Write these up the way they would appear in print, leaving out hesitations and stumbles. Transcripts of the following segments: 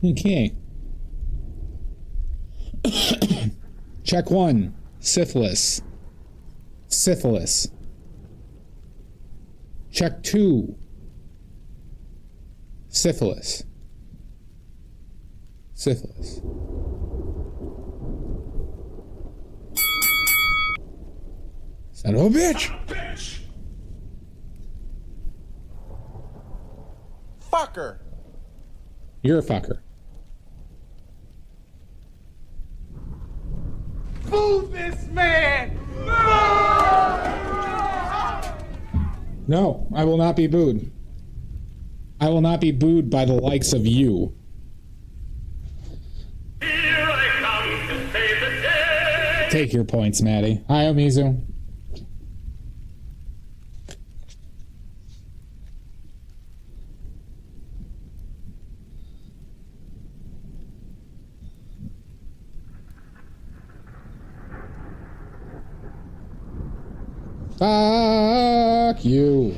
Okay. Check 1. Syphilis. Syphilis. Check 2. Syphilis. Syphilis. Son of a bitch! Fucker! You're a fucker. Boo this man! No, I will not be booed. I will not be booed by the likes of you. Here I come to save the day. Take your points, Maddie. Hi, Omizu. Fuck you.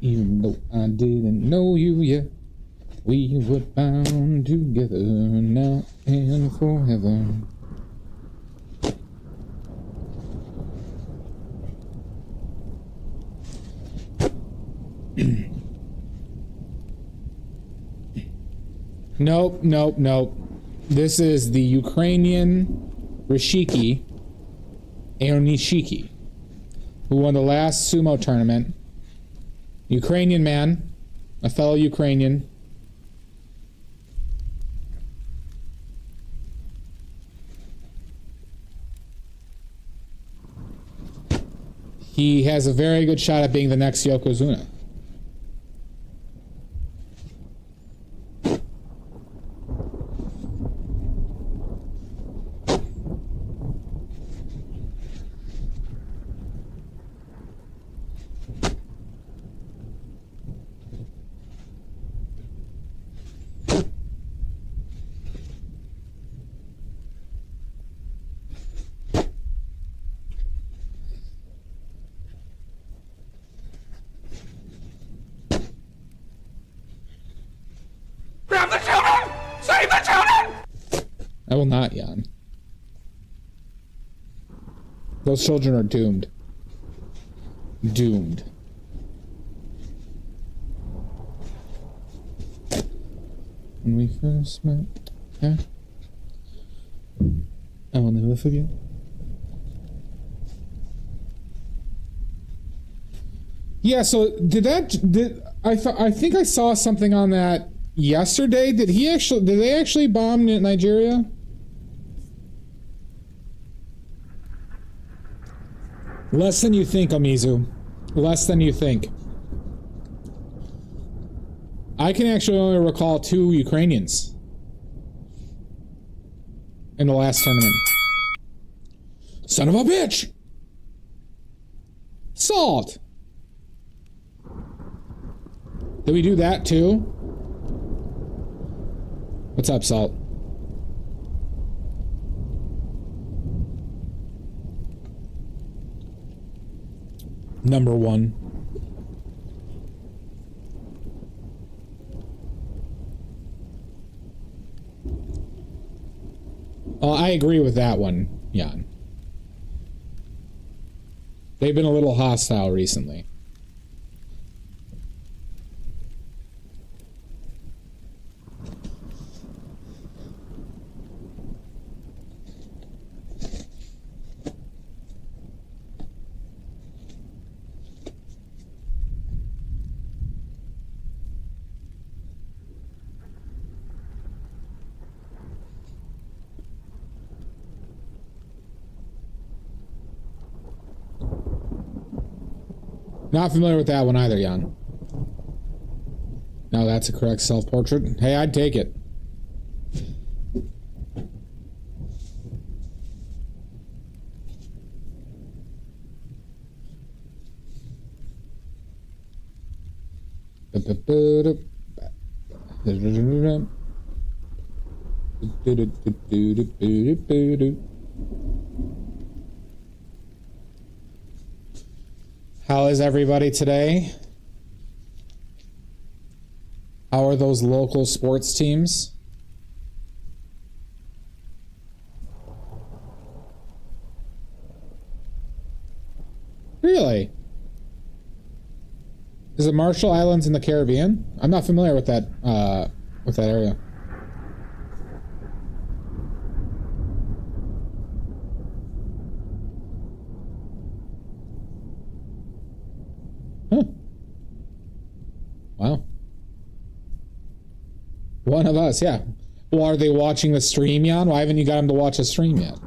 Even though I didn't know you yet, we were bound together now and forever. Nope, nope, nope. This is the Ukrainian Rikishi, Aonishiki, who won the last sumo tournament. Ukrainian man, a fellow Ukrainian. He has a very good shot at being the next Yokozuna. Grab the children! Save the children! I will not, Jan. Those children are doomed. Doomed. When we first met, I will never forget. Yeah, so I think I saw something on that yesterday. Did they actually bomb Nigeria? Less than you think, Omizu. Less than you think. I can actually only recall 2 Ukrainians in the last tournament. Son of a bitch! Salt! Did we do that too? What's up, Salt? Number 1. Oh, I agree with that one, Jan. They've been a little hostile recently. Not familiar with that one either, Jan. No, that's a correct self-portrait. Hey, I'd take it. How is everybody today? How are those local sports teams? Really? Is it Marshall Islands in the Caribbean? I'm not familiar with that area. Huh. Wow. One of us, yeah. Well, are they watching the stream, Jan? Why haven't you got them to watch the stream yet?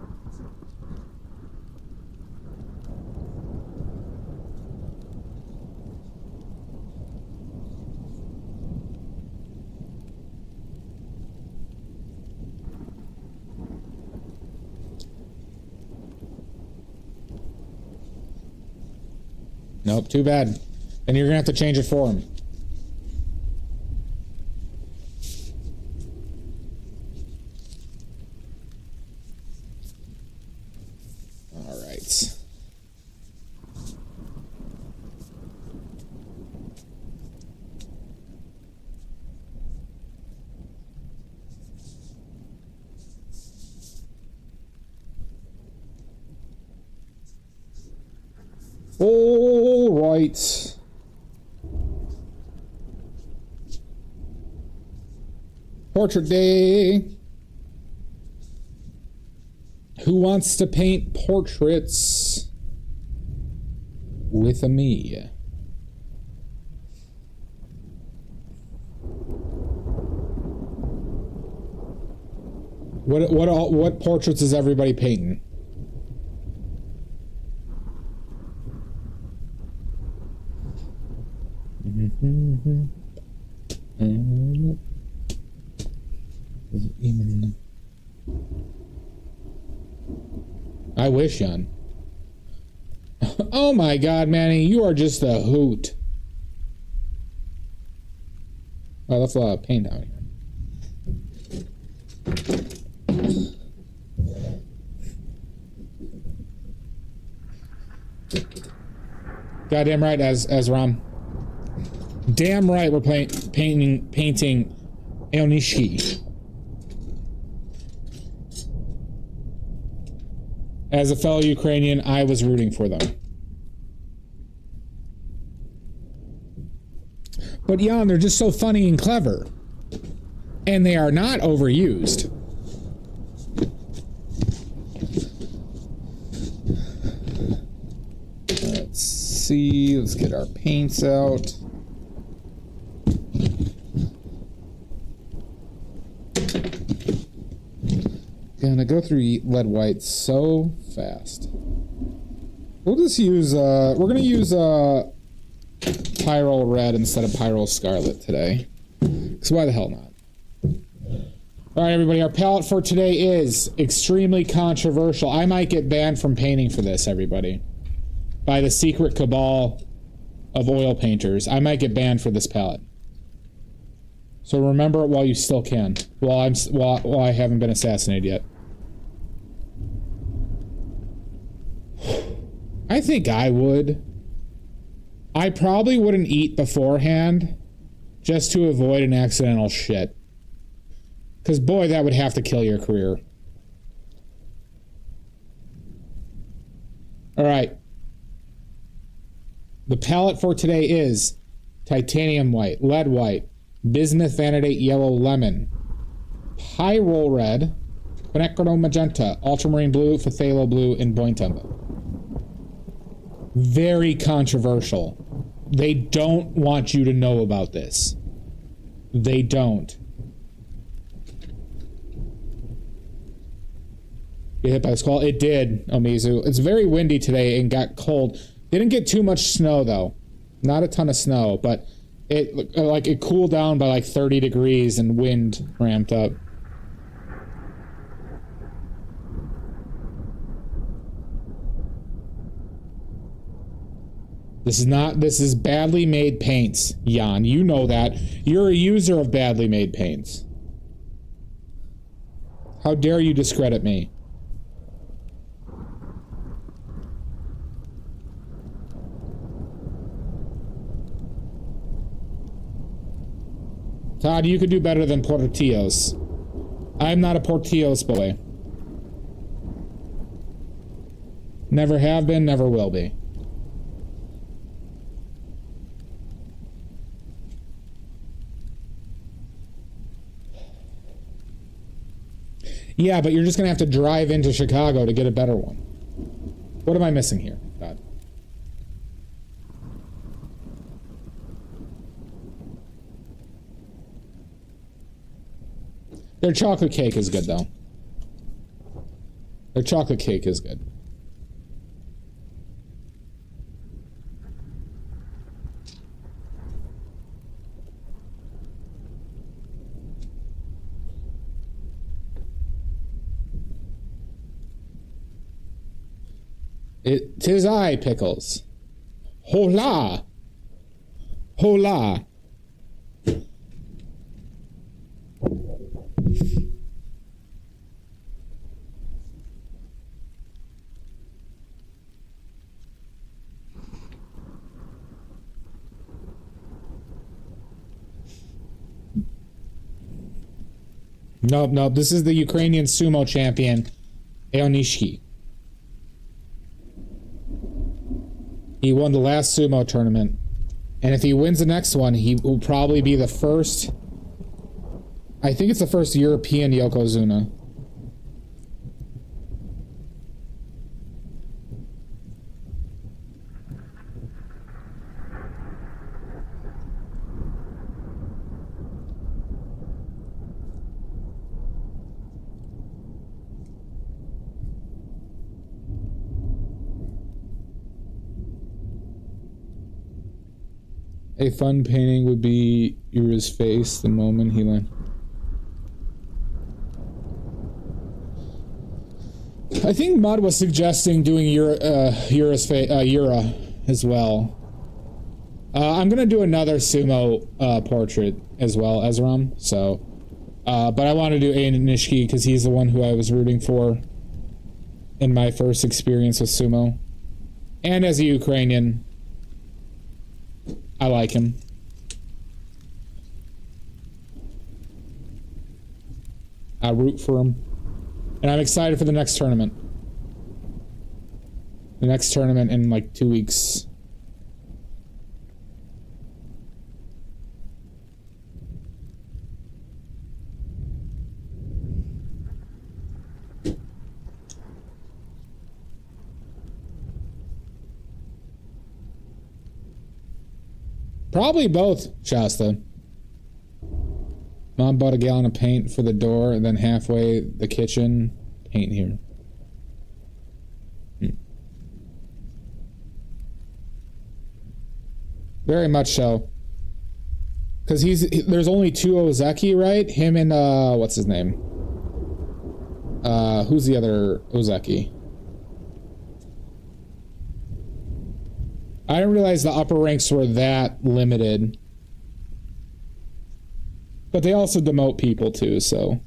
Nope, too bad. Then you're gonna have to change it for him. All right. All right. Portrait day. Who wants to paint portraits with me? What portraits is everybody painting? I wish, Jan. Oh my God, Manny, you are just a hoot. I left a lot of paint out here. Goddamn right, as Ram. Damn right, we're painting Aonishiki. As a fellow Ukrainian, I was rooting for them. But Jan, they're just so funny and clever. And they are not overused. Let's see, let's get our paints out. Gonna go through lead white so fast. We'll just use, we're gonna use, Pyrrole Red instead of Pyrrole Scarlet today. So why the hell not? Alright, everybody, our palette for today is extremely controversial. I might get banned from painting for this, everybody. By the secret cabal of oil painters. I might get banned for this palette. So remember it while you still can. While I haven't been assassinated yet. I think I would. I probably wouldn't eat beforehand just to avoid an accidental shit. Because boy, that would have to kill your career. Alright. The palette for today is titanium white, lead white, bismuth vanadate yellow lemon, pyrrole red, quinacridone magenta, ultramarine blue, phthalo blue, and bointumba. Very controversial. They don't want you to know about this. They don't. Get hit by the squall? It did, Omizu. It's very windy today and got cold. Didn't get too much snow though. Not a ton of snow, but it cooled down by like 30 degrees and wind ramped up. This is badly made paints, Jan. You know that. You're a user of badly made paints. How dare you discredit me? Todd, you could do better than Portillos. I'm not a Portillos boy. Never have been, never will be. Yeah, but you're just gonna have to drive into Chicago to get a better one. What am I missing here, God? Their chocolate cake is good, though. Their chocolate cake is good. Tis I, Pickles. Hola! Hola! Nope, nope. This is the Ukrainian sumo champion, Aonishiki. He won the last sumo tournament. And if he wins the next one, he will probably be the first... I think it's the first European Yokozuna. A fun painting would be Yura's face the moment he landed. I think Mud was suggesting doing Yura's face, Yura as well. I'm gonna do another sumo portrait as well, Ezram. So, but I want to do Aonishiki because he's the one who I was rooting for in my first experience with sumo, and as a Ukrainian. I like him. I root for him. And I'm excited for the next tournament. The next tournament in like 2 weeks. Probably both, Shasta. Mom bought a gallon of paint for the door, and then halfway the kitchen, paint here. Very much so. Because there's only 2 Ozeki, right? Him and, what's his name? Who's the other Ozeki? I didn't realize the upper ranks were that limited. But they also demote people too, so.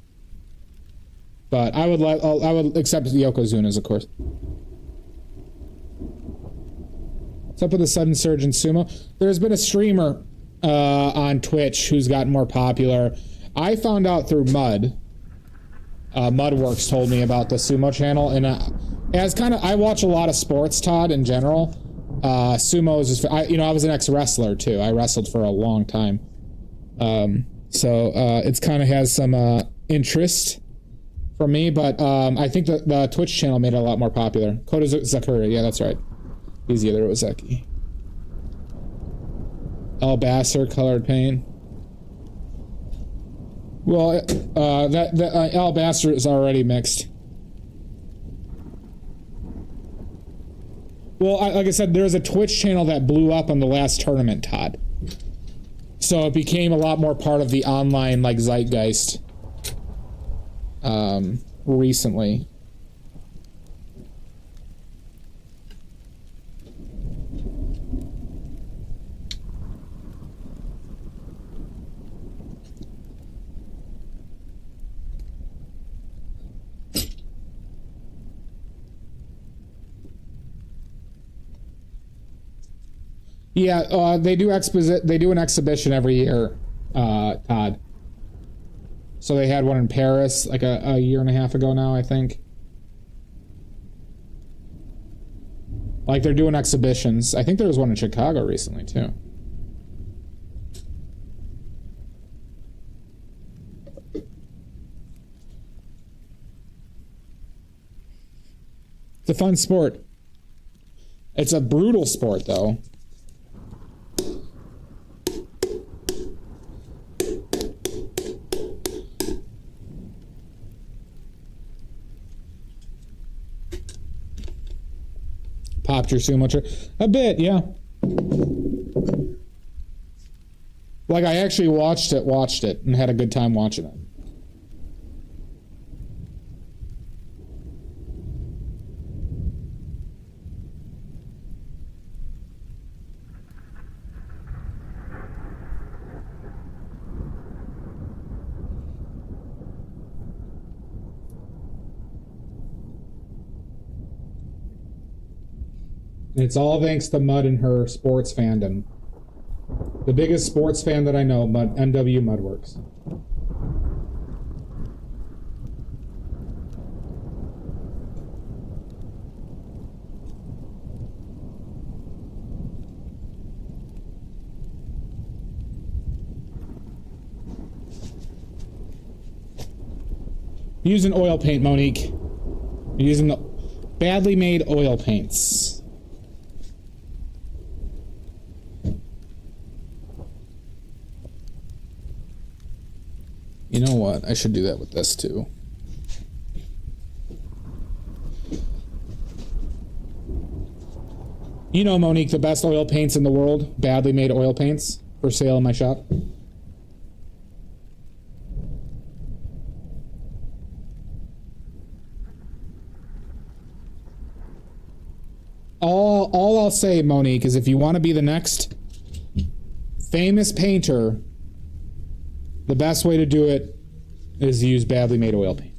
But I would accept the Yokozunas, of course. What's up with the sudden surge in sumo? There's been a streamer on Twitch who's gotten more popular. I found out through Mud. Mudworks told me about the sumo channel, and I watch a lot of sports, Todd, in general. Sumo is just, I was an ex-wrestler too. I wrestled for a long time. So it's kind of has some interest for me, but I think the Twitch channel made it a lot more popular. Kota Zakura, yeah, that's right. He's the other Ozeki. Alabaster colored paint. Well, that alabaster is already mixed. Well, like I said, there's a Twitch channel that blew up on the last tournament, Todd. So it became a lot more part of the online, like, zeitgeist recently. Yeah, they do an exhibition every year Todd. So they had one in Paris like a year and a half ago now, I think. Like they're doing exhibitions. I think there was one in Chicago recently too. It's a fun sport. It's a brutal sport though. Popped your sumo chair? A bit, yeah. Like I actually watched it, and had a good time watching it. It's all thanks to Mud and her sports fandom. The biggest sports fan that I know, MW Mudworks. Using oil paint, Monique. Using the badly made oil paints. You know what? I should do that with this too. You know, Monique, the best oil paints in the world, badly made oil paints for sale in my shop. All I'll say, Monique, is if you want to be the next famous painter, the best way to do it is to use badly made oil paints.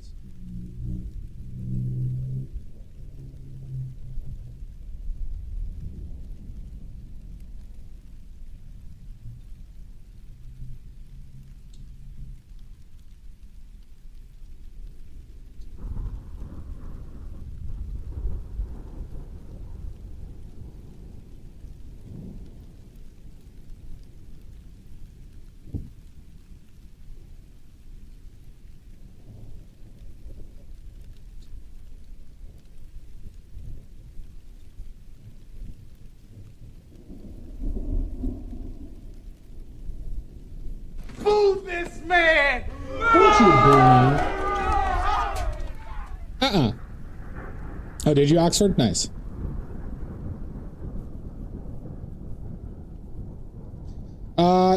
Move this man! Don't you boo me. Oh, did you, Oxford? Nice.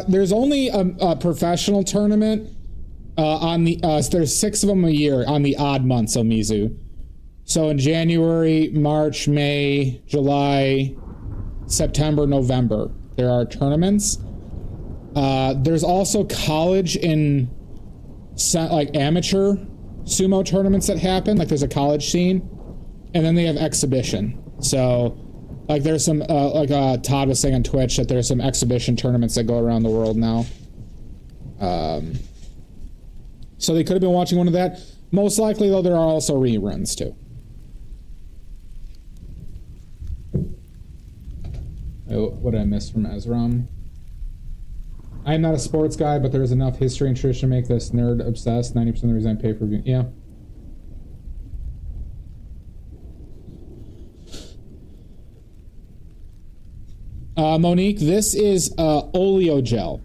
There's only a professional tournament on the there's 6 of them a year on the odd months of Mizu. So in January, March, May, July, September, November, there are tournaments. There's also college and like amateur sumo tournaments that happen. Like there's a college scene, and then they have exhibition. So like there's some Todd was saying on Twitch that there's some exhibition tournaments that go around the world now. So they could have been watching one of that. Most likely though, there are also reruns too. Oh, what did I miss from Ezram? I am not a sports guy, but there is enough history and tradition to make this nerd obsessed. 90% of the reason I pay per view. Yeah. Monique, this is oleo gel.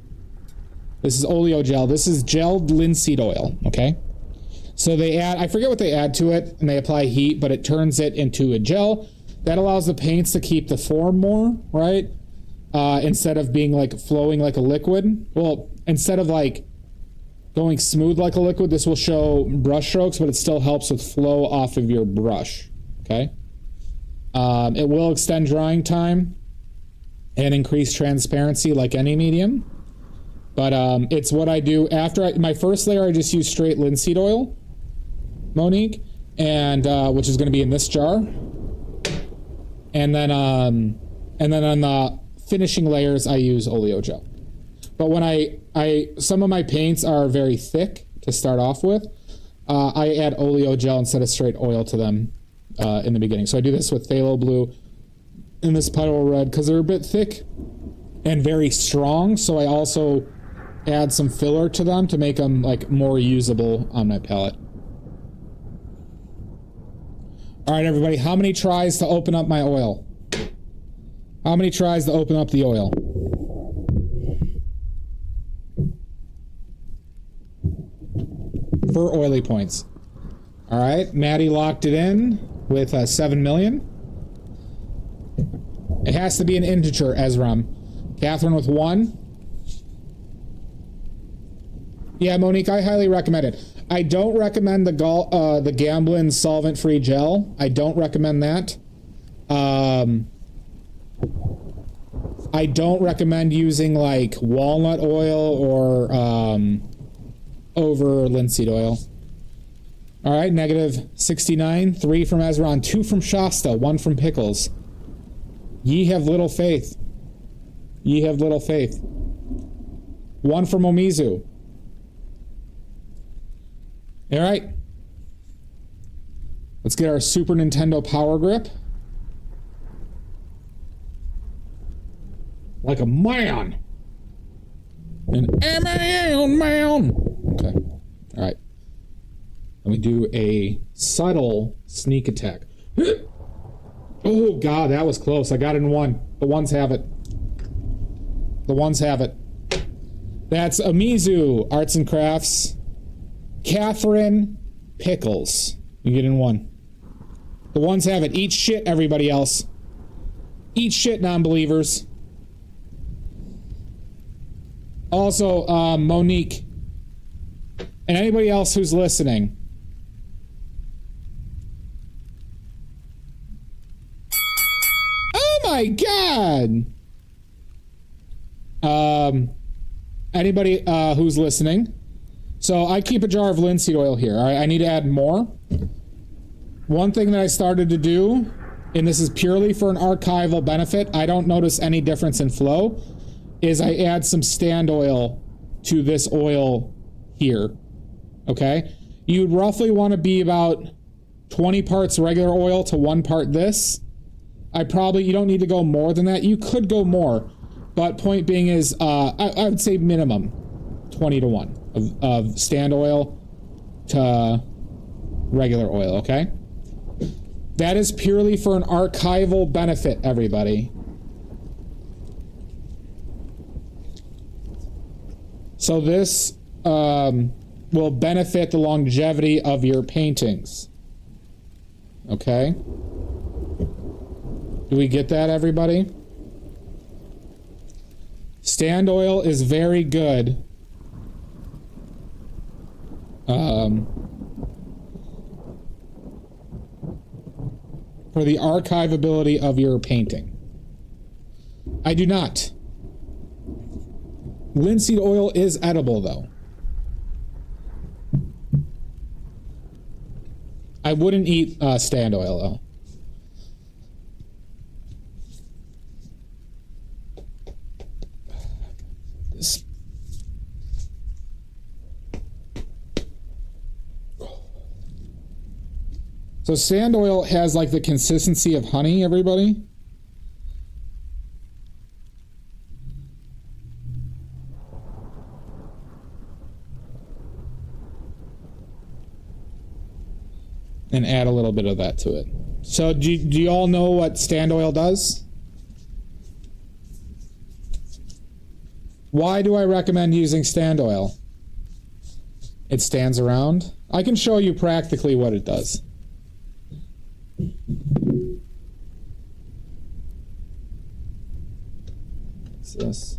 This is oleo gel. This is gelled linseed oil, okay? So they add, I forget what they add to it, and they apply heat, but it turns it into a gel. That allows the paints to keep the form more, right? Instead of being like flowing like a liquid. Well, instead of like going smooth like a liquid, this will show brush strokes, but it still helps with flow off of your brush, okay? It will extend drying time and increase transparency like any medium. But it's what I do after my first layer. I just use straight linseed oil, Monique, and which is going to be in this jar. And then on the finishing layers, I use oleo gel. But when I some of my paints are very thick to start off with. I add oleo gel instead of straight oil to them in the beginning. So I do this with phthalo blue and this puddle red because they're a bit thick and very strong. So I also add some filler to them to make them like more usable on my palette. All right, everybody, how many tries to open up my oil? How many tries to open up the oil? For oily points. All right, Maddie locked it in with 7 million. It has to be an integer, Ezram. Catherine with 1. Yeah, Monique, I highly recommend it. I don't recommend the Gamblin solvent-free gel. I don't recommend that. I don't recommend using like walnut oil or over linseed oil. All right, negative 69. 3 from Ezron, 2 from Shasta, 1 from Pickles. Ye have little faith. Ye have little faith. 1 from Omizu. All right. Let's get our Super Nintendo Power Grip. Like a man. An man. Okay. All right. Let me do a subtle sneak attack. Oh, God, that was close. I got it in 1. The ones have it. The ones have it. That's Amizu Arts and Crafts. Catherine Pickles. You get in 1. The ones have it. Eat shit, everybody else. Eat shit, non-believers. Also, Monique. And anybody else who's listening. Oh my God! Anybody who's listening. So I keep a jar of linseed oil here. All right, I need to add more. One thing that I started to do, and this is purely for an archival benefit, I don't notice any difference in flow, is I add some stand oil to this oil here. Okay? You'd roughly want to be about 20 parts regular oil to 1 part this. You don't need to go more than that. You could go more, but point being is, I would say minimum 20 to 1 of stand oil to regular oil, okay? That is purely for an archival benefit, everybody. So this will benefit the longevity of your paintings. Okay? Do we get that, everybody? Stand oil is very good. For the archivability of your painting. I do not. Linseed oil is edible, though. I wouldn't eat stand oil, though. So sand oil has like the consistency of honey, everybody. And add a little bit of that to it. So do you all know what stand oil does? Why do I recommend using stand oil? It stands around. I can show you practically what it does. What's this?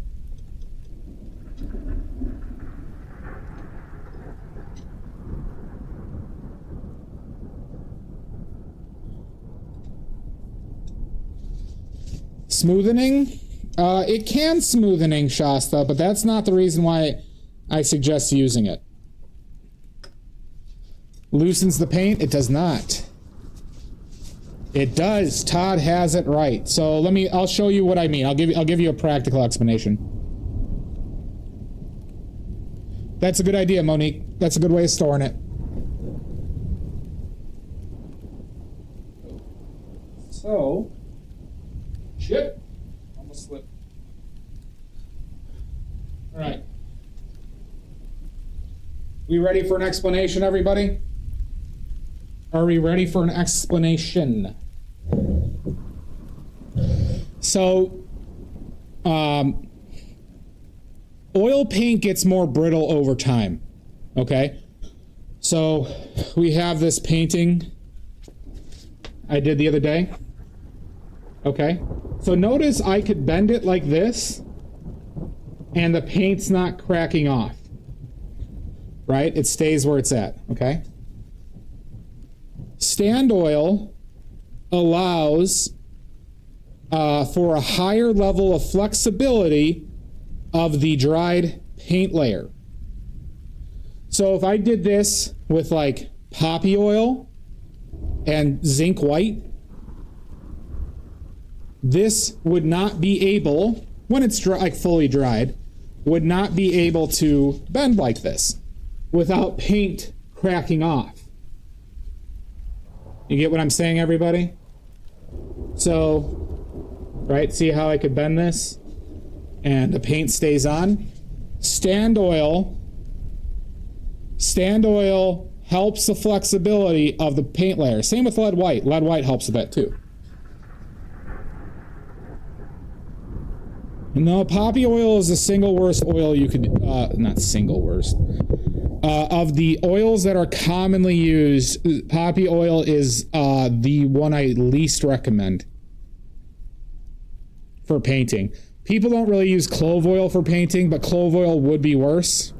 Smoothening? It can smoothening, Shasta, but that's not the reason why I suggest using it. Loosens the paint? It does not. It does. Todd has it right. So I'll show you what I mean. I'll give you a practical explanation. That's a good idea, Monique. That's a good way of storing it. So, shit. Almost slipped. All right. We ready for an explanation, everybody? Are we ready for an explanation? So, oil paint gets more brittle over time, okay? So, we have this painting I did the other day, okay? So notice I could bend it like this, and the paint's not cracking off, right? It stays where it's at, okay? Stand oil allows for a higher level of flexibility of the dried paint layer. So if I did this with like poppy oil and zinc white, this would not be able, when it's dry, like fully dried, would not be able to bend like this without paint cracking off. You get what I'm saying, everybody? So, right, see how I could bend this and the paint stays on? Stand oil helps the flexibility of the paint layer. Same with lead white. Lead white helps with that too. No, poppy oil is the single worst oil you could, not single worst. Of the oils that are commonly used, poppy oil is the one I least recommend for painting. People don't really use clove oil for painting, but clove oil would be worse.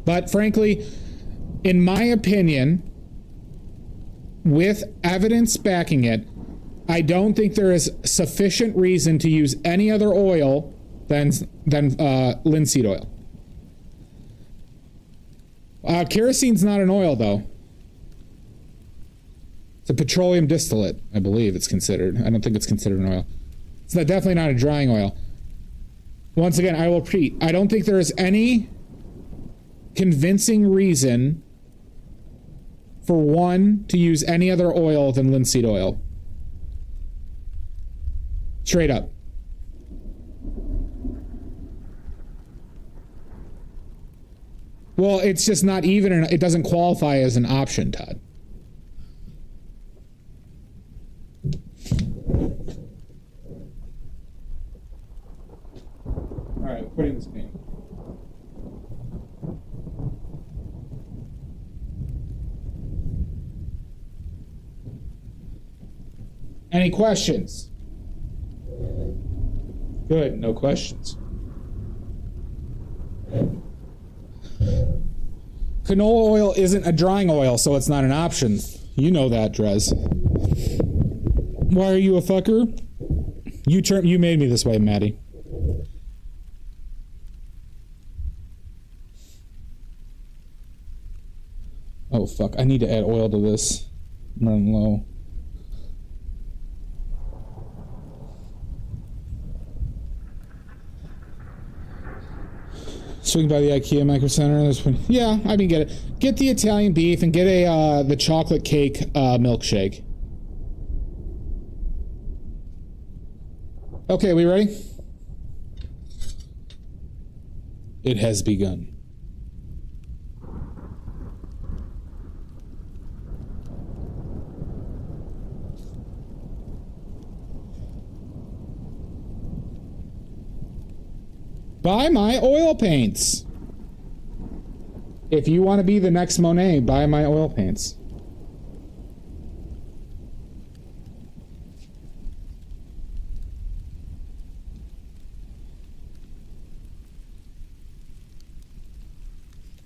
But frankly, in my opinion, with evidence backing it, I don't think there is sufficient reason to use any other oil than linseed oil. Kerosene's not an oil, though. It's a petroleum distillate, I believe it's considered. I don't think it's considered an oil. It's definitely not a drying oil. Once again, I will repeat, I don't think there is any convincing reason for one to use any other oil than linseed oil. Straight up. Well, it's just not even, it doesn't qualify as an option, Todd. All right, putting this paint. Any questions? Good, no questions. Canola oil isn't a drying oil, so it's not an option. You know that, Drez. Why are you a fucker? You made me this way, Maddie. Oh, fuck. I need to add oil to this. I'm running low. Swing by the IKEA Micro Center. Yeah, I mean, get it. Get the Italian beef and get the chocolate cake milkshake. Okay, we ready? It has begun. Buy my oil paints. If you want to be the next Monet, buy my oil paints.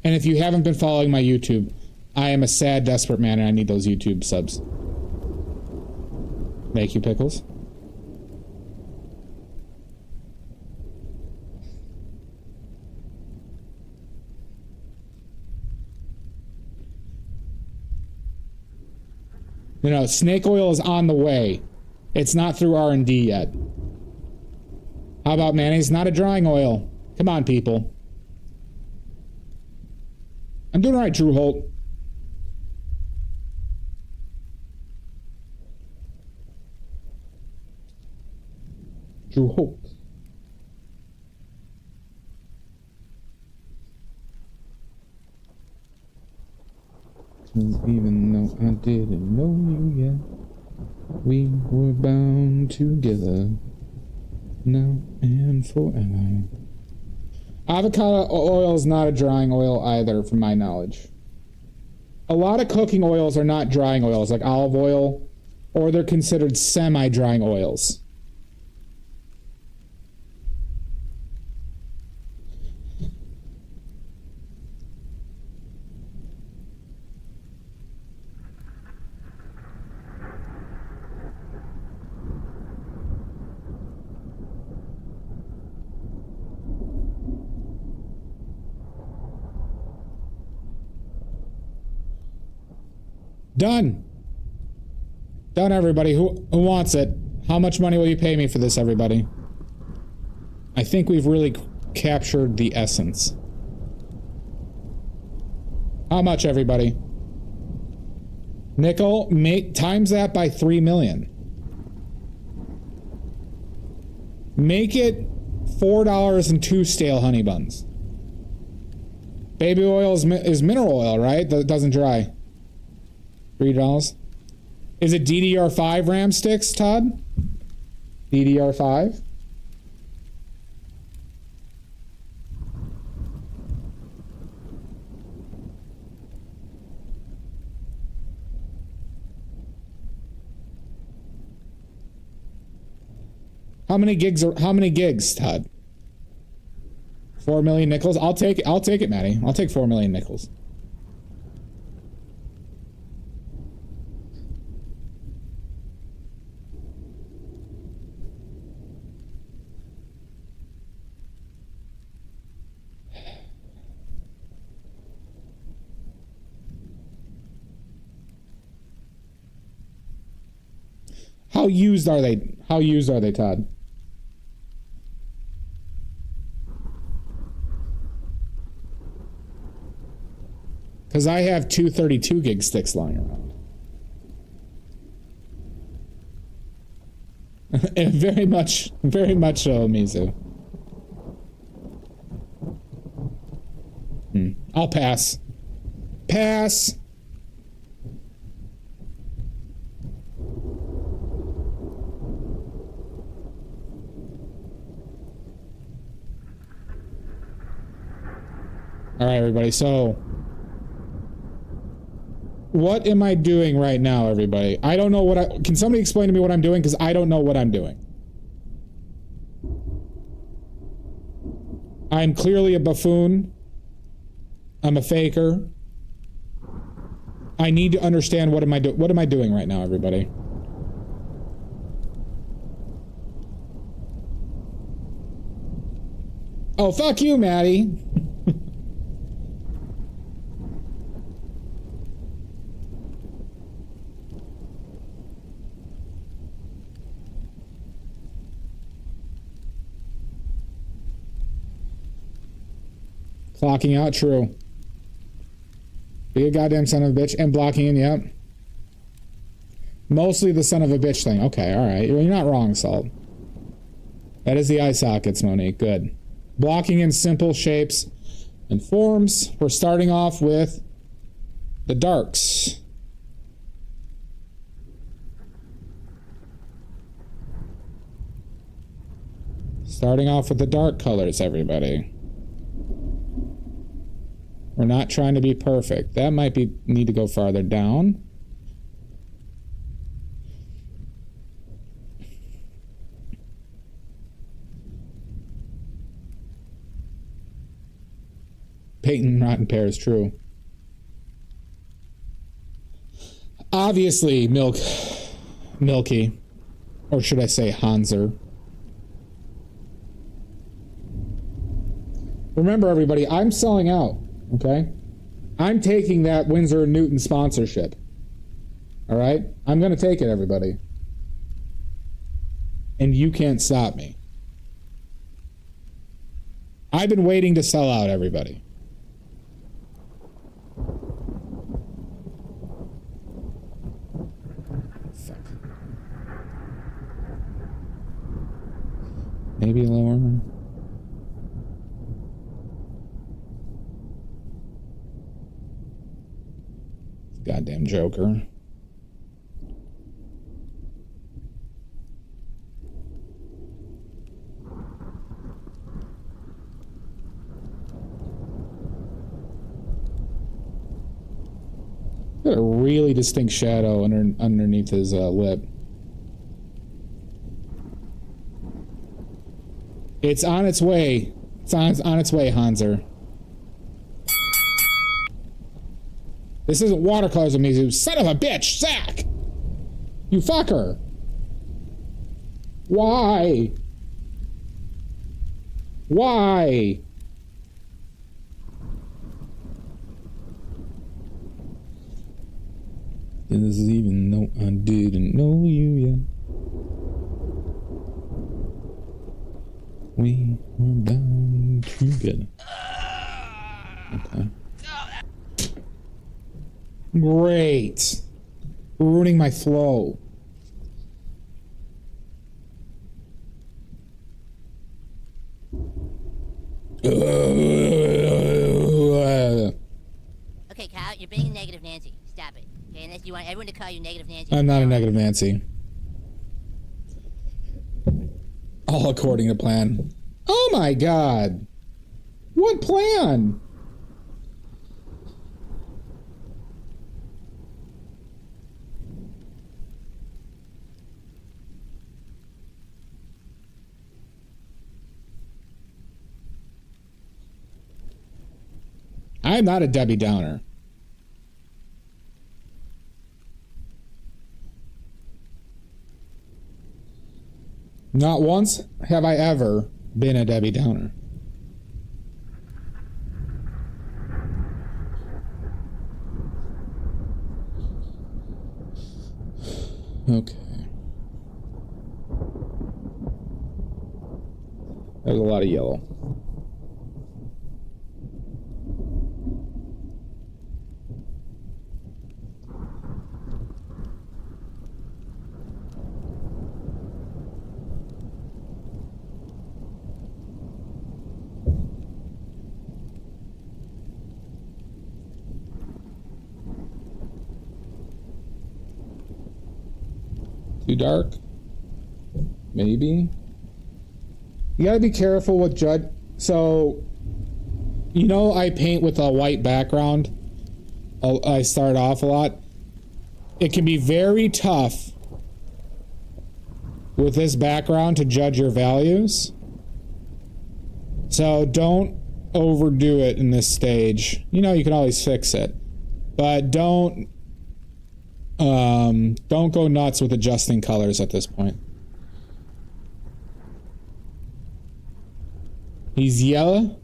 And if you haven't been following my YouTube, I am a sad, desperate man and I need those YouTube subs. Thank you, Pickles. You know, snake oil is on the way. It's not through R&D yet. How about mayonnaise? Not a drying oil. Come on, people. I'm doing all right, Drew Holt. Drew Holt. Even though I didn't know you yet, we were bound together now and forever. Avocado oil is not a drying oil either, from my knowledge. A lot of cooking oils are not drying oils, like olive oil, or they're considered semi-drying oils. Done. Done, everybody. Who wants it? How much money will you pay me for this, everybody? I think we've really captured the essence. How much, everybody? Nickel, times that by 3 million. Make it $4 and 2 stale honey buns. Baby oil is mineral oil, right? That doesn't dry. $3. Is it DDR5 RAM sticks, Todd? DDR5? How many gigs, Todd? 4 million nickels? I'll take it, Maddie. I'll take 4 million nickels. How used are they? How used are they, Todd? Because I have 232 gig sticks lying around. very much so, Mizu. I'll pass. Pass! All right, everybody, so what am I doing right now, everybody? I don't know what can somebody explain to me what I'm doing? Because I don't know what I'm doing. I'm clearly a buffoon. I'm a faker. I need to understand what am I doing right now, everybody? Oh, fuck you, Maddie. Clocking out, true. Be a goddamn son of a bitch. And blocking in, yep. Mostly the son of a bitch thing. Okay, alright. You're not wrong, Salt. That is the eye sockets, Monique. Good. Blocking in simple shapes and forms. We're starting off with the darks. Starting off with the dark colors, everybody. We're not trying to be perfect. That might need to go farther down. Peyton rotten pear is true. Obviously, Milky. Or should I say Hanser. Remember, everybody, I'm selling out. Okay? I'm taking that Winsor & Newton sponsorship. Alright? I'm going to take it, everybody. And you can't stop me. I've been waiting to sell out, everybody. Fuck. Maybe lower. Goddamn Joker. Got a really distinct shadow underneath his lip. It's on its way. It's on its way, Hanser. This isn't watercolors with me, you son of a bitch, Zach! You fucker! Why? Why? Doesn't even know I didn't know you yet. We were bound together. Okay. Great. Ruining my flow. Okay, Kyle, you're being a negative Nancy. Stop it. Okay, unless you want everyone to call you negative Nancy. I'm not a negative Nancy. All according to plan. Oh my god. What plan? I'm not a Debbie Downer. Not once have I ever been a Debbie Downer. Okay. There's a lot of yellow. Too dark? Maybe. You gotta be careful with judge. So, you know, I paint with a white background. I start off a lot. It can be very tough with this background to judge your values. So don't overdo it in this stage. You know, you can always fix it, but don't go nuts with adjusting colors at this point. He's yellow.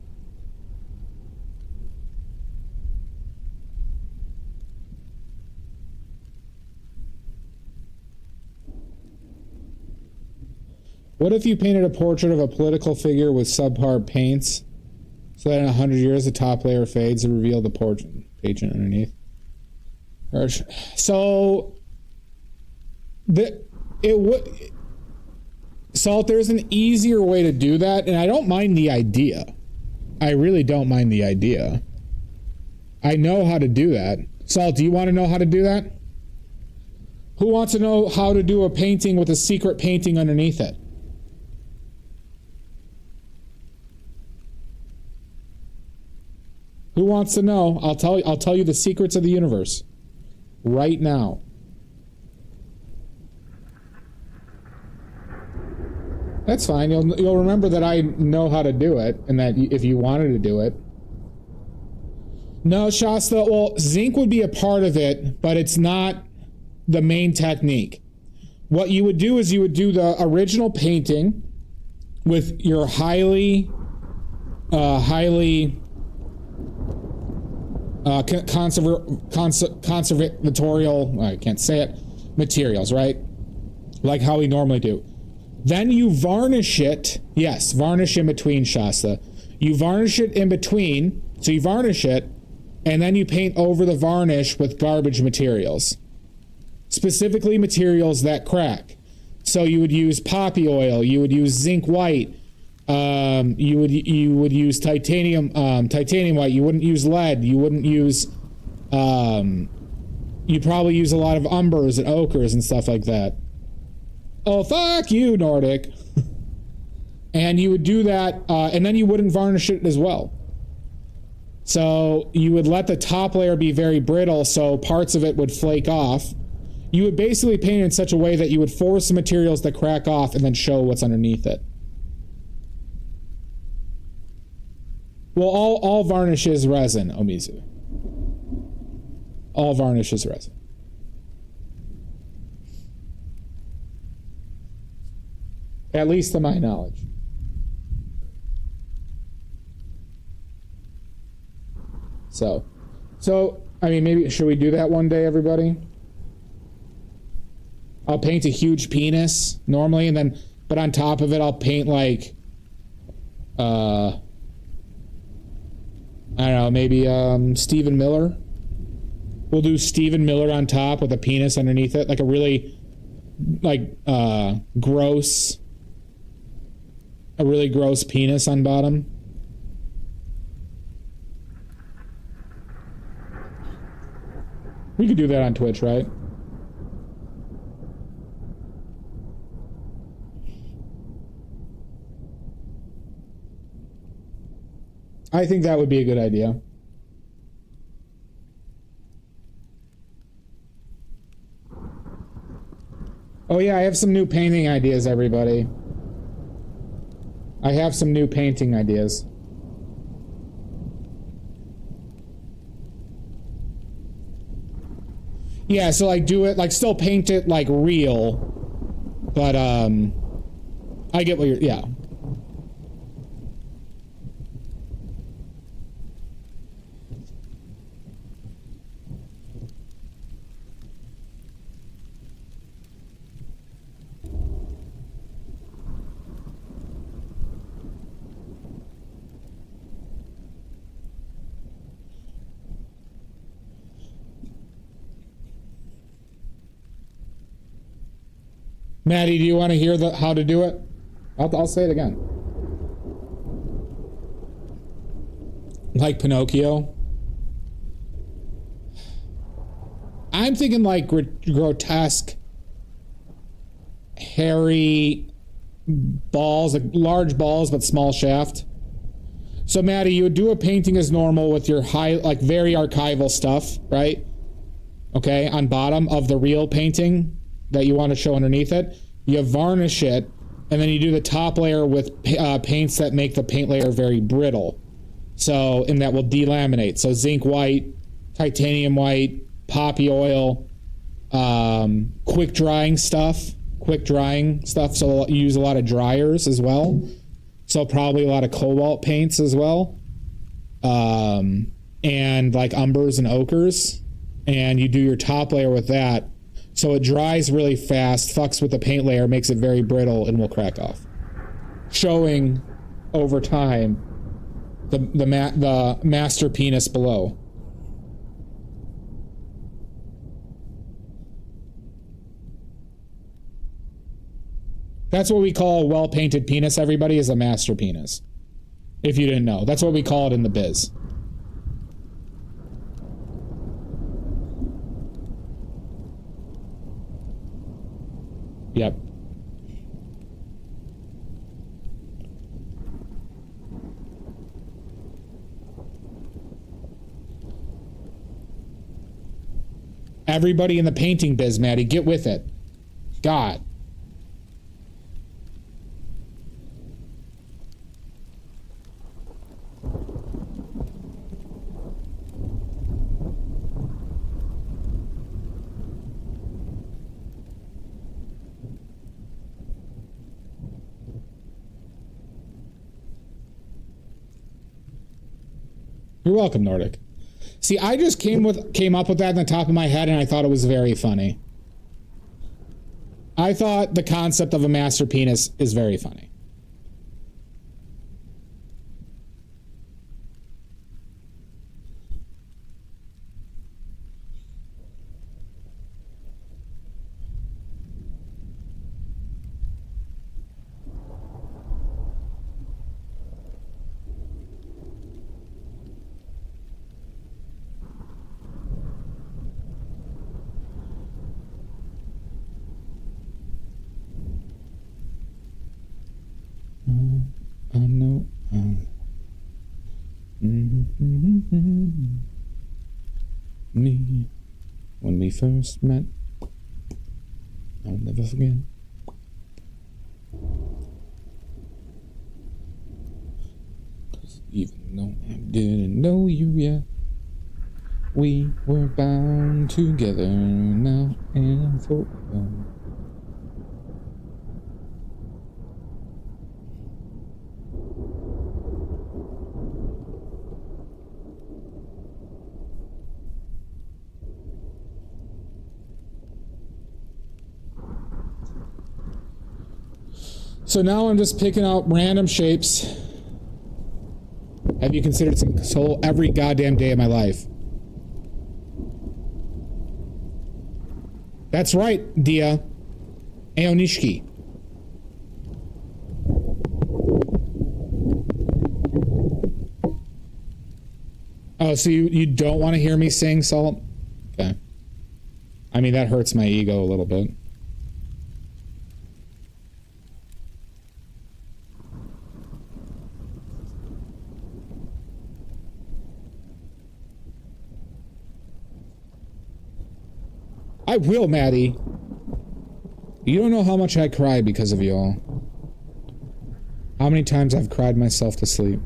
What if you painted a portrait of a political figure with subpar paints, so that in 100 years the top layer fades to reveal the portrait pageant underneath? So, Salt, there's an easier way to do that, and I don't mind the idea. I really don't mind the idea. I know how to do that. Salt, do you want to know how to do that? Who wants to know how to do a painting with a secret painting underneath it? Who wants to know? I'll tell you the secrets of the universe right now. That's fine. You'll remember that I know how to do it, and that if you wanted to do it. No, Shasta, well, zinc would be a part of it, but it's not the main technique. What you would do is you would do the original painting with your highly conservatorial, I can't say it, materials, right? Like how we normally do. Then you varnish it. Yes, varnish in between, Shasta. You varnish it in between. So you varnish it, and then you paint over the varnish with garbage materials. Specifically materials that crack. So you would use poppy oil, you would use zinc white, you would use titanium white, you wouldn't use lead, you wouldn't use you'd probably use a lot of umbers and ochres and stuff like that. Oh, fuck you, Nordic. And you would do that, and then you wouldn't varnish it as well. So you would let the top layer be very brittle, so parts of it would flake off. You would basically paint it in such a way that you would force the materials to crack off and then show what's underneath it. Well, all varnish is resin, Omizu. All varnish is resin. At least to my knowledge. So, I mean, maybe, should we do that one day, everybody? I'll paint a huge penis normally, and then, but on top of it, I'll paint like, I don't know, maybe Stephen Miller. We'll do Stephen Miller on top with a penis underneath it, like a really, like, gross, a really gross penis on bottom. We could do that on Twitch, right? I think that would be a good idea. Oh yeah, I have some new painting ideas, everybody. I have some new painting ideas. Yeah, so like do it, like still paint it like real, but I get what you're, yeah. Maddie, do you want to hear how to do it? I'll say it again. Like Pinocchio. I'm thinking like grotesque, hairy balls, like large balls but small shaft. So Maddie, you would do a painting as normal with your like very archival stuff, right? Okay, on bottom of the real painting that you want to show underneath it. You varnish it, and then you do the top layer with paints that make the paint layer very brittle. So, and that will delaminate. So zinc white, titanium white, poppy oil, quick drying stuff. So you use a lot of dryers as well. So probably a lot of cobalt paints as well. And like umbers and ochres. And you do your top layer with that. So it dries really fast, fucks with the paint layer, makes it very brittle, and will crack off. Showing over time the master penis below. That's what we call a well-painted penis, everybody, is a master penis. If you didn't know. That's what we call it in the biz. Yep. Everybody in the painting biz, Maddie, get with it. God. You're welcome, Nordic. See, I just came up with that in the top of my head, and I thought it was very funny. I thought the concept of a master penis is very funny. Me when we first met. I'll never forget. Cause even though I didn't know you yet, we were bound together now and forever. So now I'm just picking out random shapes. Have you considered some soul every goddamn day of my life? That's right, Dia. Aonishiki. Oh, so you don't want to hear me sing, Salt? Okay. I mean, that hurts my ego a little bit. I will, Maddie. You don't know how much I cry because of y'all. How many times I've cried myself to sleep.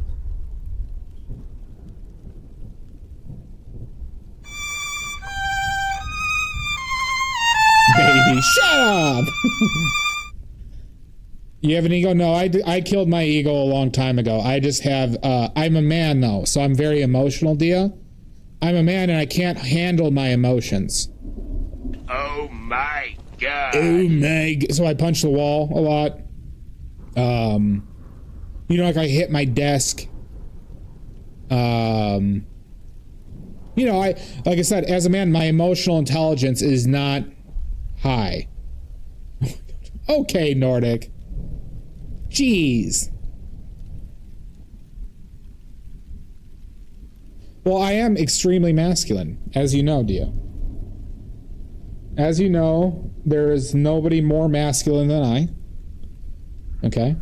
Baby, shut up! You have an ego? No, I killed my ego a long time ago. I just have, I'm a man though, so I'm very emotional, Dia. I'm a man and I can't handle my emotions. Oh my god. Oh my god. So I punch the wall a lot. You know, like I hit my desk. You know, like I said, as a man, my emotional intelligence is not high. Okay, Nordic. Jeez. Well, I am extremely masculine, as you know, Dia. As you know, there is nobody more masculine than I. Okay?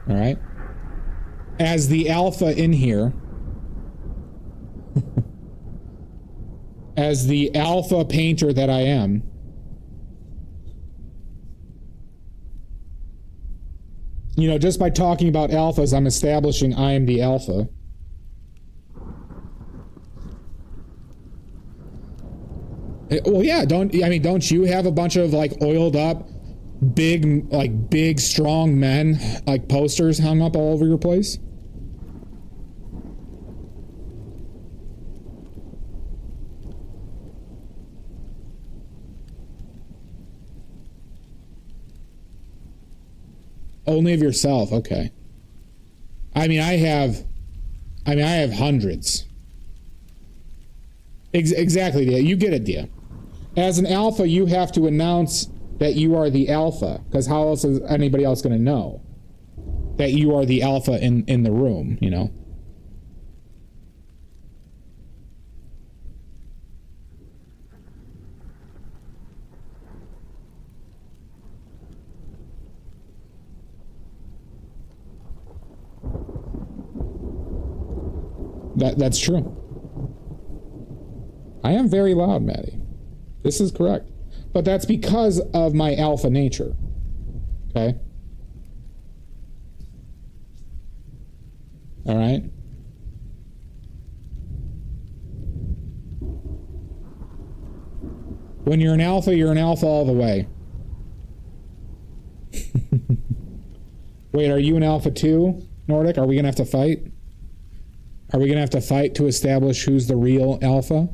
Alright? As the alpha in here, as the alpha painter that I am, you know, just by talking about alphas, I'm establishing I am the alpha. Well, yeah, don't you have a bunch of, like, oiled up, big, strong men, like, posters hung up all over your place? Only of yourself, okay. I have hundreds. Exactly, Dia. You get it, Dia. As an alpha, you have to announce that you are the alpha, because how else is anybody else going to know that you are the alpha in the room, you know? That's true. I am very loud, Maddie. This is correct. But that's because of my alpha nature. Okay? All right? When you're an alpha all the way. Wait, are you an alpha too, Nordic? Are we going to have to fight? Are we going to have to fight to establish who's the real alpha?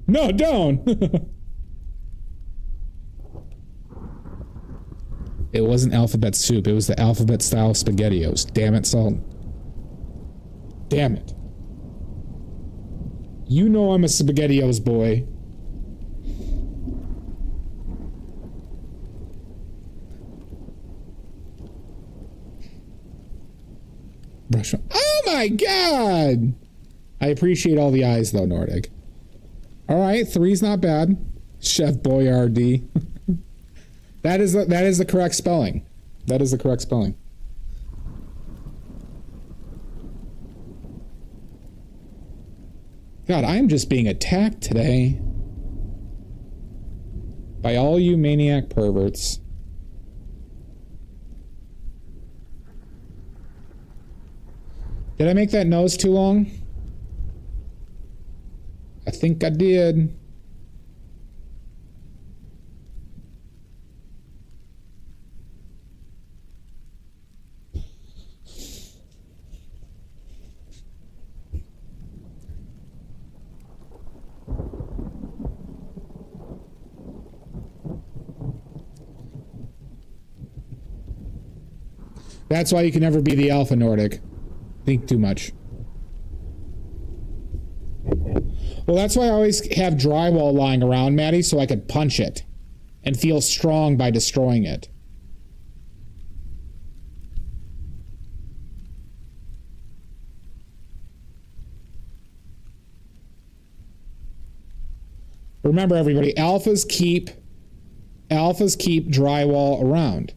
No, don't! It wasn't alphabet soup, it was the alphabet style SpaghettiOs. Damn it, Salt. damn it. You know I'm a SpaghettiOs boy. Brush. Oh my god! I appreciate all the eyes though, Nordic. Alright, 3's not bad. Chef Boyardee. That is the correct spelling. That is the correct spelling. God, I am just being attacked today by all you maniac perverts. Did I make that nose too long? I think I did. That's why you can never be the alpha, Nordic. Think too much. Well, that's why I always have drywall lying around, Maddie, so I could punch it and feel strong by destroying it. Remember, everybody, alphas keep drywall around.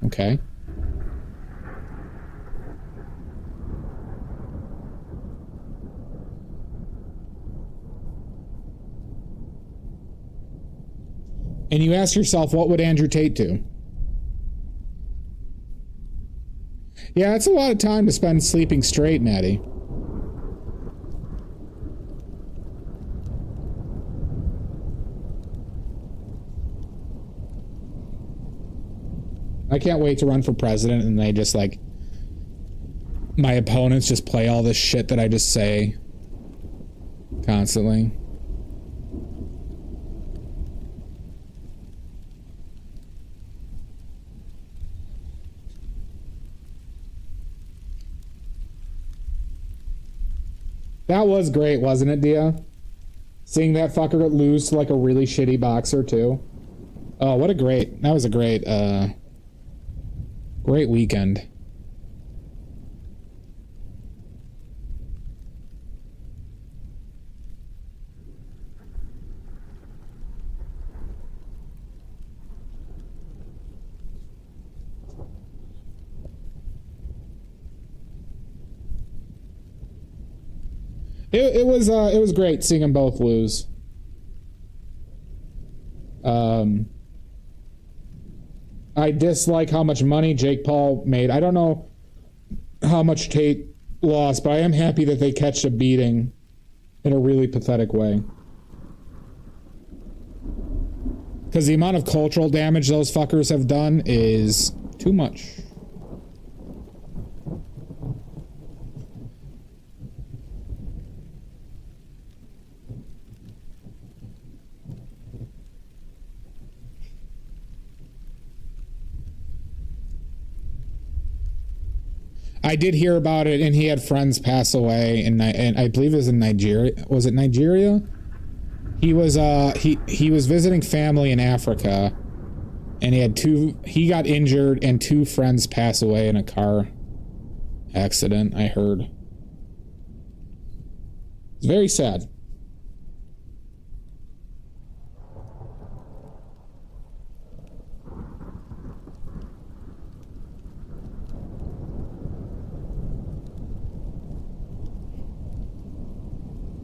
Okay. And you ask yourself, what would Andrew Tate do? Yeah, it's a lot of time to spend sleeping straight, Maddie. I can't wait to run for president and they just like, my opponents just play all this shit that I just say constantly. That was great, wasn't it, Dia? Seeing that fucker lose to like a really shitty boxer too. Oh, what a great, that was a great, great weekend. It was great seeing them both lose. I dislike how much money Jake Paul made. I don't know how much Tate lost, but I am happy that they catch a beating in a really pathetic way. Because the amount of cultural damage those fuckers have done is too much. I did hear about it, and he had friends pass away, and I believe it was in Nigeria. Was it Nigeria? He was he was visiting family in Africa, and he got injured, and 2 friends pass away in a car accident. I heard. It's very sad.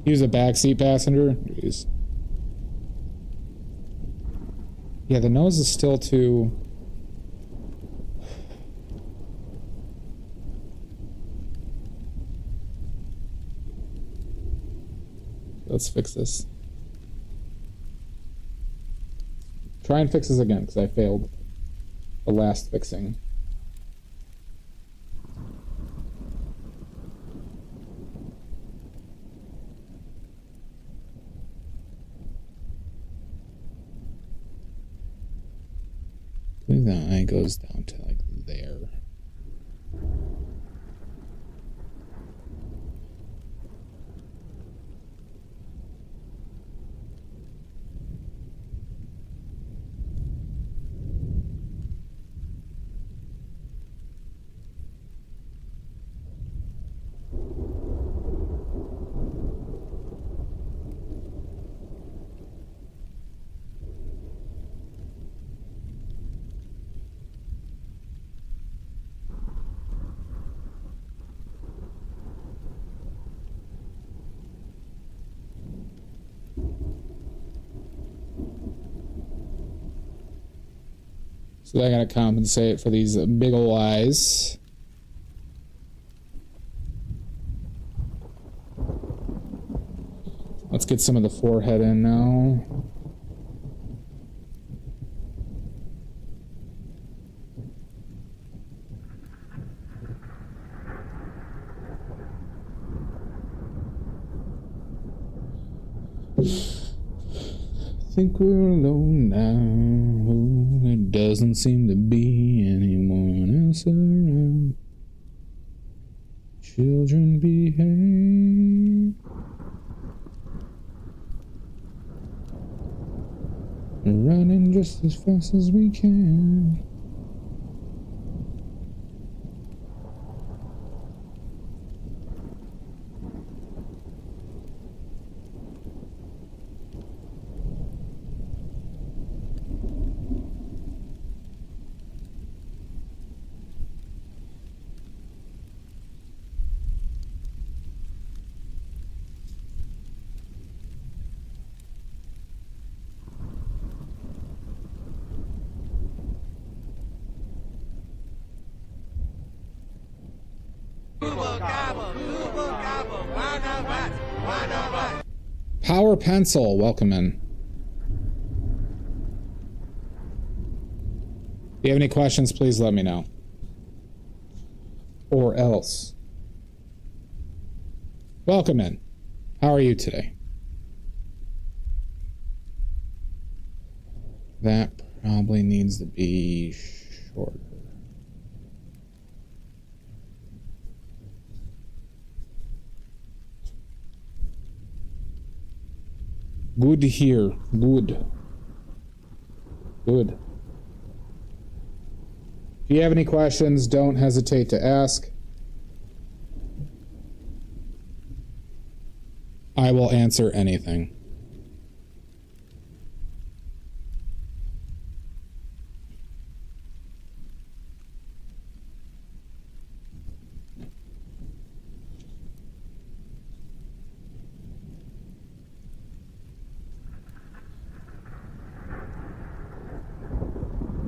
He was a backseat passenger. Jeez. Yeah, the nose is still too... Let's fix this. Try and fix this again, because I failed the last fixing. I believe that eye goes down to like there. So I gotta compensate for these big ol' eyes. Let's get some of the forehead in now. Think we're alone now. There doesn't seem to be anyone else around. Children behave. Running just as fast as we can. Power Pencil, welcome in. If you have any questions, please let me know. Or else. Welcome in. How are you today? That probably needs to be shorter. Good here. Good. Good. If you have any questions, don't hesitate to ask. I will answer anything.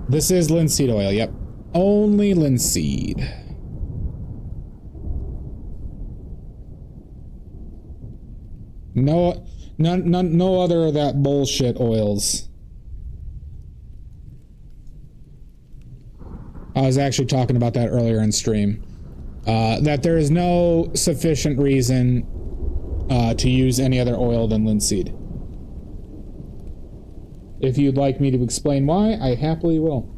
This is linseed oil, yep. Only linseed. No other of that bullshit oils. I was actually talking about that earlier in stream. That there is no sufficient reason to use any other oil than linseed. If you'd like me to explain why, I happily will.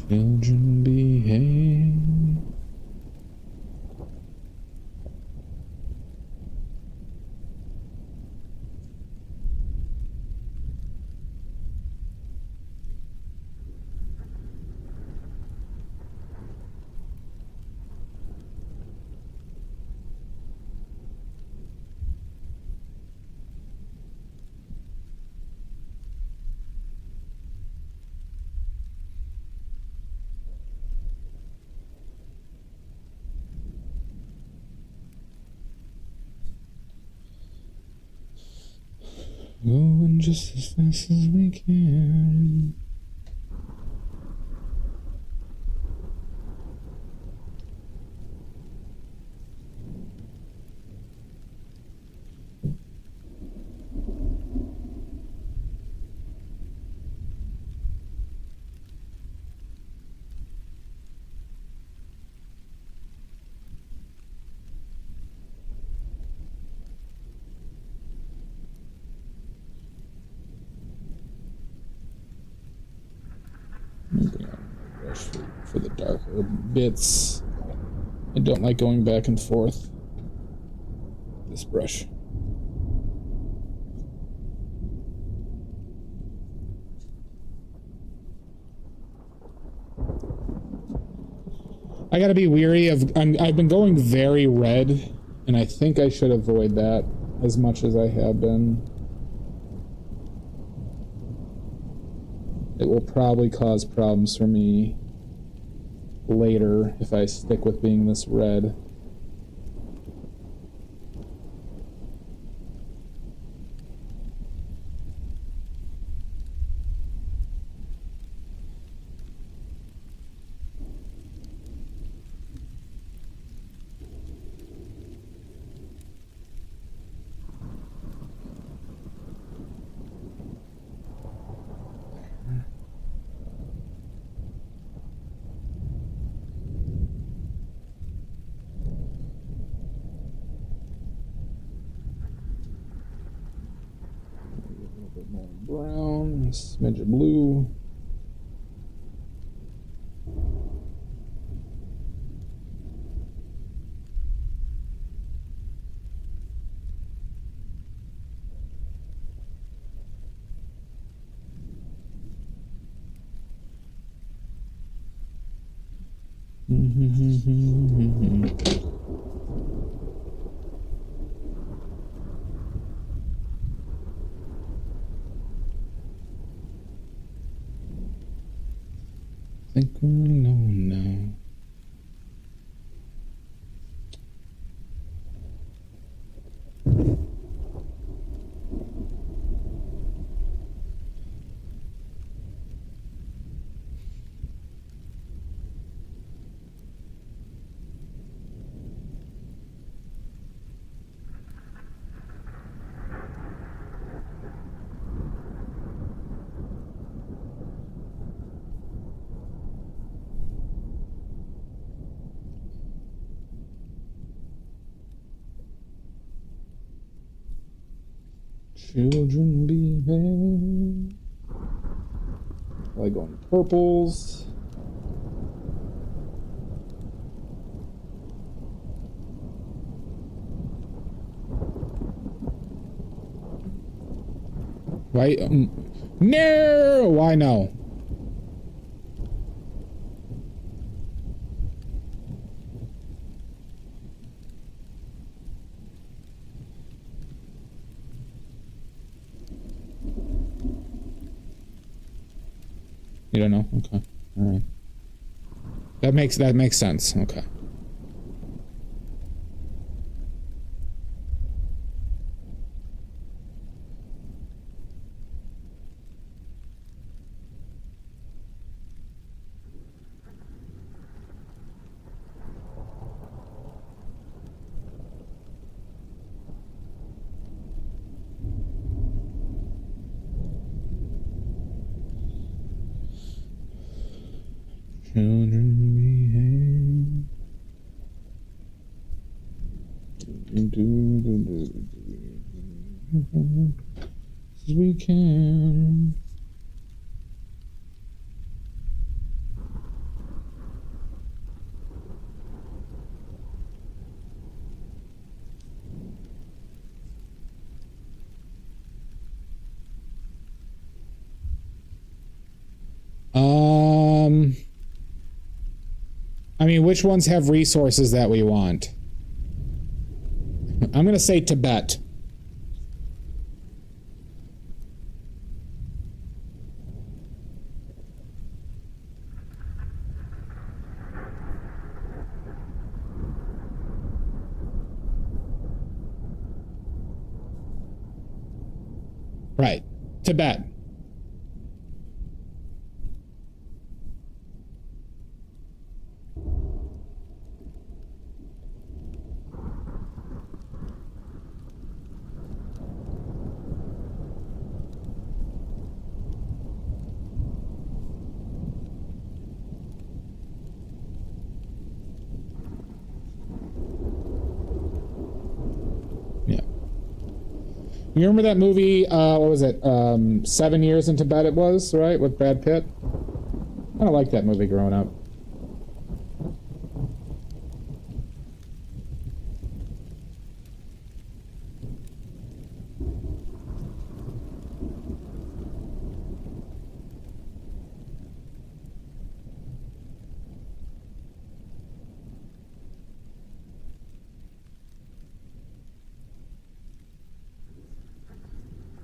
Children behave. Going just as fast as we can. For the darker bits. I don't like going back and forth. This brush. I gotta be weary of... I've been going very red, and I think I should avoid that as much as I have been. will probably cause problems for me later if I stick with being this red. Brown, a smidge of blue. I think we're alone now. Children behave. I like going purples. Why? No! Why no? You don't know? Okay. All right. That makes sense. Okay. Children behave. We can. I mean, which ones have resources that we want? I'm gonna say Tibet. Right. Tibet. You remember that movie, what was it, 7 Years in Tibet it was, right, with Brad Pitt? I kind of liked that movie growing up.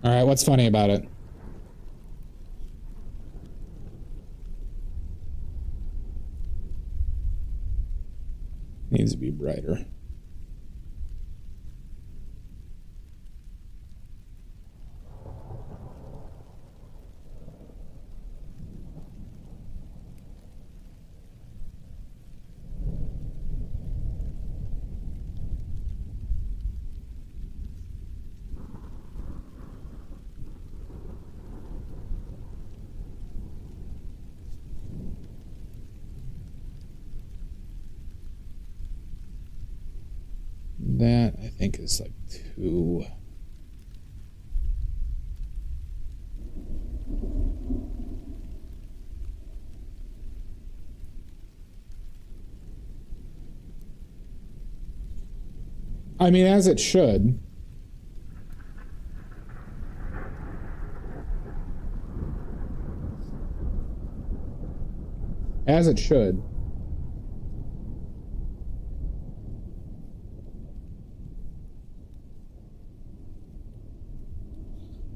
All right, what's funny about it? Needs to be brighter. That, I think, is like 2. I mean, as it should. As it should.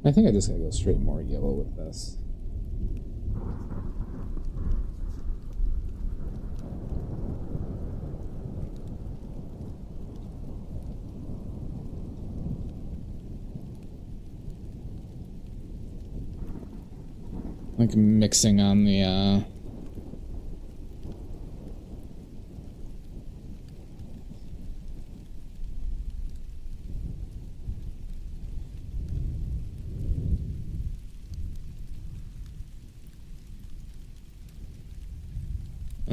I think I just gotta go straight more yellow with this. Like mixing on the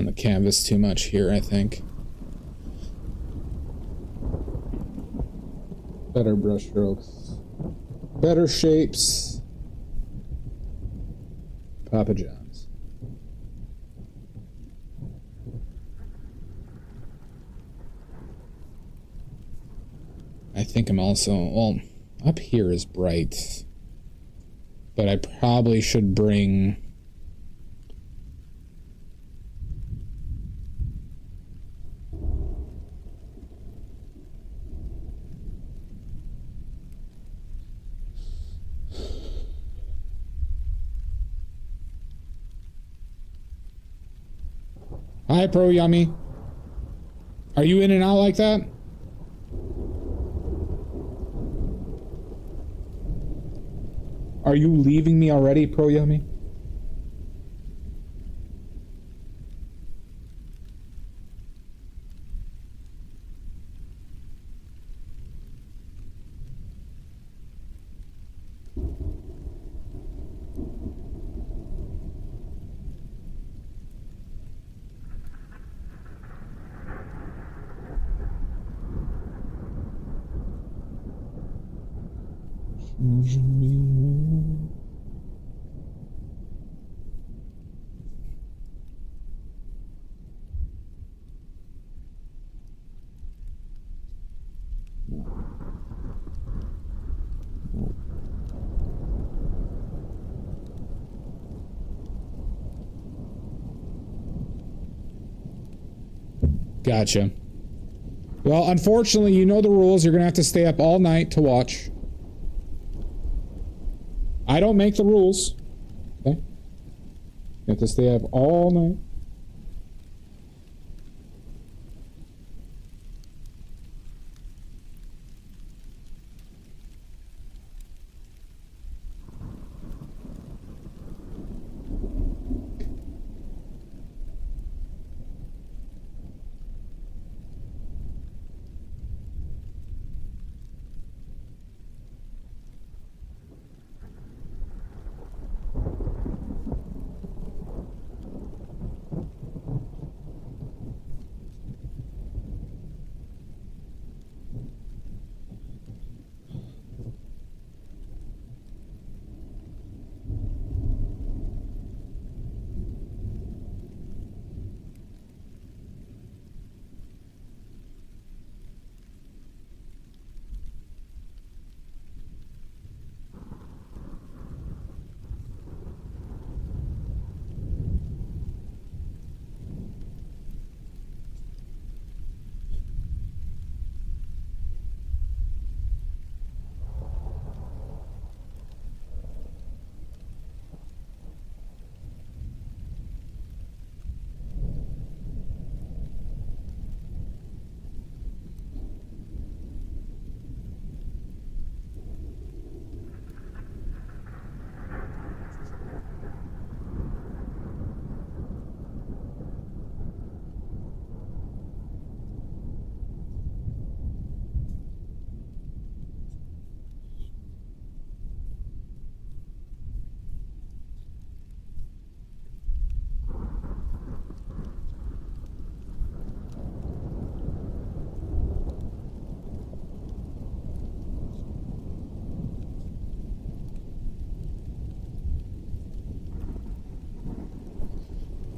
on the canvas too much here, I think. Better brush strokes. Better shapes. Papa John's. I think I'm also, well, up here is bright, but I probably should bring Hi, Pro Yummy. Are you in and out like that? Are you leaving me already, Pro Yummy? Gotcha. Well, unfortunately, you know the rules. You're going to have to stay up all night to watch. I don't make the rules. Okay? You have to stay up all night.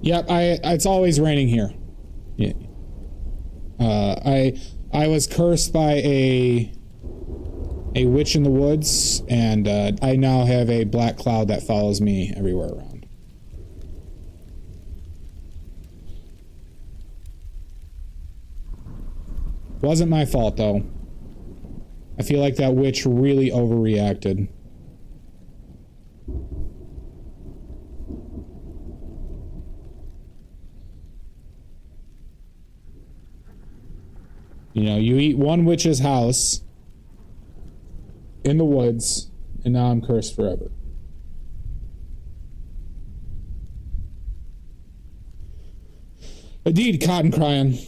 Yep, it's always raining here. Yeah. I was cursed by a witch in the woods, and I now have a black cloud that follows me everywhere around. Wasn't my fault, though. I feel like that witch really overreacted. You know, you eat one witch's house in the woods, and now I'm cursed forever. Indeed, cotton crying.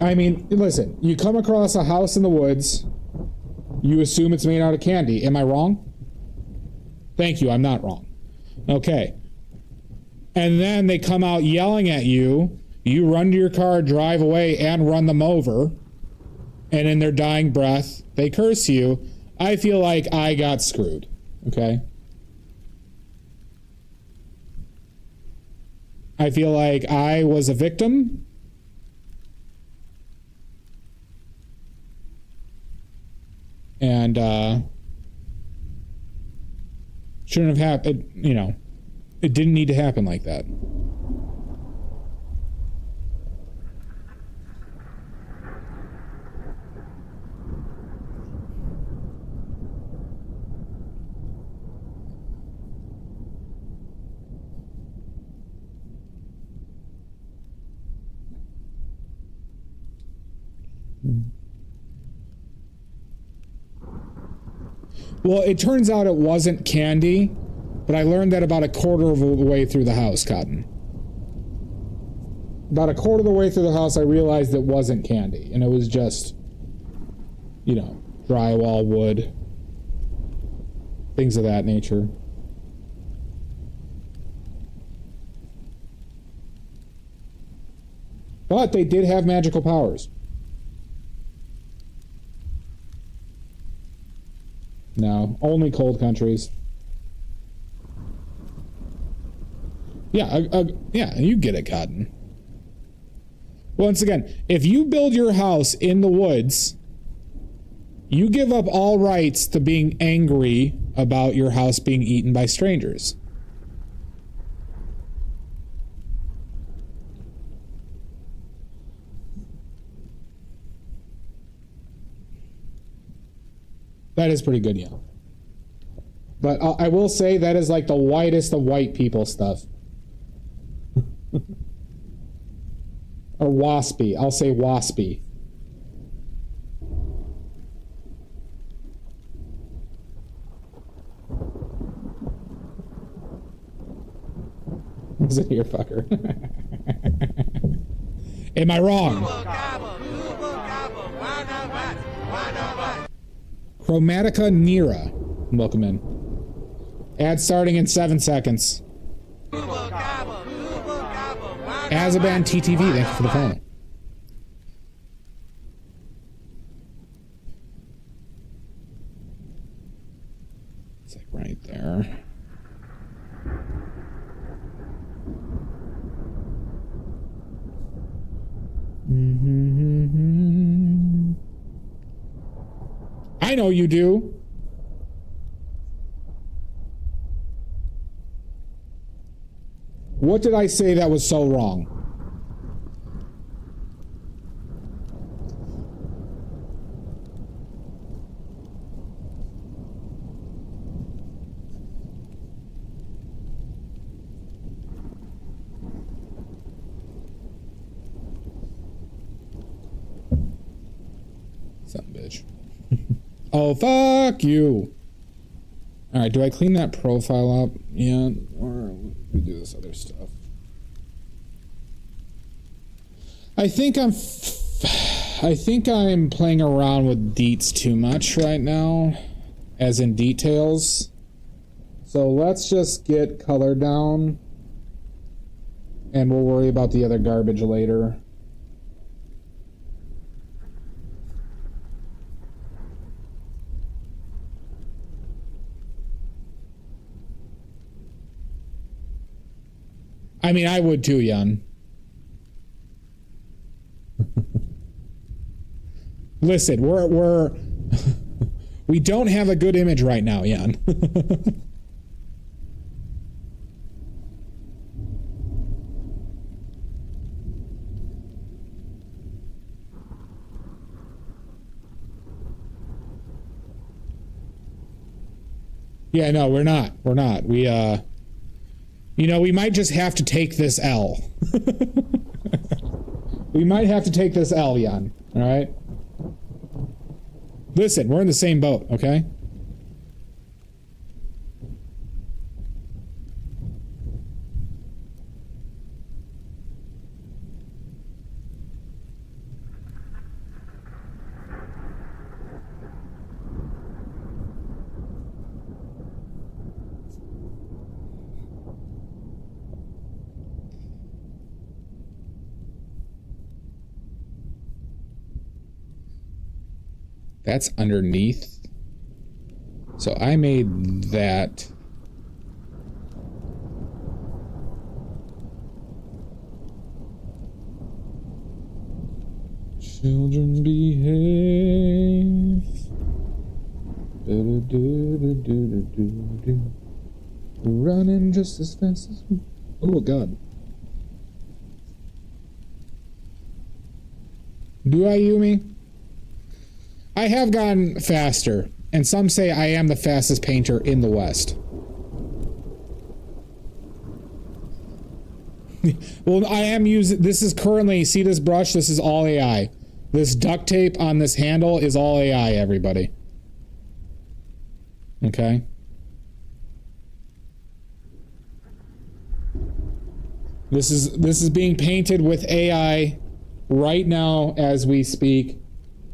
I mean, listen, you come across a house in the woods, you assume it's made out of candy. Am I wrong? Thank you, I'm not wrong. Okay. And then they come out yelling at you. You run to your car, drive away, and run them over. And in their dying breath, they curse you. I feel like I got screwed. Okay? I feel like I was a victim. And, shouldn't have happened, you know, it didn't need to happen like that. Well, it turns out it wasn't candy, but I learned that about a quarter of the way through the house, Cotton. About a quarter of the way through the house, I realized it wasn't candy, and it was just, you know, drywall, wood, things of that nature. But they did have magical powers. No, only cold countries. Yeah, yeah, you get it, Cotton. Once again, if you build your house in the woods, you give up all rights to being angry about your house being eaten by strangers. That is pretty good, yeah. But I will say that is like the whitest of white people stuff. Or waspy. I'll say waspy. Is it here, fucker? Am I wrong? Chromatica Nera. Welcome in. Ad starting in 7 seconds. Azaban TTV, thank you for the follow. It's like right there. I know you do. What did I say that was so wrong? Son of a bitch. Oh, fuck you. Alright, do I clean that profile up yet? Or we do this other stuff? I think I'm playing around with deets too much right now, as in details. So let's just get color down, and we'll worry about the other garbage later. I mean, I would too, Jan. Listen, we're we don't have a good image right now, Jan. Yeah, no, we're not. We're not. We you know, we might just have to take this L. We might have to take this L, Jan. All right? Listen, we're in the same boat, okay? That's underneath. So I made that. Children behave. Running just as fast as we. Oh, God. Do I, Yumi? I have gone faster, and some say I am the fastest painter in the West. Well, I am using, this is currently, see this brush? This is all AI. This duct tape on this handle is all AI, everybody. Okay? This is being painted with AI right now as we speak.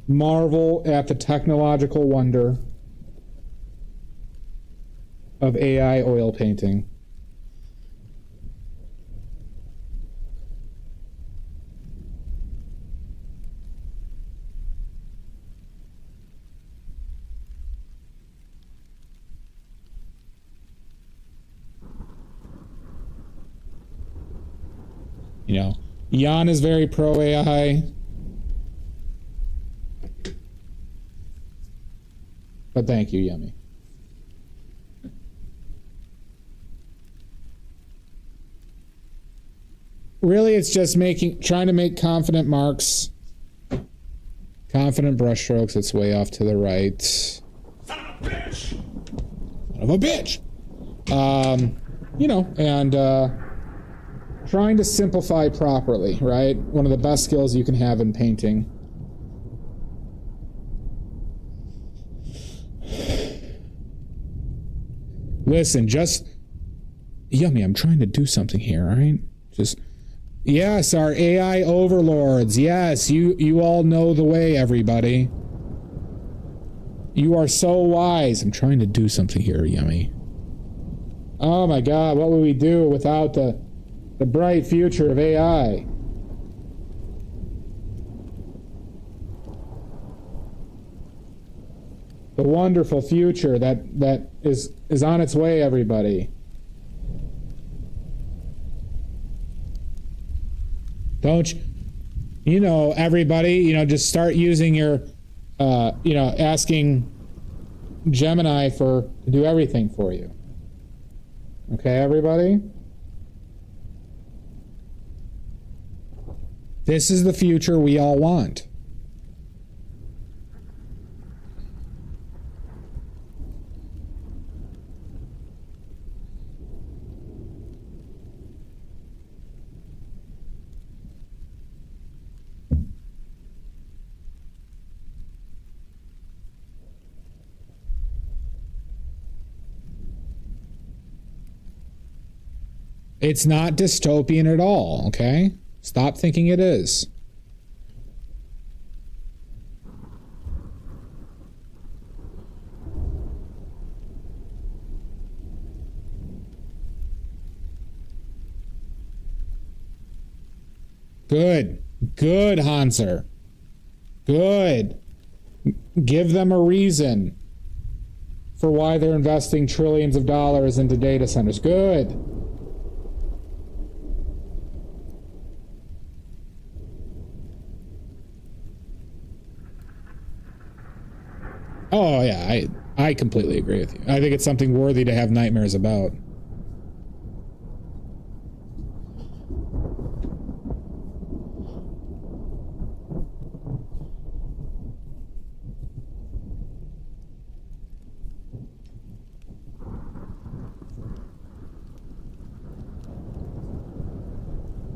Marvel at the technological wonder of AI oil painting. You know, Jan is very pro AI. But thank you, Yummy. Really, it's just trying to make confident marks. Confident brush strokes. It's way off to the right. Son of a bitch! Son of a bitch! You know, and trying to simplify properly, right? One of the best skills you can have in painting. Listen, just... Yummy, I'm trying to do something here, all right? Just... Yes, our AI overlords. Yes, you all know the way, everybody. You are so wise. I'm trying to do something here, Yummy. Oh my God, what would we do without the bright future of AI? The wonderful future that is on its way, everybody. Don't you know, everybody, you know, just start using your, you know, asking Gemini to do everything for you. Okay, everybody? This is the future we all want. It's not dystopian at all, okay? Stop thinking it is. Good. Good, Hanser. Good. Give them a reason for why they're investing trillions of dollars into data centers. Good. Oh yeah, I completely agree with you. I think it's something worthy to have nightmares about.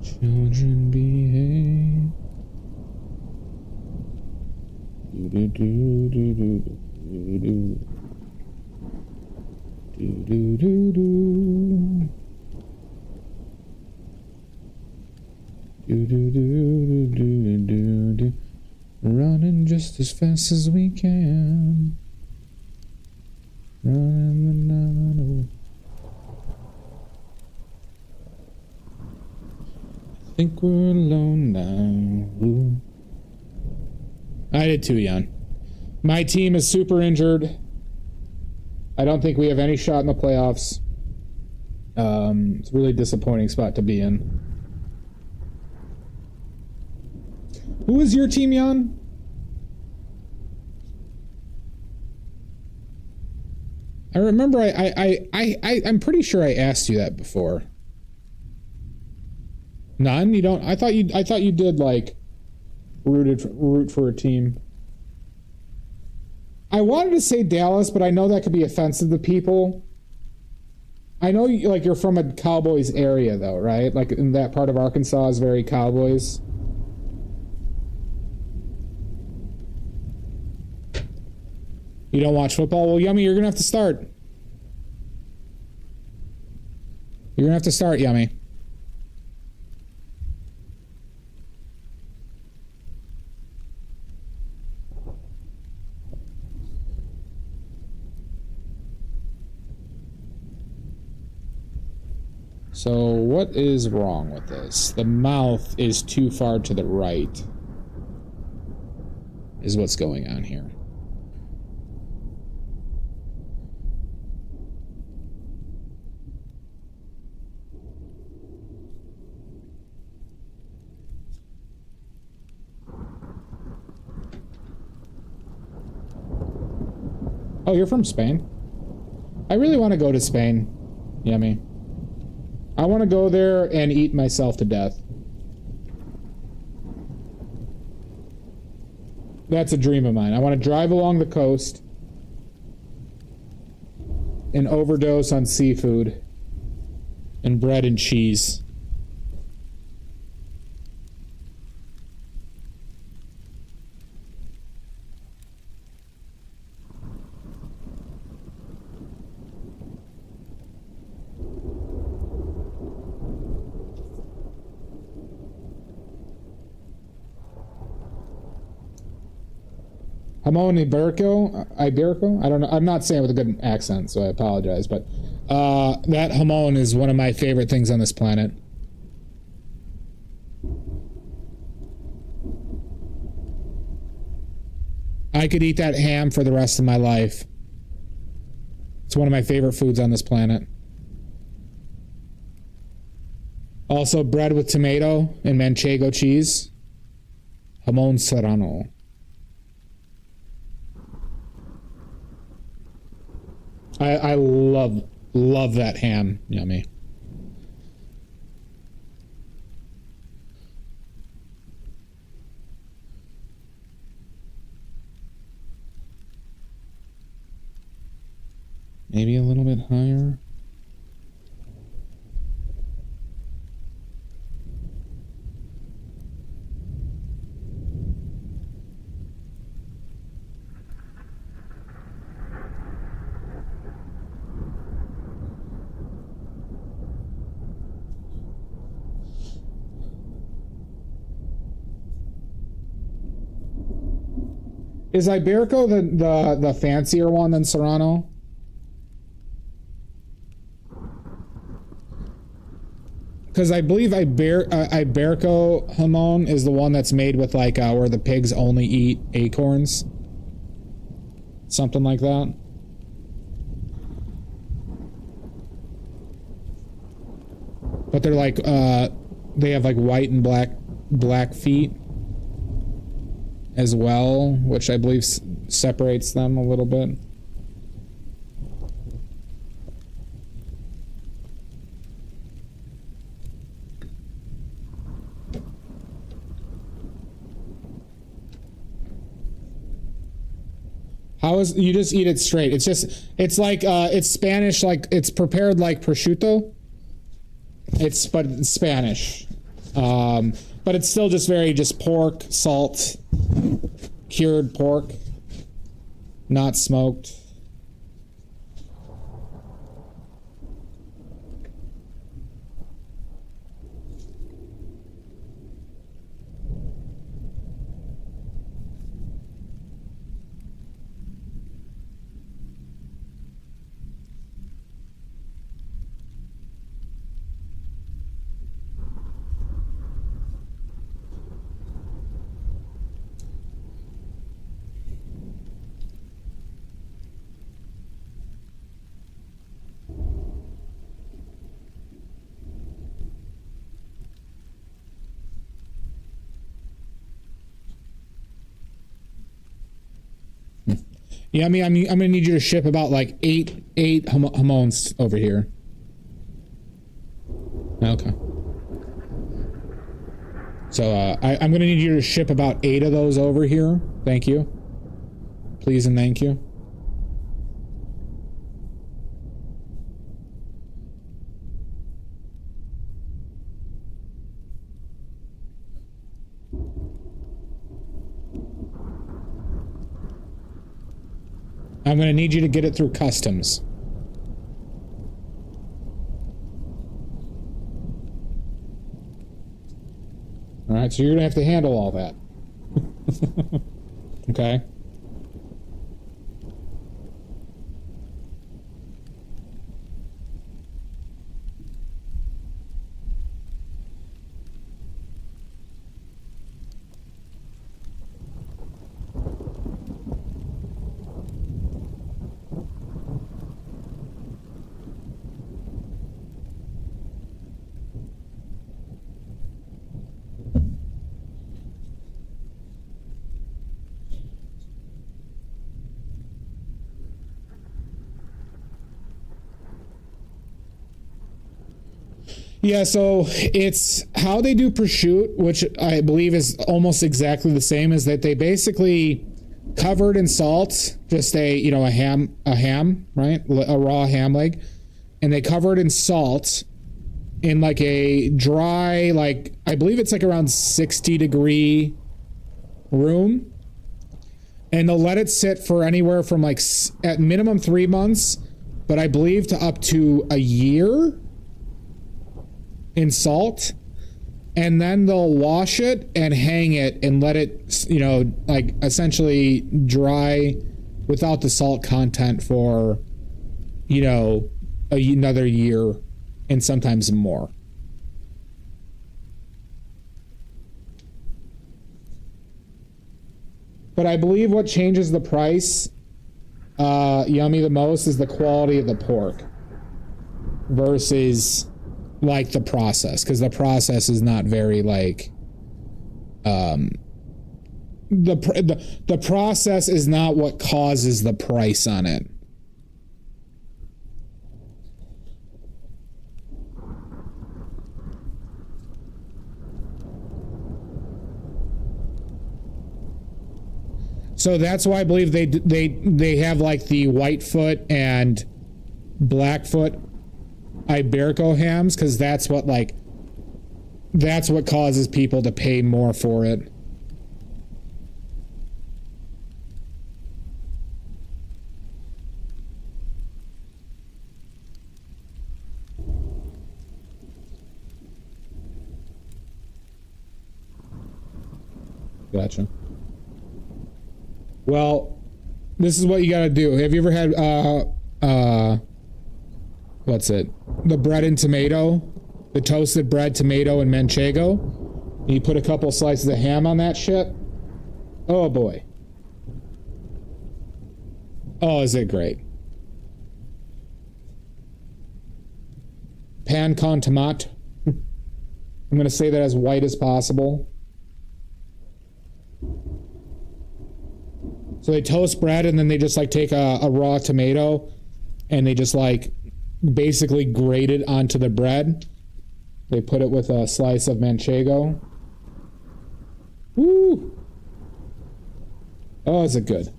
Children behave. Do do do do do do do do do do do do do do do do. Running just as fast as we can. Running the night away. I think we're alone now. Ooh. I did too, Jan. My team is super injured. I don't think we have any shot in the playoffs. It's a really disappointing spot to be in. Who is your team, Jan? I remember I'm pretty sure I asked you that before. None? You don't? I thought you did, like, root for a team. I wanted to say Dallas, but I know that could be offensive to people. I know you're from a Cowboys area, though, right? Like, in that part of Arkansas is very Cowboys. You don't watch football? Well, Yummy, you're gonna have to start. You're gonna have to start, Yummy. So what is wrong with this? The mouth is too far to the right, is what's going on here. Oh, you're from Spain? I really want to go to Spain. Yummy. I want to go there and eat myself to death. That's a dream of mine. I want to drive along the coast and overdose on seafood and bread and cheese. Jamon Iberico? I don't know. I'm not saying it with a good accent, so I apologize. But that jamon is one of my favorite things on this planet. I could eat that ham for the rest of my life. It's one of my favorite foods on this planet. Also, bread with tomato and manchego cheese. Jamon serrano. I love that ham. Yummy. Maybe a little bit higher. Is Iberico the fancier one than Serrano? Because I believe Iberico jamon is the one that's made with like where the pigs only eat acorns. Something like that. But they're like they have like white and black feet as well, which I believe separates them a little bit. How is, you just eat it straight? It's just, it's like, it's Spanish, like, it's prepared like prosciutto. But it's Spanish. But it's still just very, just pork, salt, cured pork, not smoked. Yeah, I mean, I'm gonna need you to ship about like eight hamons over here. Okay. So I'm gonna need you to ship about 8 of those over here. Thank you. Please and thank you. I'm going to need you to get it through customs. All right, so you're going to have to handle all that. Okay. Yeah, so it's how they do prosciutto, which I believe is almost exactly the same, is that they basically covered in salt, just a ham, right? A raw ham leg. And they cover it in salt in like a dry, like, I believe it's like around 60-degree room. And they'll let it sit for anywhere from like at minimum 3 months, but I believe to up to a year in salt, and then they'll wash it and hang it and let it, like essentially dry without the salt content for, another year and sometimes more. But I believe what changes the price, Yummy, the most is the quality of the pork versus like the process, because the process is not very like the process is not what causes the price on it. So that's why I believe they have like the Whitefoot and Blackfoot Iberico hams, because that's what causes people to pay more for it. Gotcha. Well, this is what you gotta do. Have you ever had what's it? The bread and tomato, the toasted bread, tomato, and manchego. And you put a couple slices of ham on that shit. Oh boy. Oh, is it great? Pan con tomate. I'm gonna say that as white as possible. So they toast bread and then they just like take a raw tomato and they just like basically grate it onto the bread. They put it with a slice of manchego. Woo! Oh, is it good?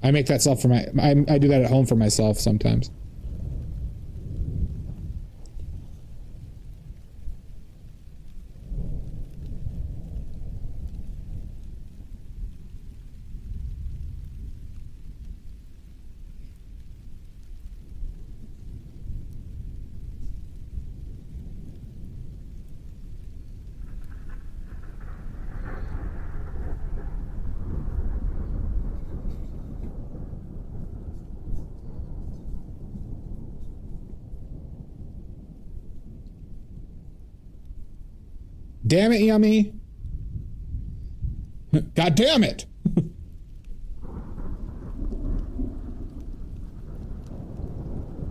I make that stuff for my... I do that at home for myself sometimes. Damn it, Yummy. God damn it.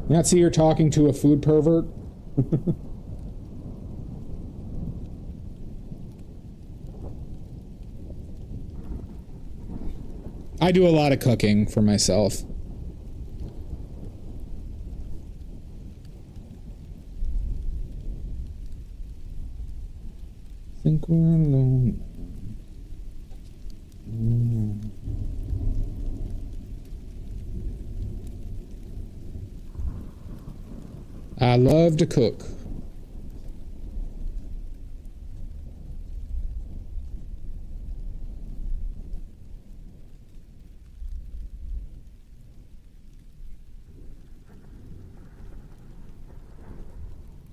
Not see you're talking to a food pervert? I do a lot of cooking for myself. Think we're alone. I love to cook.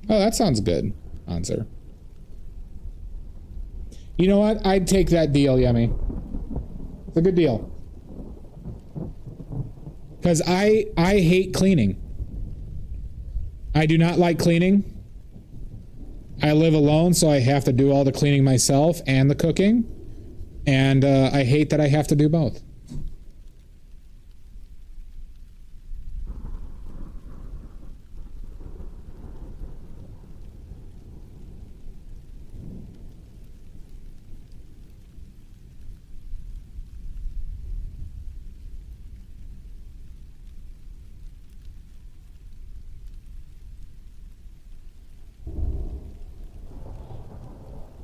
Oh, that sounds good, answer. You know what? I'd take that deal, Yummy. It's a good deal. Because I hate cleaning. I do not like cleaning. I live alone, so I have to do all the cleaning myself and the cooking. And I hate that I have to do both.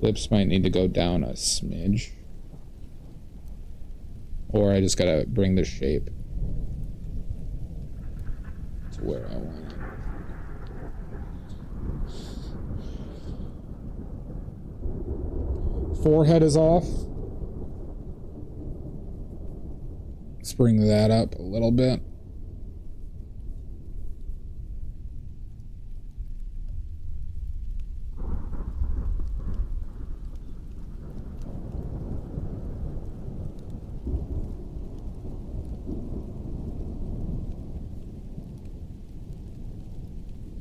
Lips might need to go down a smidge. Or I just gotta bring the shape to where I want it. Forehead is off. Let's bring that up a little bit.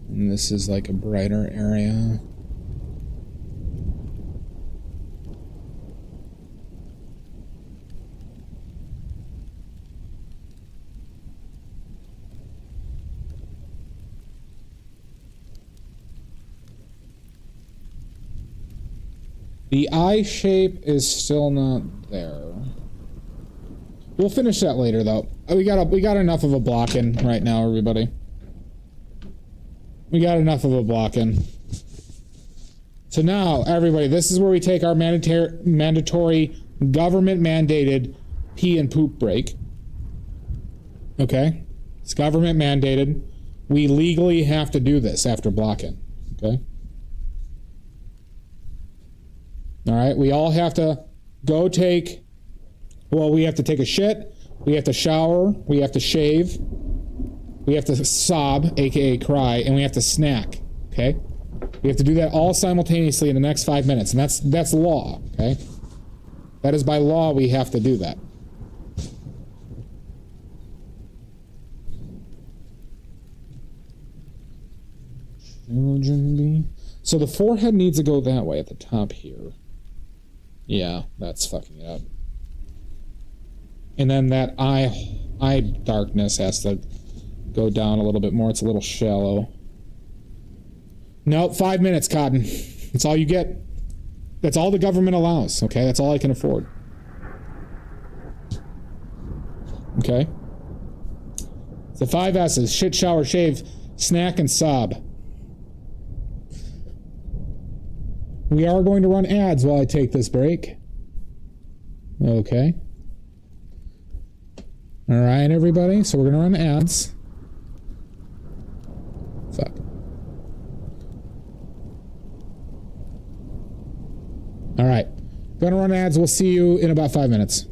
And this is like a brighter area. The eye shape is still not there. We'll finish that later though. We got enough of a block in right now, everybody. We got enough of a block in. So now, everybody, this is where we take our mandatory government-mandated pee and poop break. Okay? It's government mandated. We legally have to do this after block-in. Okay? Alright, we all have to go take... Well, we have to take a shit. We have to shower. We have to shave. We have to sob, aka cry, and we have to snack, okay? We have to do that all simultaneously in the next 5 minutes, and that's law, okay? That is by law we have to do that. So the forehead needs to go that way at the top here. Yeah, that's fucking it up. And then that eye darkness has to go down a little bit more. It's a little shallow. Nope, 5 minutes, Cotton. That's all you get. That's all the government allows, okay? That's all I can afford. Okay. The 5 S's: shit, shower, shave, snack, and sob. We are going to run ads while I take this break. Okay. All right, everybody. So we're going to run ads. Fuck. All right. Going to run ads. We'll see you in about 5 minutes.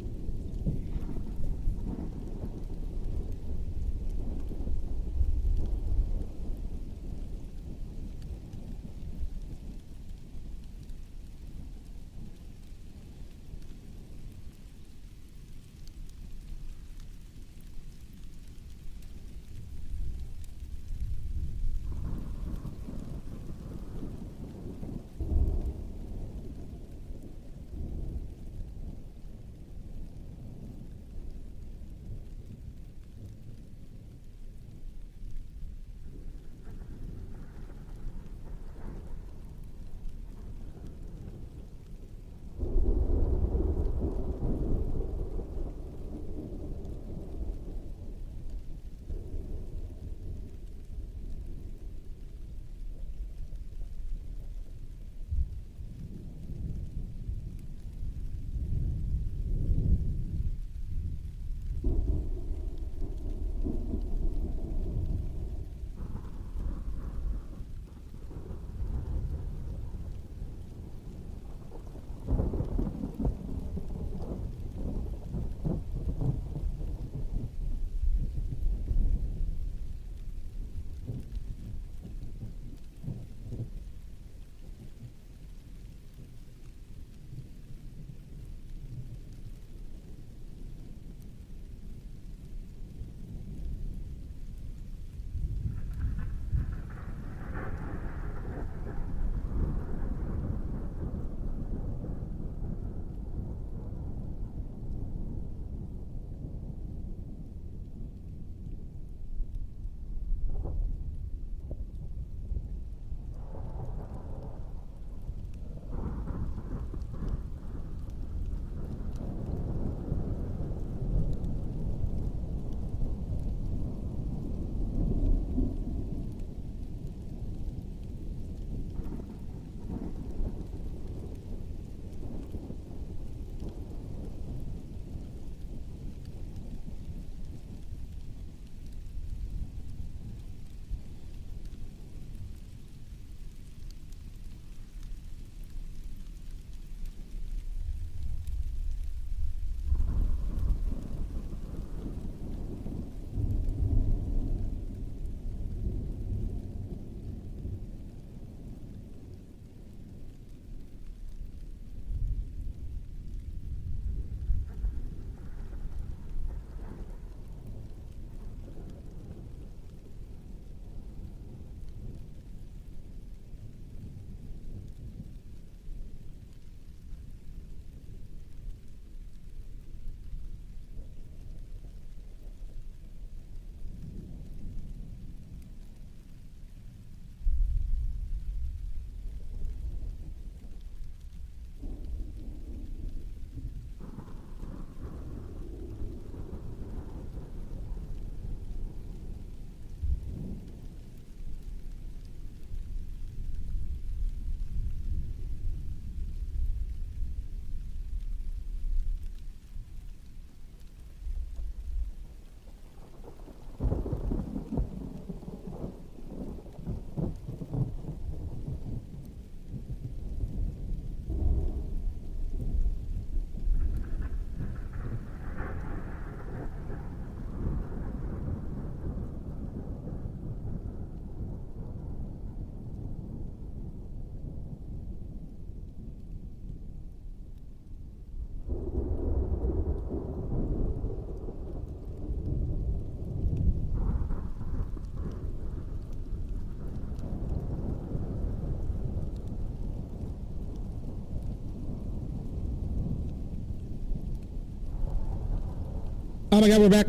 Oh my god, we're back.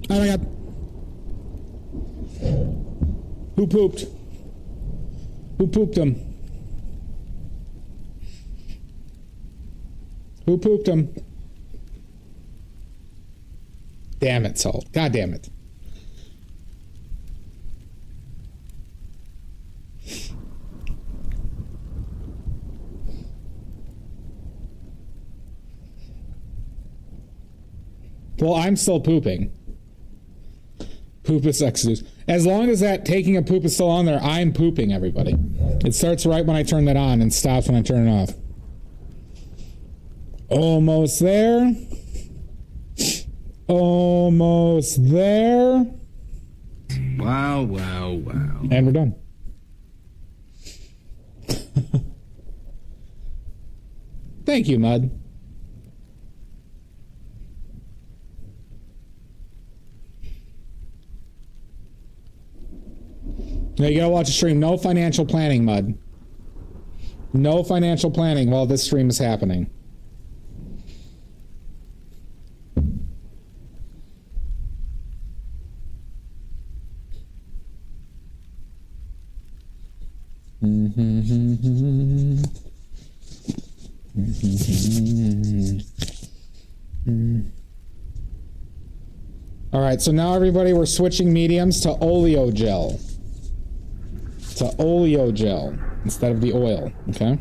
Oh my god. Who pooped? Who pooped him? Who pooped him? Damn it, Salt. God damn it. Well, I'm still pooping. Poop is exodus. As long as that taking a poop is still on there, I'm pooping, everybody. It starts right when I turn that on and stops when I turn it off. Almost there. Almost there. Wow, wow, wow. And we're done. Thank you, Mud. Now you gotta watch the stream. No financial planning, Mud. No financial planning while this stream is happening. All right, so now everybody, we're switching mediums to oleo gel. To oleo gel instead of the oil, okay?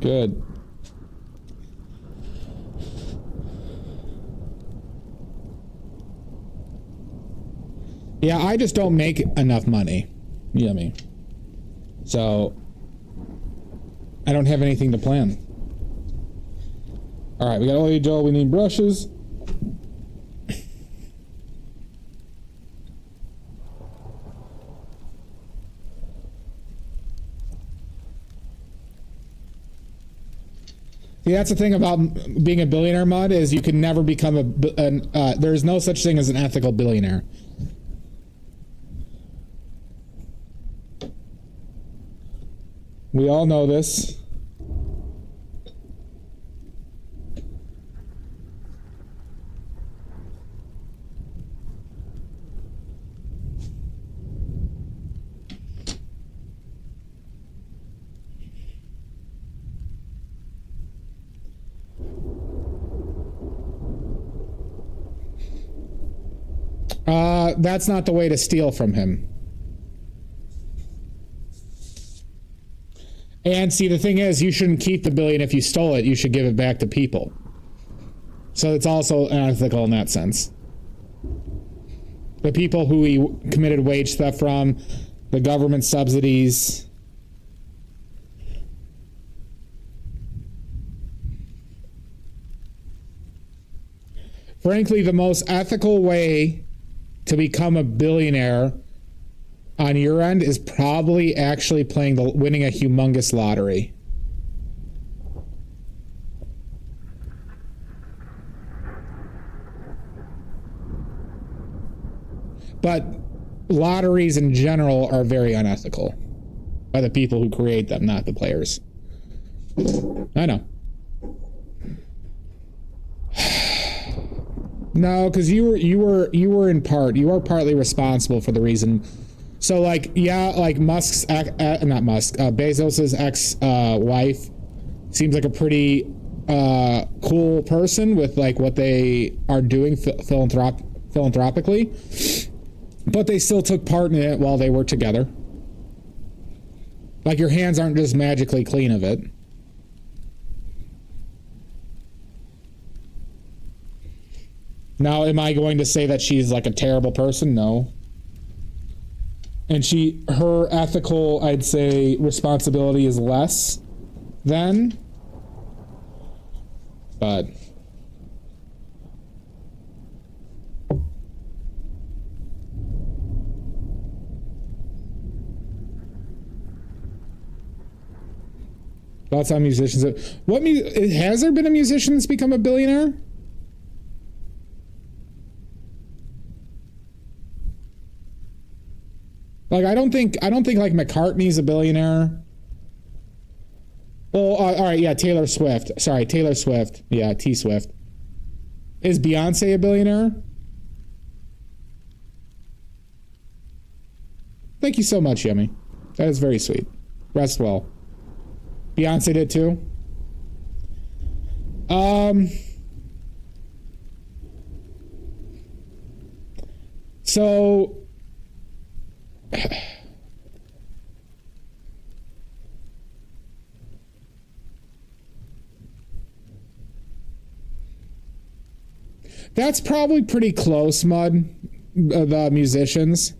Good. Yeah, I just don't make enough money. You know what I mean? So, I don't have anything to plan. Alright, we got oleo gel, we need brushes. See, that's the thing about being a billionaire, Mud, is you can never become there's no such thing as an ethical billionaire. We all know this. That's not the way to steal from him. And see, the thing is, you shouldn't keep the billion if you stole it. You should give it back to people. So it's also unethical in that sense. The people who he committed wage theft from, the government subsidies. Frankly, the most ethical way to become a billionaire on your end is probably actually winning a humongous lottery. But lotteries in general are very unethical by the people who create them, not the players. I know. No, because you are partly responsible for the reason. So like, yeah, like Bezos's ex-wife seems like a pretty cool person with like what they are doing philanthropically, but they still took part in it while they were together. Like your hands aren't just magically clean of it. Now, am I going to say that she's like a terrible person? No. And her ethical, I'd say, responsibility is less than. But. Thoughts on musicians? Has there been a musician that's become a billionaire? Like, I don't think like McCartney's a billionaire. Well, all right, yeah, Taylor Swift. Sorry, Taylor Swift. Yeah, T Swift. Is Beyonce a billionaire? Thank you so much, Yummy. That is very sweet. Rest well. Beyonce did too. So that's probably pretty close, Mud, the musicians.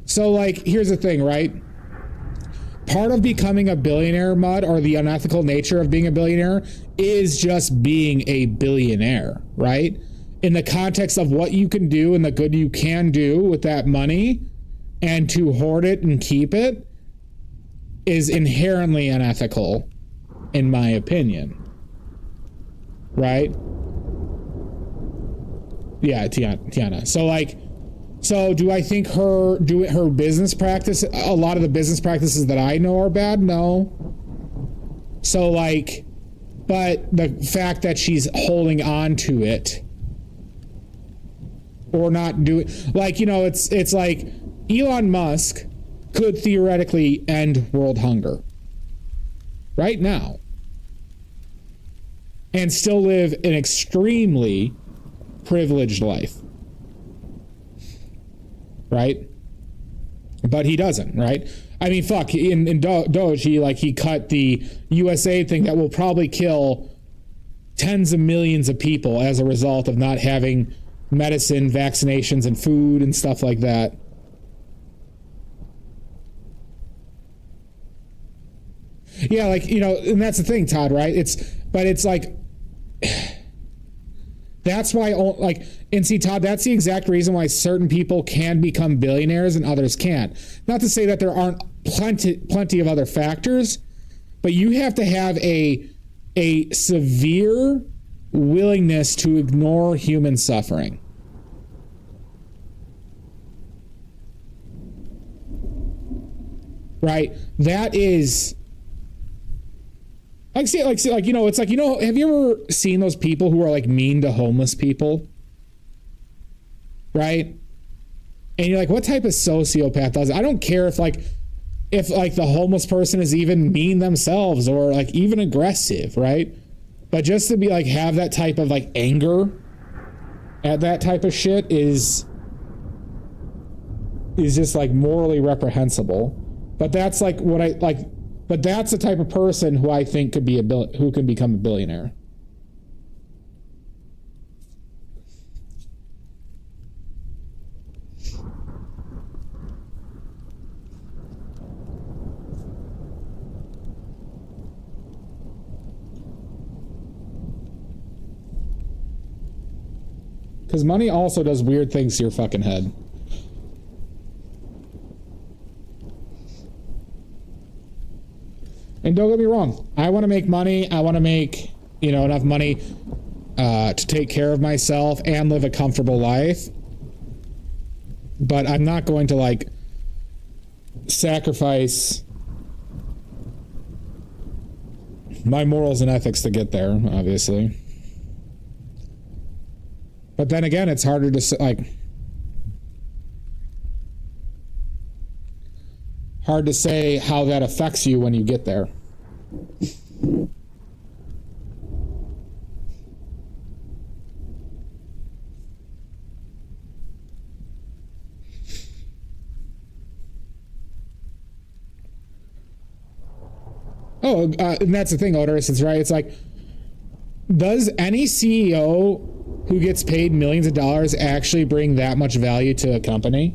So, like, here's the thing, right? Part of becoming a billionaire, Mud, or the unethical nature of being a billionaire, is just being a billionaire, right? In the context of what you can do and the good you can do with that money, and to hoard it and keep it is inherently unethical, in my opinion. Right? Yeah, Tiana. So, like, so do I think her business practice, a lot of the business practices that I know are bad? No. So, like, but the fact that she's holding on to it or not doing, like, you know, it's like Elon Musk could theoretically end world hunger right now and still live an extremely privileged life. Right? But he doesn't, right? I mean, fuck, in Doge, he cut the USA thing that will probably kill tens of millions of people as a result of not having medicine, vaccinations, and food and stuff like that. Yeah, like, you know, and that's the thing, Todd, right? It's like, that's why, like, and see, Todd, that's the exact reason why certain people can become billionaires and others can't. Not to say that there aren't plenty of other factors, but you have to have a severe willingness to ignore human suffering. Right? That is... Like, you know, it's like, you know, have you ever seen those people who are, like, mean to homeless people? Right? And you're like, what type of sociopath does it? I don't care if the homeless person is even mean themselves or, like, even aggressive, right? But just to be, like, have that type of, like, anger at that type of shit is just, like, morally reprehensible. But that's, like, what I, like... But that's the type of person who I think who can become a billionaire. Because money also does weird things to your fucking head. And don't get me wrong, I want to make money. I want to make, you know, enough money to take care of myself and live a comfortable life. But I'm not going to, like, sacrifice my morals and ethics to get there, obviously. But then again, it's harder to, like... hard to say how that affects you when you get there. Oh, and that's the thing, Odorous, it's right. It's like, does any CEO who gets paid millions of dollars actually bring that much value to a company?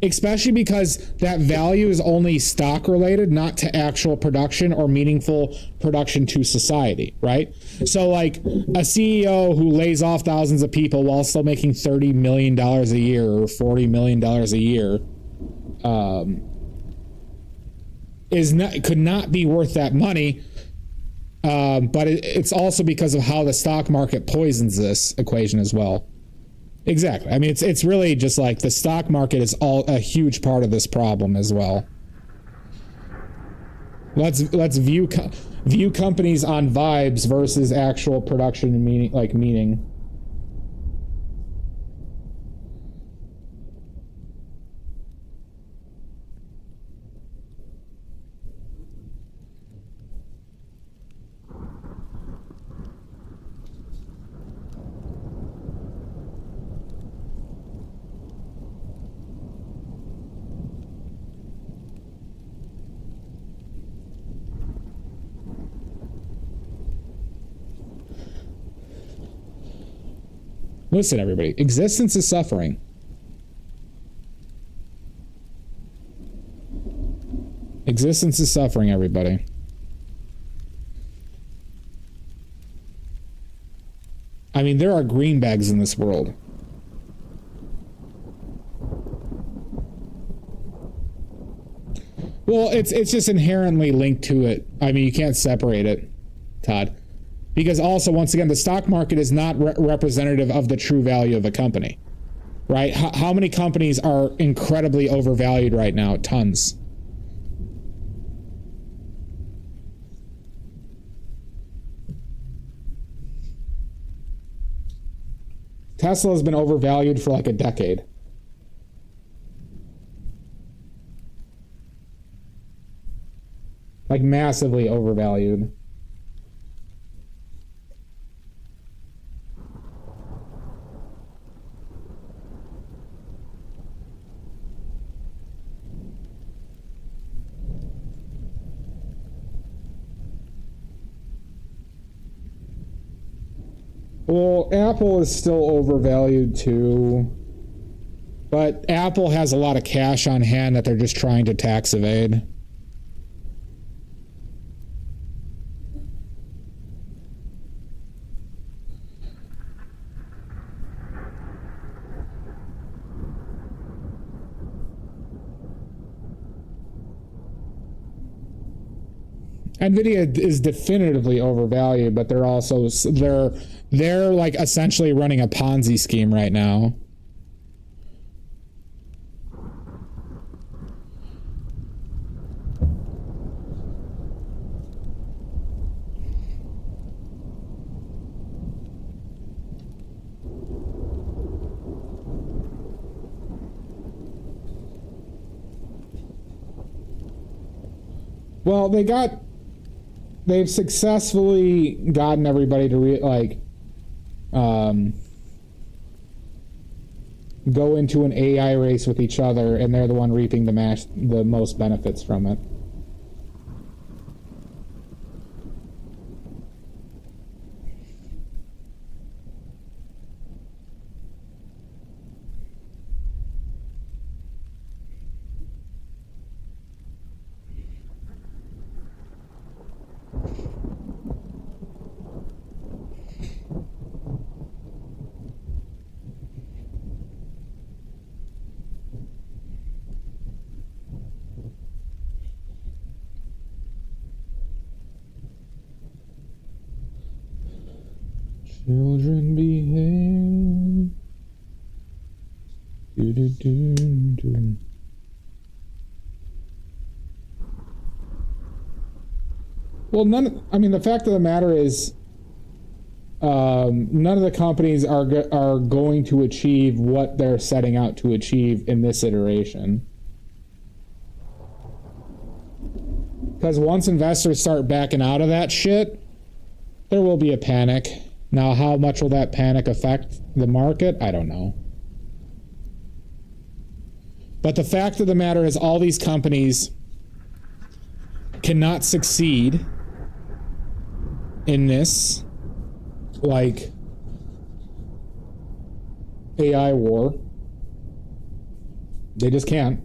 Especially because that value is only stock related, not to actual production or meaningful production to society, right? So, like, a CEO who lays off thousands of people while still making $30 million a year or $40 million a year could not be worth that money. But it's also because of how the stock market poisons this equation as well. Exactly. I mean, it's really just like the stock market is a huge part of this problem as well. Let's view companies on vibes versus actual production and meaning. Listen, everybody. Existence is suffering. Existence is suffering, everybody. I mean, there are greenbags in this world. Well, it's just inherently linked to it. I mean, you can't separate it, Todd. Because also, once again, the stock market is not representative of the true value of a company, right? How many companies are incredibly overvalued right now? Tons. Tesla has been overvalued for like a decade. Like massively overvalued. Well, Apple is still overvalued too. But Apple has a lot of cash on hand that they're just trying to tax evade. NVIDIA is definitively overvalued, but they're also they're like essentially running a Ponzi scheme right now. Well, they've successfully gotten everybody to go into an AI race with each other, and they're the one reaping the most benefits from it. Children behave. Do, do, do, do. Well, the fact of the matter is, none of the companies are going to achieve what they're setting out to achieve in this iteration. Because once investors start backing out of that shit, there will be a panic. Now, how much will that panic affect the market? I don't know. But the fact of the matter is, all these companies cannot succeed in this, like, AI war. They just can't.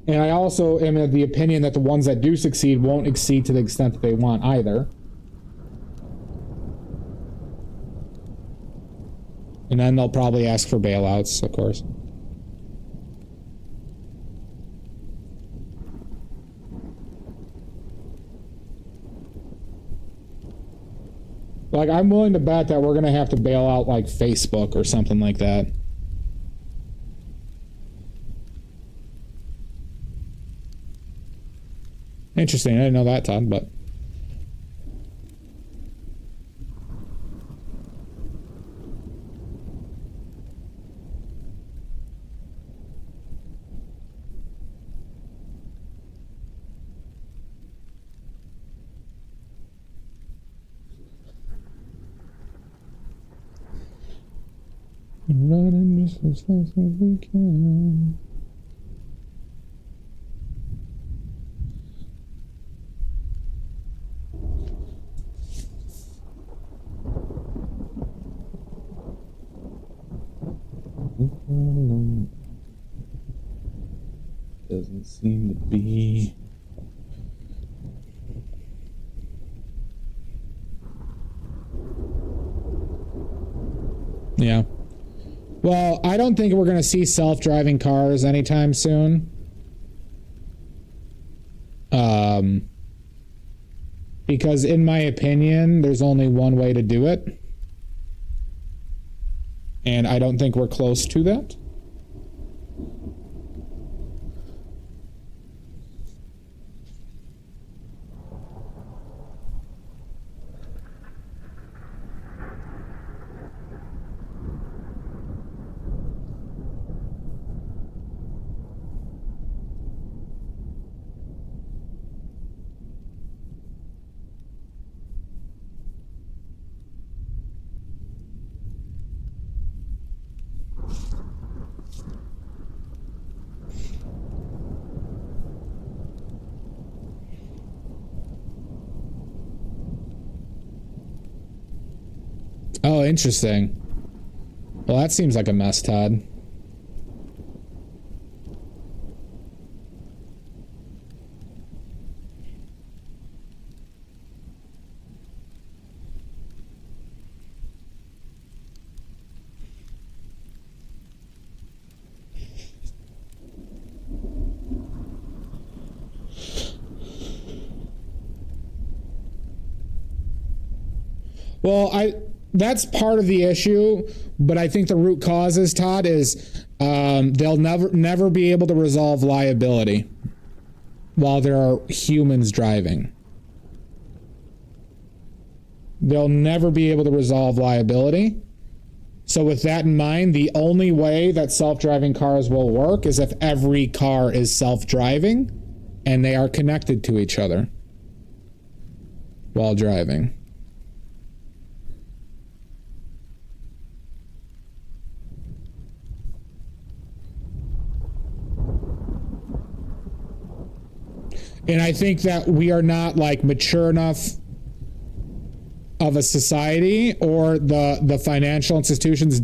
And I also am of the opinion that the ones that do succeed won't exceed to the extent that they want either. And then they'll probably ask for bailouts, of course. Like, I'm willing to bet that we're going to have to bail out, like, Facebook or something like that. Interesting. I didn't know that, Todd, but... Running just as fast as we can. Doesn't seem to be. Yeah. Well, I don't think we're going to see self-driving cars anytime soon. Because in my opinion, there's only one way to do it. And I don't think we're close to that. Oh, interesting. Well, that seems like a mess, Todd. Well, that's part of the issue, but I think the root causes, Todd, is they'll never be able to resolve liability while there are humans driving. They'll never be able to resolve liability. So with that in mind, the only way that self-driving cars will work is if every car is self-driving and they are connected to each other while driving. And I think that we are not like mature enough of a society, or the financial institutions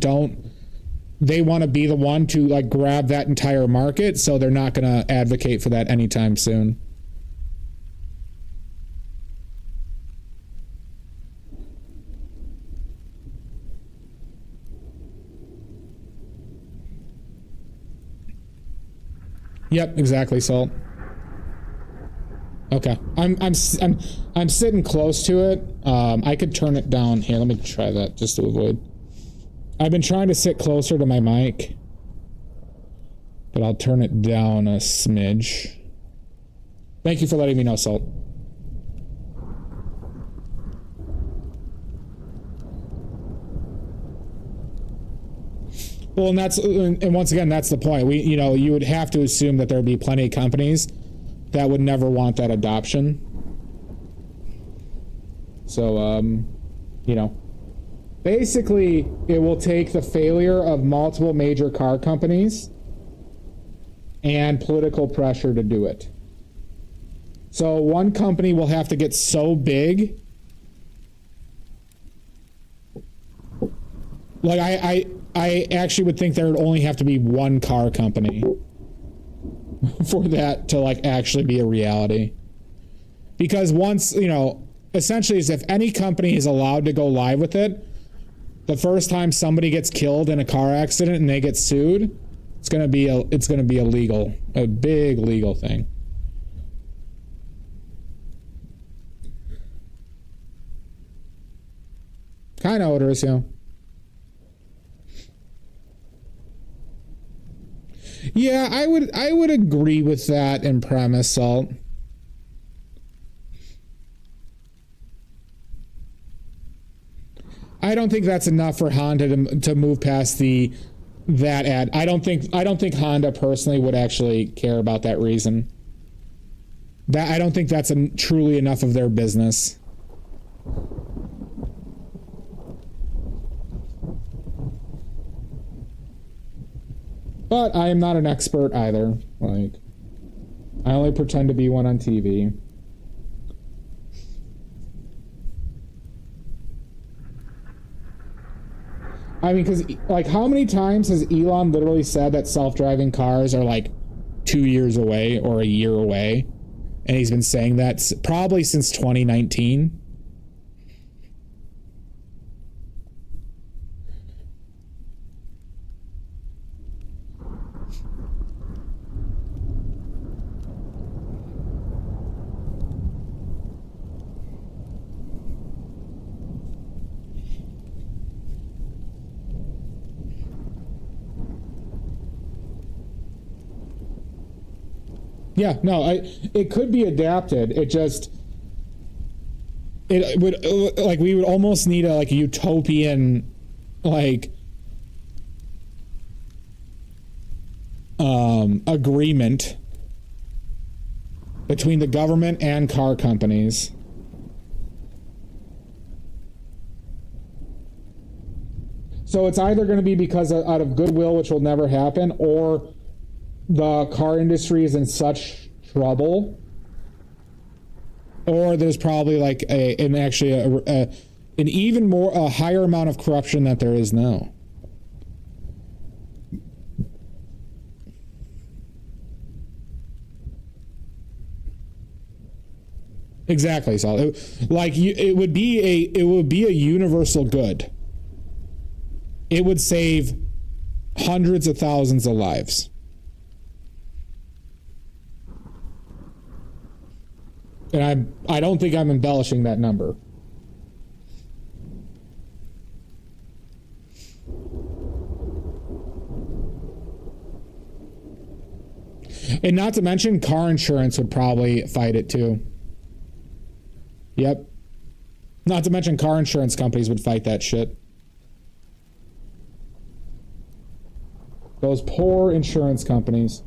they want to be the one to like grab that entire market, so they're not going to advocate for that anytime soon. Yep, exactly, Salt. Okay, I'm sitting close to it. I could turn it down here. Let me try that just to avoid. I've been trying to sit closer to my mic, but I'll turn it down a smidge. Thank you for letting me know, Salt. Well, and once again, that's the point. You would have to assume that there would be plenty of companies that would never want that adoption. So, basically, it will take the failure of multiple major car companies and political pressure to do it. So one company will have to get so big. Like, I actually would think there would only have to be one car company for that to like actually be a reality. Because once, essentially is if any company is allowed to go live with it, the first time somebody gets killed in a car accident and they get sued, it's going to be a big legal thing. Kind of odorous, yeah. Yeah, I would agree with that in premise, Salt. I don't think that's enough for Honda to move past that ad. I don't think Honda personally would actually care about that reason. I don't think that's truly enough of their business. But I am not an expert either. Like, I only pretend to be one on TV. I mean, because, like, how many times has Elon literally said that self-driving cars are, like, 2 years away or a year away? And he's been saying that probably since 2019. Yeah, no, it could be adapted. It would, like, we would almost need a utopian, like, agreement between the government and car companies. So it's either going to be because out of goodwill, which will never happen, or the car industry is in such trouble, or there's probably like an even more a higher amount of corruption that there is now. Exactly, Saul. It would be a universal good. It would save hundreds of thousands of lives. And I don't think I'm embellishing that number. And not to mention, car insurance would probably fight it too. Yep. Not to mention, car insurance companies would fight that shit. Those poor insurance companies.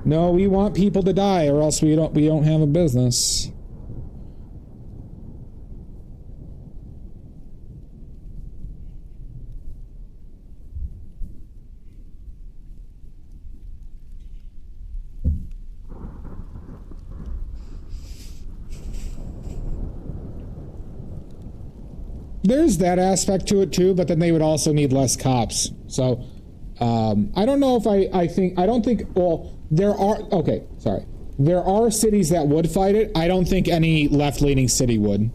No, we want people to die, or else we don't have a business. There's that aspect to it too, but then they would also need less cops. So I don't know if I don't think, well, there are cities that would fight it. I don't think any left-leaning city would.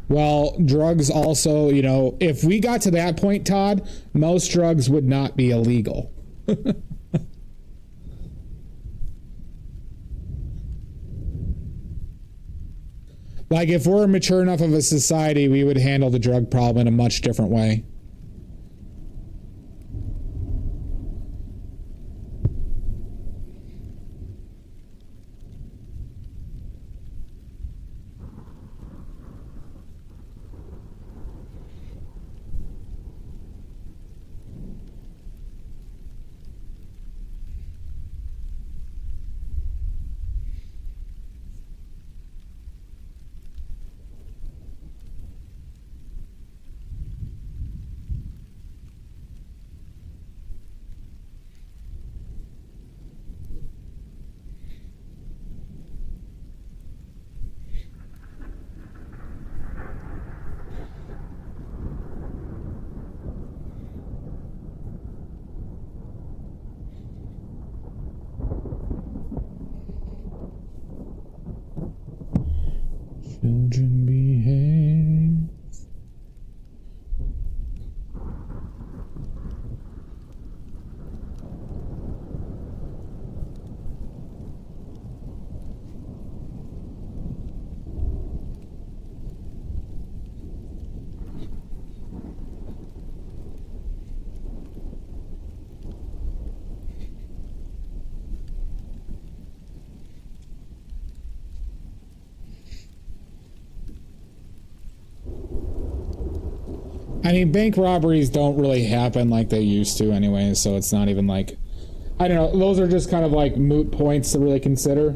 Well, drugs also, if we got to that point, Todd, most drugs would not be illegal. Like, if we're mature enough of a society, we would handle the drug problem in a much different way. Children behave. I mean, bank robberies don't really happen like they used to anyway, so it's not even like... I don't know, those are just kind of like moot points to really consider.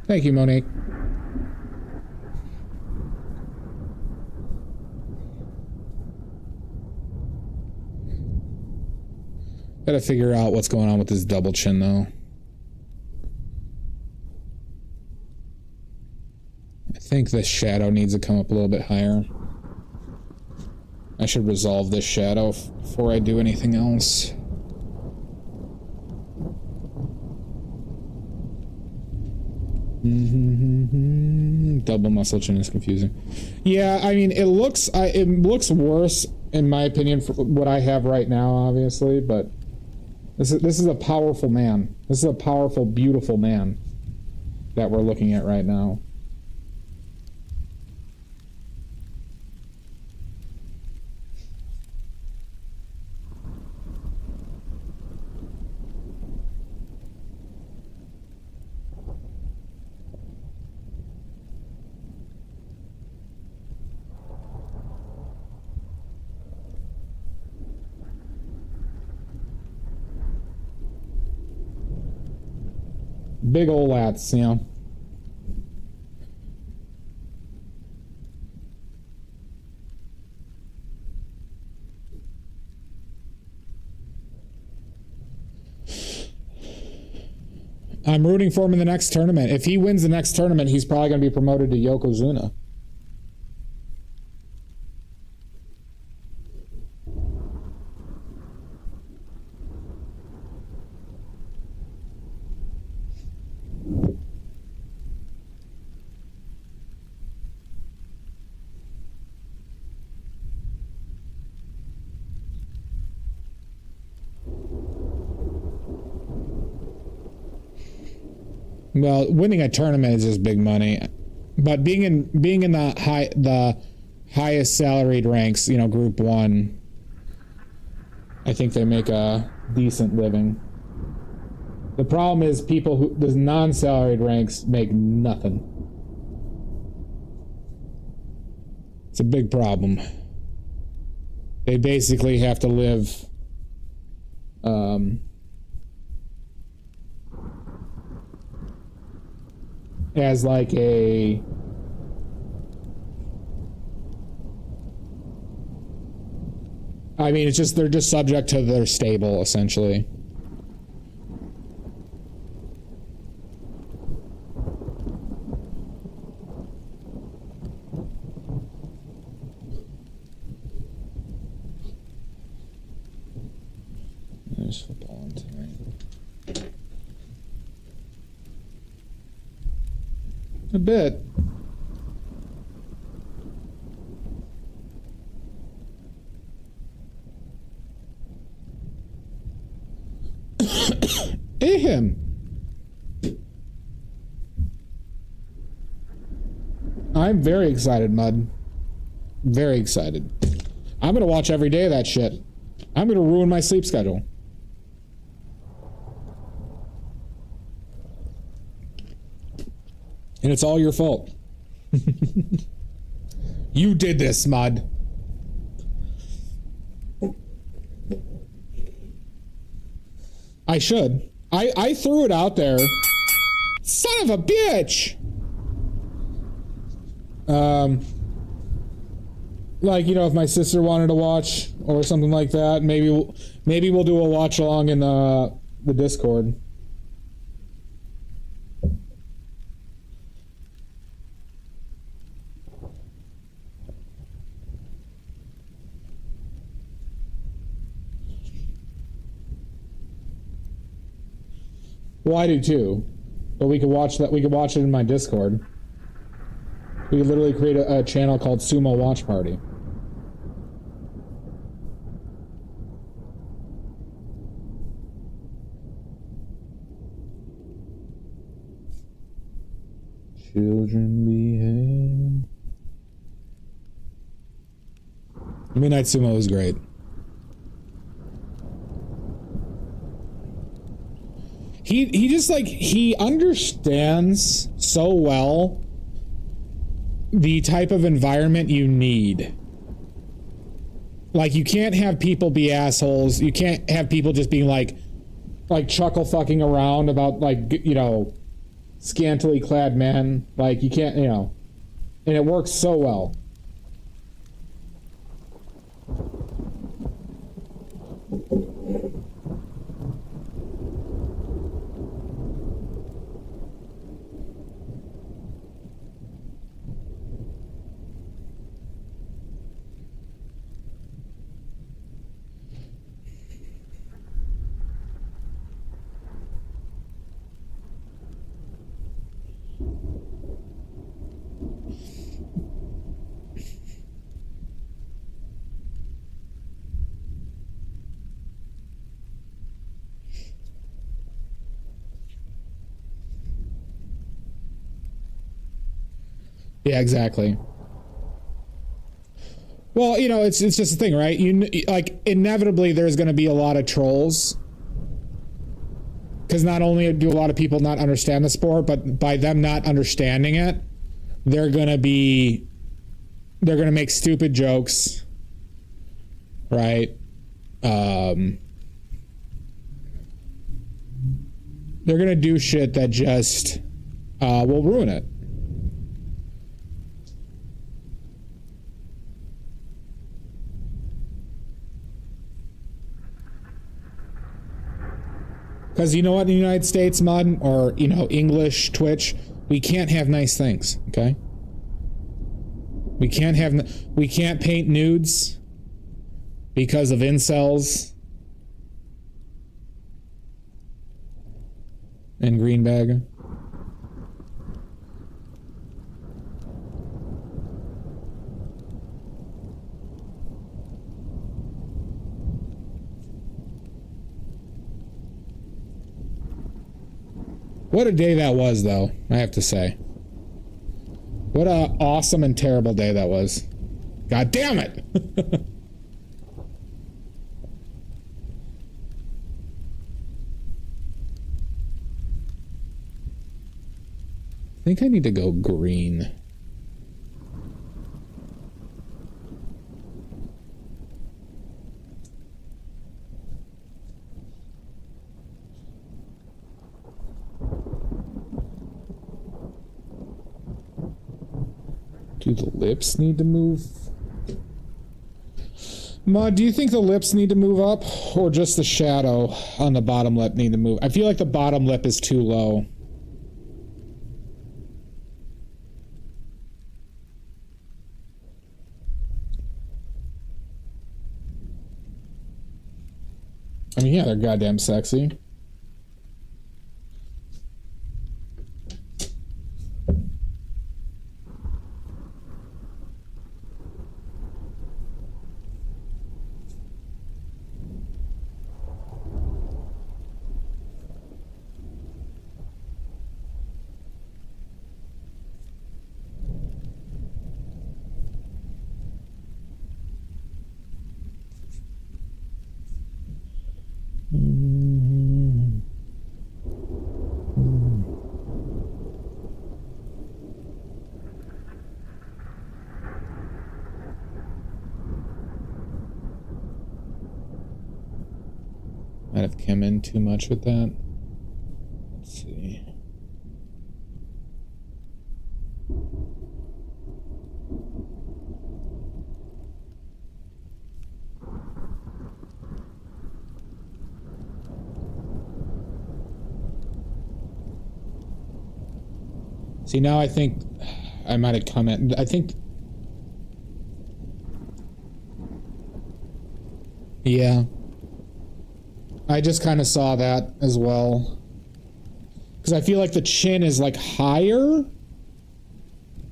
Thank you, Monique. Gotta figure out what's going on with this double chin, though. I think this shadow needs to come up a little bit higher. I should resolve this shadow before I do anything else. Double muscle chin is confusing. Yeah, I mean, it looks worse in my opinion for what I have right now, obviously, but this is a powerful man. This is a powerful, beautiful man that we're looking at right now. Big ol' lats, you know. I'm rooting for him in the next tournament. If he wins the next tournament, he's probably going to be promoted to Yokozuna. Well, winning a tournament is just big money, but being in the highest salaried ranks, you know, Group 1, I think they make a decent living. The problem is people who the non-salaried ranks make nothing. It's a big problem. They basically have to live as like a I mean, it's just they're just subject to their stable, essentially. There's football on tonight. A bit. him. I'm very excited, Mud. Very excited. I'm gonna watch every day of that shit. I'm gonna ruin my sleep schedule. And it's all your fault. You did this, Mud. I should. I threw it out there. Son of a bitch! Like, you know, if my sister wanted to watch or something like that, maybe we'll do a watch along in the Discord. Well, I do too, but we could watch that. We could watch it in my Discord. We could literally create a channel called Sumo Watch Party. Children behave. Midnight Sumo was great. He just, like, he understands so well the type of environment you need. Like, you can't have people be assholes. You can't have people just being like chuckle fucking around about, like, you know, scantily clad men. Like, you can't, you know, and it works so well. Yeah, exactly. Well, you know, it's just a thing, right? You, like, inevitably there's going to be a lot of trolls. Because not only do a lot of people not understand the sport, but by them not understanding it, they're going to make stupid jokes, right? They're going to do shit that just will ruin it. Because you know what, in the United States, Mud, or, you know, English, Twitch, we can't have nice things, okay? We can't paint nudes because of incels and greenbag. What a day that was, though, I have to say. What a awesome and terrible day that was. God damn it! I think I need to go green. Do the lips need to move? Mud, do you think the lips need to move up? Or just the shadow on the bottom lip need to move? I feel like the bottom lip is too low. I mean, yeah, they're goddamn sexy. Kim in too much with that. Let's see. See, now I think I might have come in. I think. Yeah. I just kind of saw that as well. Because I feel like the chin is like higher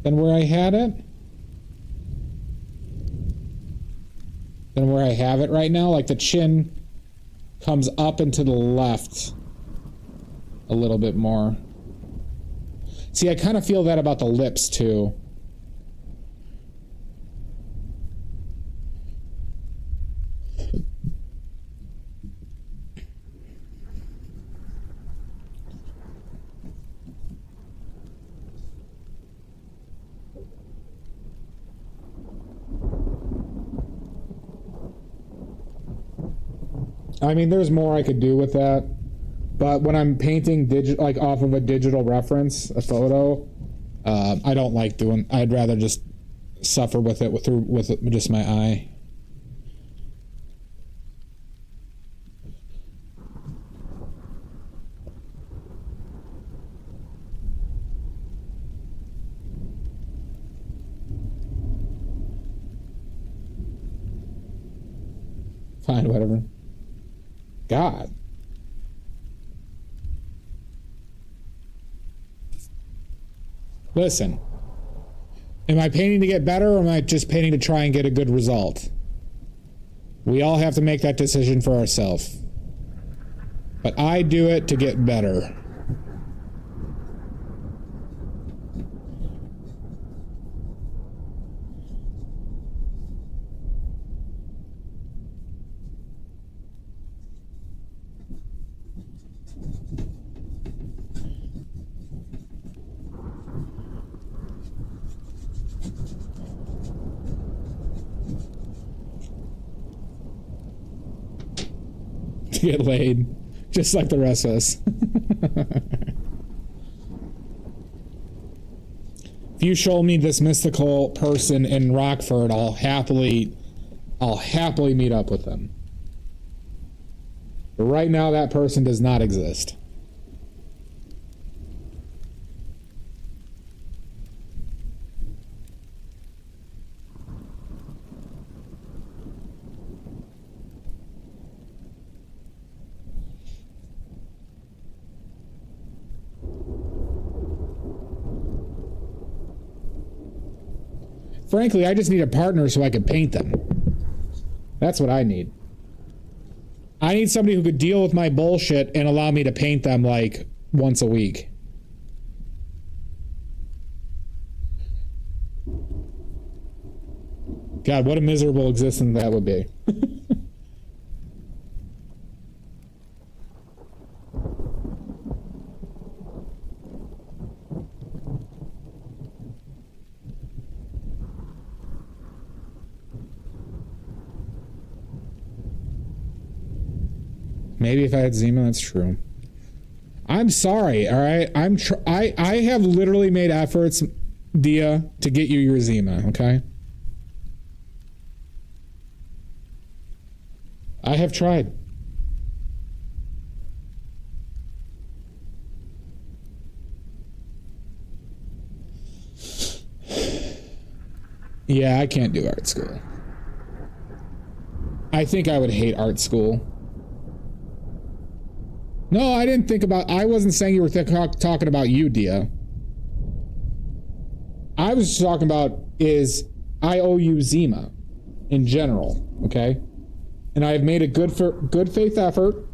than where I had it. Than where I have it right now. Like the chin comes up and to the left a little bit more. See, I kind of feel that about the lips, too. I mean, there's more I could do with that. But when I'm painting like off of a digital reference, a photo, I don't like doing. I'd rather just suffer with it with just my eye. Fine, whatever. God. Listen, am I painting to get better or am I just painting to try and get a good result? We all have to make that decision for ourselves. But I do it to get better. Get laid, just like the rest of us. If you show me this mystical person in Rockford, I'll happily meet up with them. But right now, that person does not exist. Frankly, I just need a partner so I can paint them. That's what I need. I need somebody who could deal with my bullshit and allow me to paint them like once a week. God, what a miserable existence that would be. Maybe if I had Zima, that's true. I'm sorry, all right? I have literally made efforts, Dia, to get you your Zima, okay? I have tried. Yeah, I can't do art school. I think I would hate art school. No, I didn't think about... I wasn't saying you were talking about you, Dia. I was talking about is I owe you Zima in general, okay? And I have made a good faith effort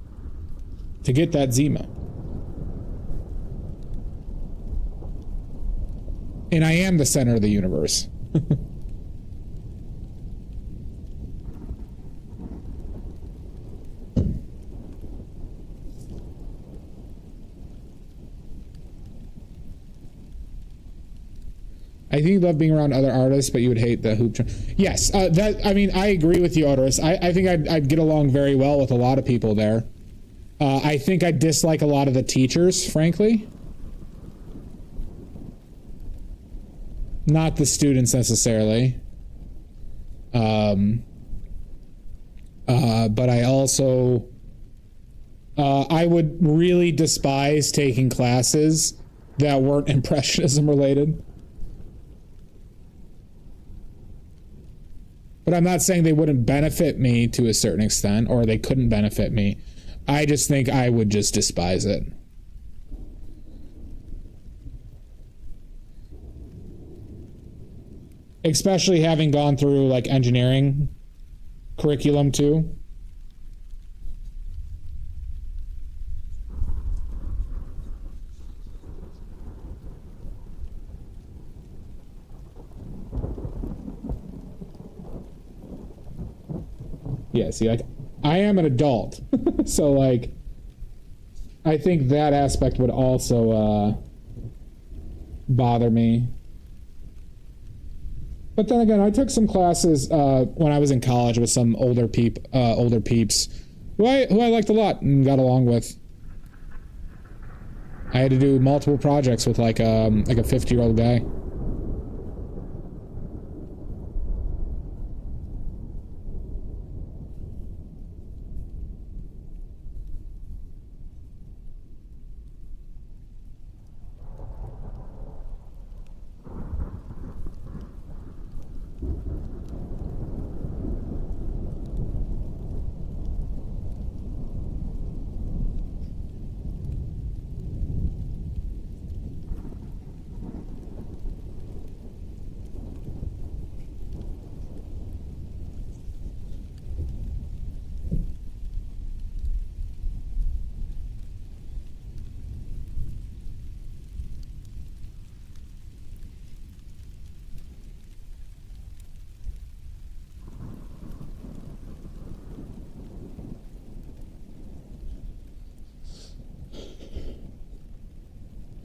to get that Zima. And I am the center of the universe. I think you love being around other artists, but you would hate the hoop. Yes, I mean, I agree with you, Odoris. I think I'd get along very well with a lot of people there. I think I dislike a lot of the teachers, frankly. Not the students necessarily. But I also... I would really despise taking classes that weren't Impressionism related. But I'm not saying they wouldn't benefit me to a certain extent, or they couldn't benefit me. I just think I would just despise it. Especially having gone through like engineering curriculum too. Yeah, see, like, I am an adult. So, like, I think that aspect would also bother me. But then again, I took some classes when I was in college with some older peeps who I liked a lot and got along with. I had to do multiple projects with like a 50-year-old guy.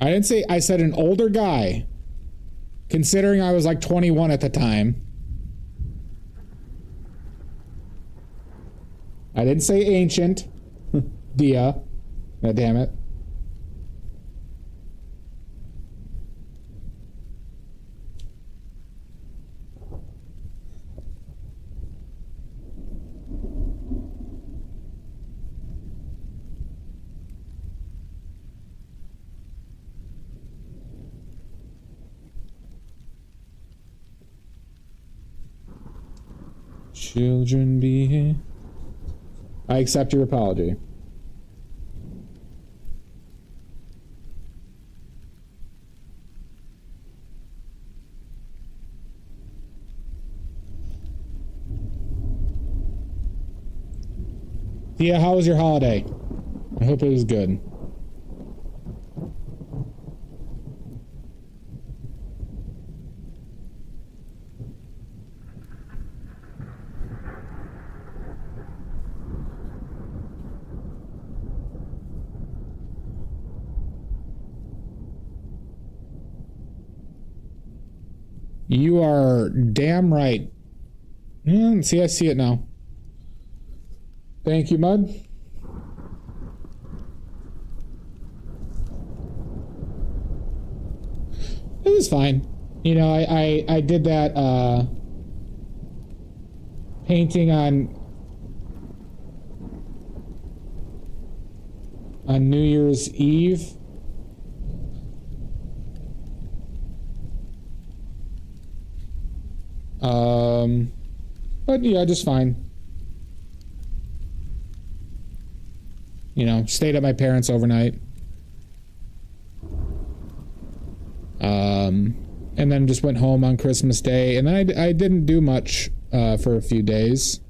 I didn't say, I said an older guy, considering I was like 21 at the time. I didn't say ancient. Dia. God damn it. Children be here. I accept your apology. Thea, how was your holiday? I hope it was good. You are damn right. See, I see it now. Thank you, Mud. It was fine. You know, I did that painting on New Year's Eve. But yeah, just fine. You know, stayed at my parents' overnight. And then just went home on Christmas Day. And then I didn't do much for a few days.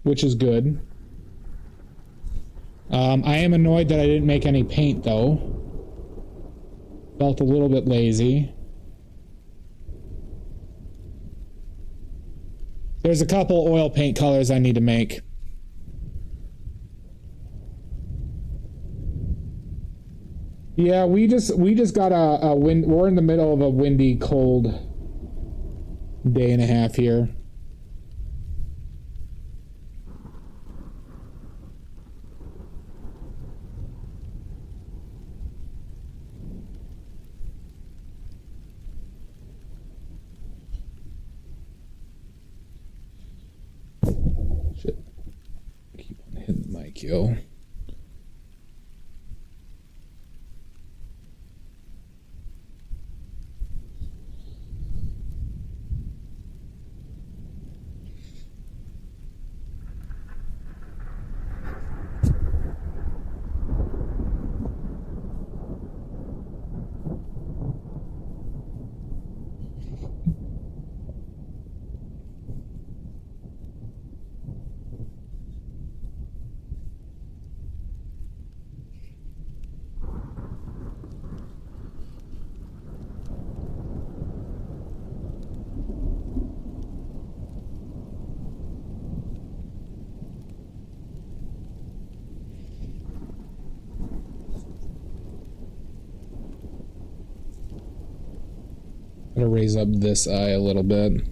Which is good. I am annoyed that I didn't make any paint, though. Felt a little bit lazy. There's a couple oil paint colors I need to make. Yeah, we just got a wind. We're in the middle of a windy, cold day and a half here. Thank you. I'm gonna raise up this eye a little bit.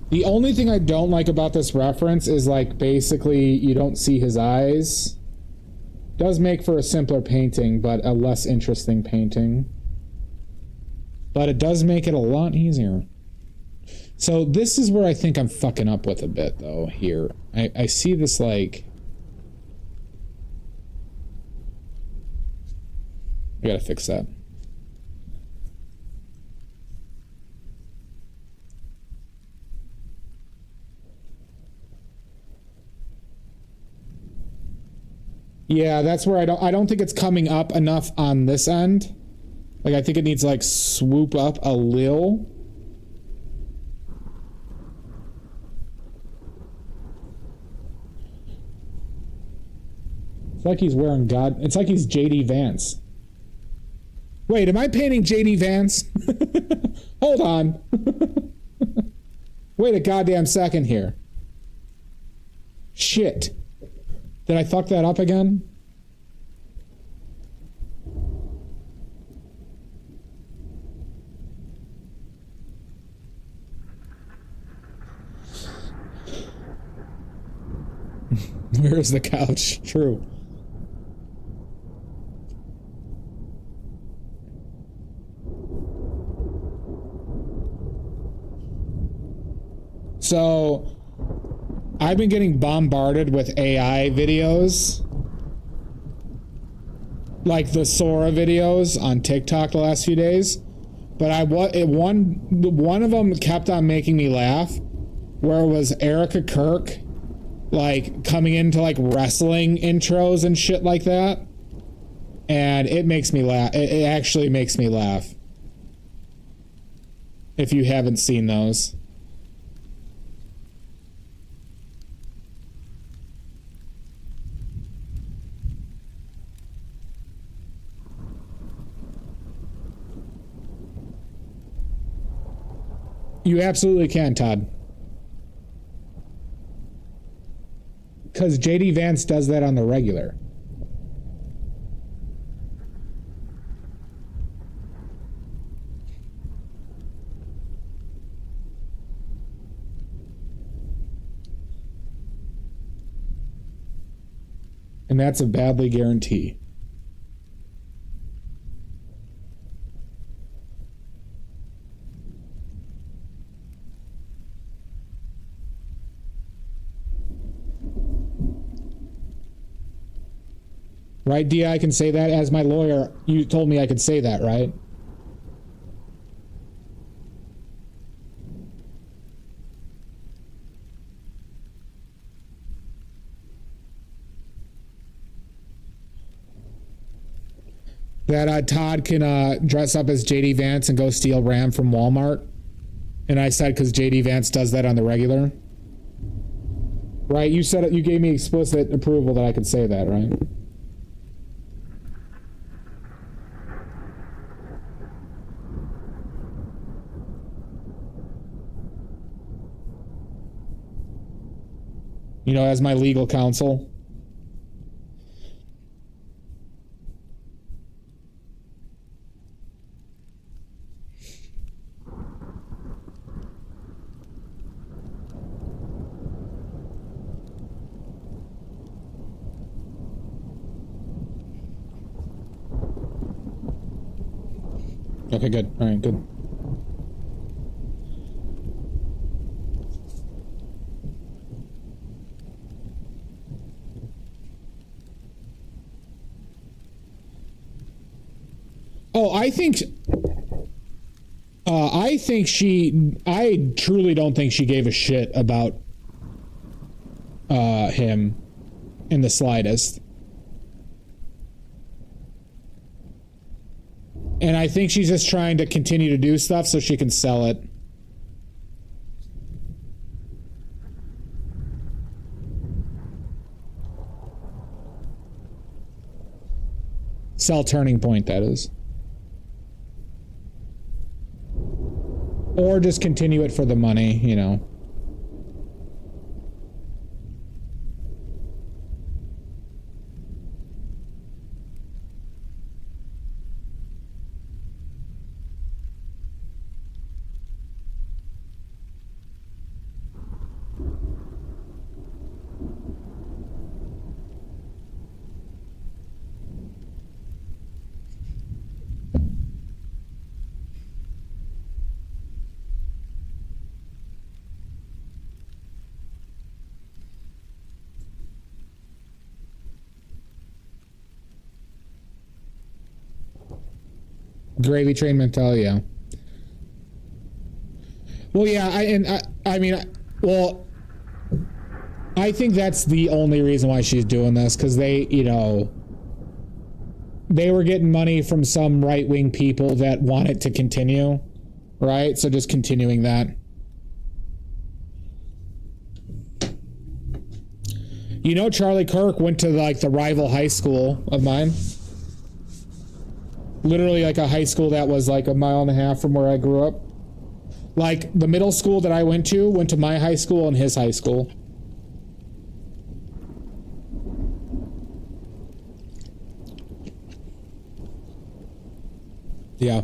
The only thing I don't like about this reference is, like, basically you don't see his eyes. Does make for a simpler painting, but a less interesting painting. But it does make it a lot easier. So this is where I think I'm fucking up with a bit, though, here. I see this, like... I gotta fix that. Yeah, that's where I don't think it's coming up enough on this end. Like, I think it needs to, like, swoop up a little. It's like he's wearing it's like he's JD Vance. Wait, am I painting JD Vance? Hold on. Wait a goddamn second here. Shit. Did I fuck that up again? Where is the couch? True. So, I've been getting bombarded with AI videos. Like the Sora videos on TikTok the last few days. But one of them kept on making me laugh. Where it was Erica Kirk, like, coming into, like, wrestling intros and shit like that. And it makes me laugh. It actually makes me laugh. If you haven't seen those. You absolutely can, Todd. Because JD Vance does that on the regular. And that's a badly guarantee. Right, Dia? I can say that as my lawyer. You told me I could say that, right? That Todd can dress up as JD Vance and go steal RAM from Walmart. And I said because JD Vance does that on the regular. Right, you said it, you gave me explicit approval that I could say that, right? You know, as my legal counsel. Okay, good. All right, good. Oh, I truly don't think she gave a shit about him in the slightest. And I think she's just trying to continue to do stuff so she can sell it. Sell Turning Point, that is. Or just continue it for the money, you know. Gravy train mentality, yeah. Well, yeah, I think that's the only reason why she's doing this, because they, you know, they were getting money from some right-wing people that want it to continue, right? So just continuing that. You know, Charlie Kirk went to, like, the rival high school of mine. Literally, like, a high school that was, like, 1.5 miles from where I grew up. Like, the middle school that I went to my high school and his high school. Yeah.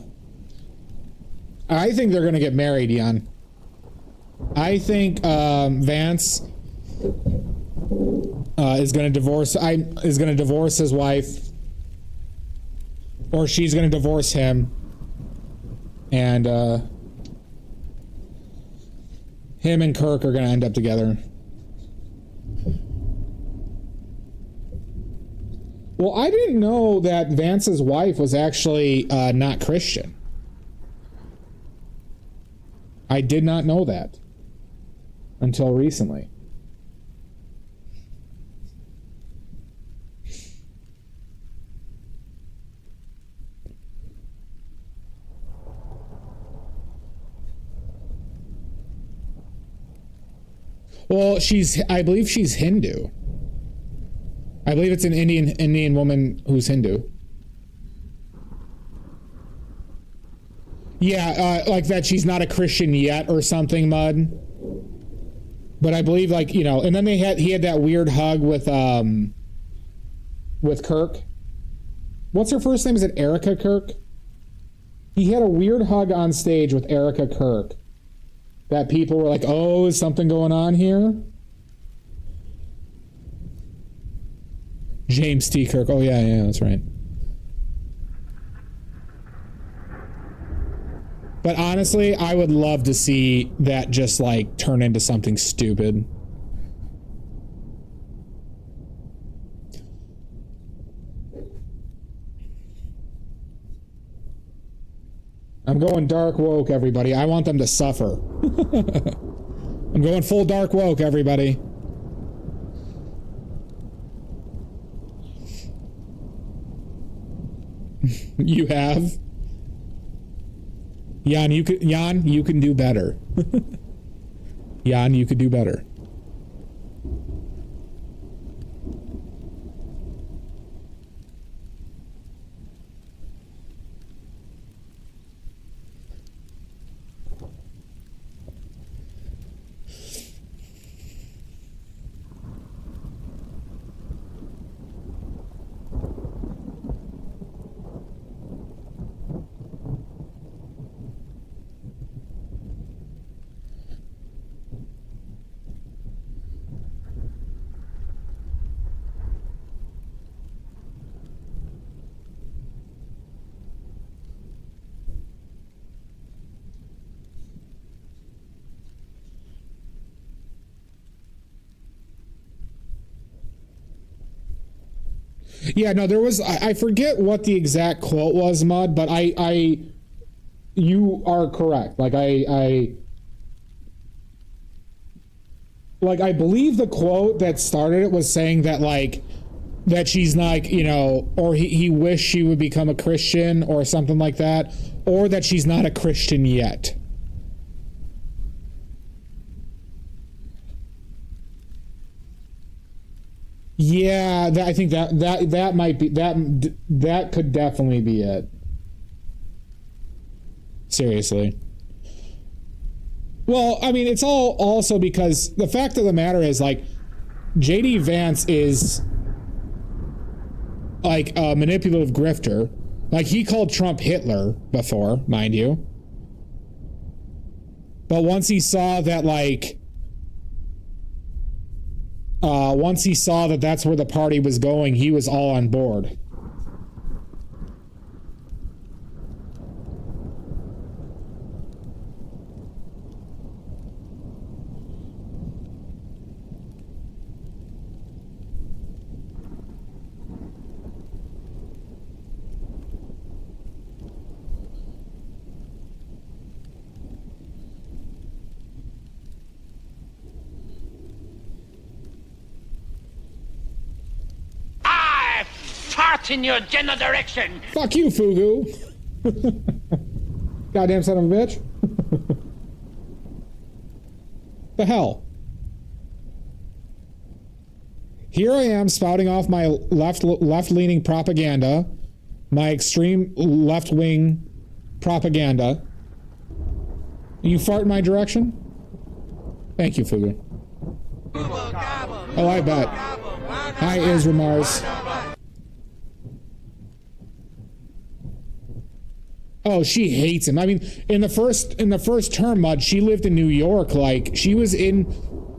I think they're gonna get married, Jan. I think Vance is gonna divorce his wife, or she's gonna divorce him, and him and Kirk are gonna end up together. Well, I didn't know that Vance's wife was actually not Christian. I did not know that until recently. Well, I believe she's Hindu. I believe it's an Indian woman who's Hindu. Yeah, like that she's not a Christian yet or something, Mud. But I believe, like, you know, and then he had that weird hug with Kirk. What's her first name? Is it Erica Kirk? He had a weird hug on stage with Erica Kirk. That people were like, oh, is something going on here? James T. Kirk. Oh, yeah, that's right. But honestly, I would love to see that just, like, turn into something stupid. I'm going dark woke, everybody. I want them to suffer. I'm going full dark woke, everybody. You have? Jan, you can do better. Jan, you could do better. Yeah, no, there was, I forget what the exact quote was, Mud, but you are correct. Like, I believe the quote that started it was saying that, like, that she's not, you know, or he wished she would become a Christian or something like that, or that she's not a Christian yet. Yeah, I think that might be, that could definitely be it. Seriously. Well, I mean, it's all also because the fact of the matter is, like, JD Vance is like a manipulative grifter. Like, he called Trump Hitler before, mind you. But once he saw that, like, once he saw that that's where the party was going, he was all on board. In your general direction. Fuck you, Fugu. Goddamn son of a bitch. The hell? Here I am spouting off my left-leaning propaganda, my extreme left-wing propaganda. You fart in my direction? Thank you, Fugu. Oh, I bet. Hi, Isramars. Oh, she hates him. I mean, in the first term, Mud, she lived in New York. Like, she was in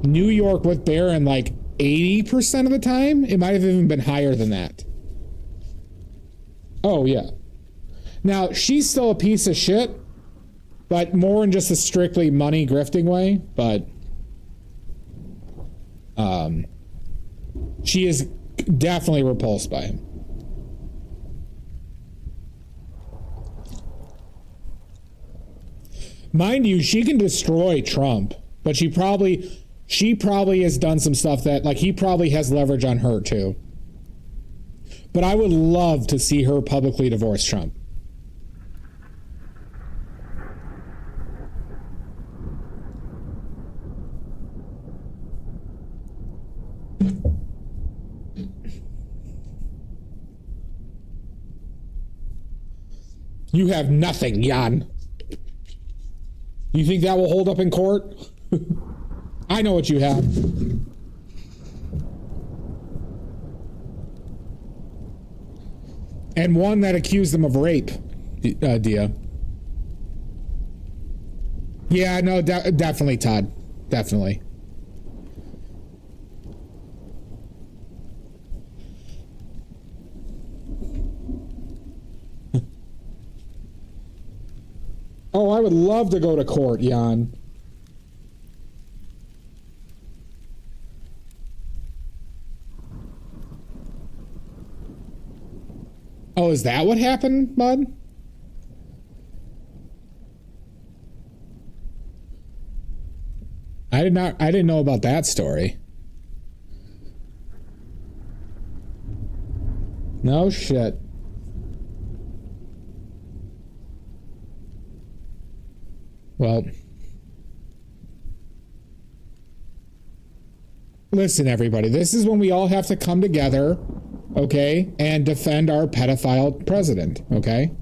New York with Barron like 80% of the time. It might have even been higher than that. Oh, yeah. Now, she's still a piece of shit, but more in just a strictly money grifting way. But she is definitely repulsed by him. Mind you, she can destroy Trump, but she probably has done some stuff that, like, he probably has leverage on her too. But I would love to see her publicly divorce Trump. You have nothing, Jan. You think that will hold up in court? I know what you have. And one that accused them of rape, Dia. Yeah, no, definitely, Todd. Definitely. Oh, I would love to go to court, Jan. Oh, is that what happened, Bud? I didn't know about that story. No shit. Well, listen, everybody, this is when we all have to come together, okay, and defend our pedophile president, okay?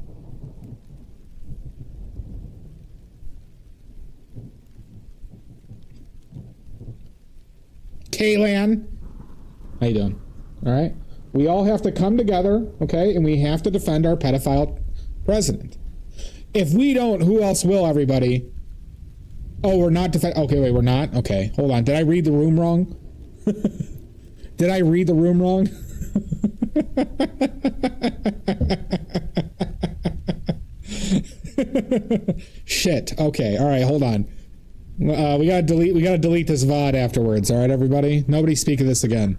Kaylan, how you doing? All right? We all have to come together, okay, and we have to defend our pedophile president. If we don't, who else will, everybody? Oh, we're not okay, wait, we're not? Okay, hold on. Did I read the room wrong? Did I read the room wrong? Shit. Okay, all right, hold on. We gotta delete this VOD afterwards, all right, everybody? Nobody speak of this again.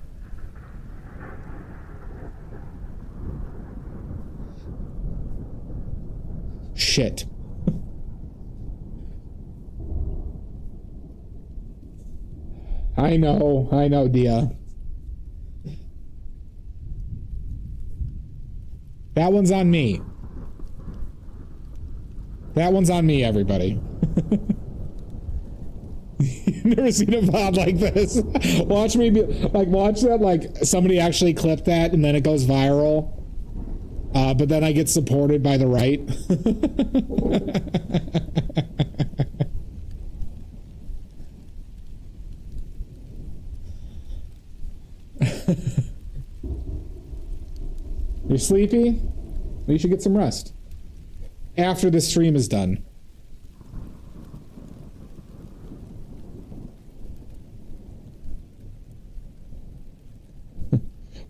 Shit. I know, Dia. That one's on me. That one's on me, everybody. You've never seen a VOD like this. Watch me be like, watch that, like somebody actually clipped that and then it goes viral. But then I get supported by the right. You're sleepy? Well, you should get some rest. After the stream is done.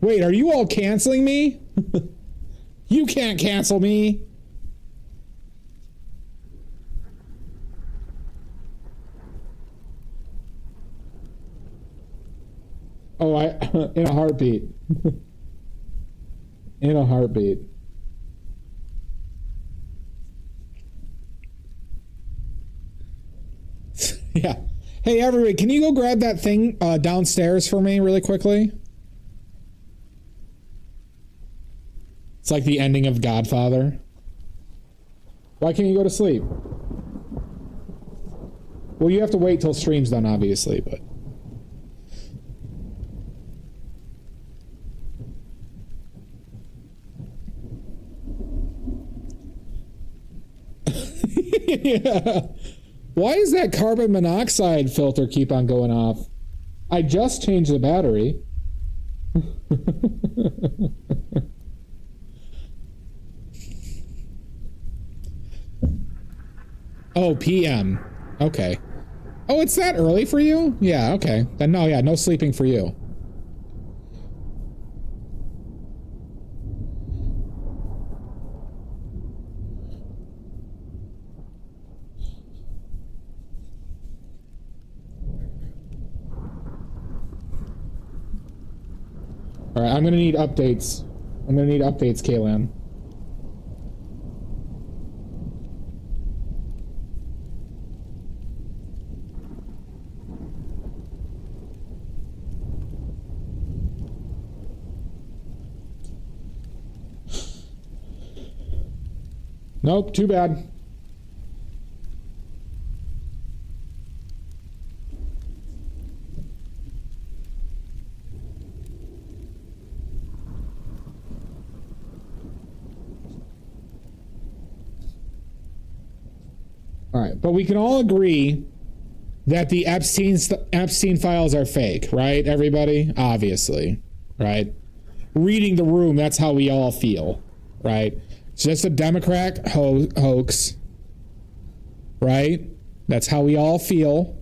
Wait, are you all canceling me? You can't cancel me. Oh, in a heartbeat. In a heartbeat. Yeah. Hey, everybody, can you go grab that thing downstairs for me really quickly? It's like the ending of Godfather. Why can't you go to sleep? Well, you have to wait till stream's done, obviously, but... Yeah. Why is that carbon monoxide filter keep on going off? I just changed the battery. Oh, PM. Okay. Oh, it's that early for you? Yeah, okay. Then no, yeah, no sleeping for you. All right, I'm gonna need updates. I'm gonna need updates, Kaylan. Nope, too bad. All right, but we can all agree that the Epstein files are fake, right, everybody? Obviously, right? Reading the room, that's how we all feel, right? It's just a Democrat hoax, right? That's how we all feel.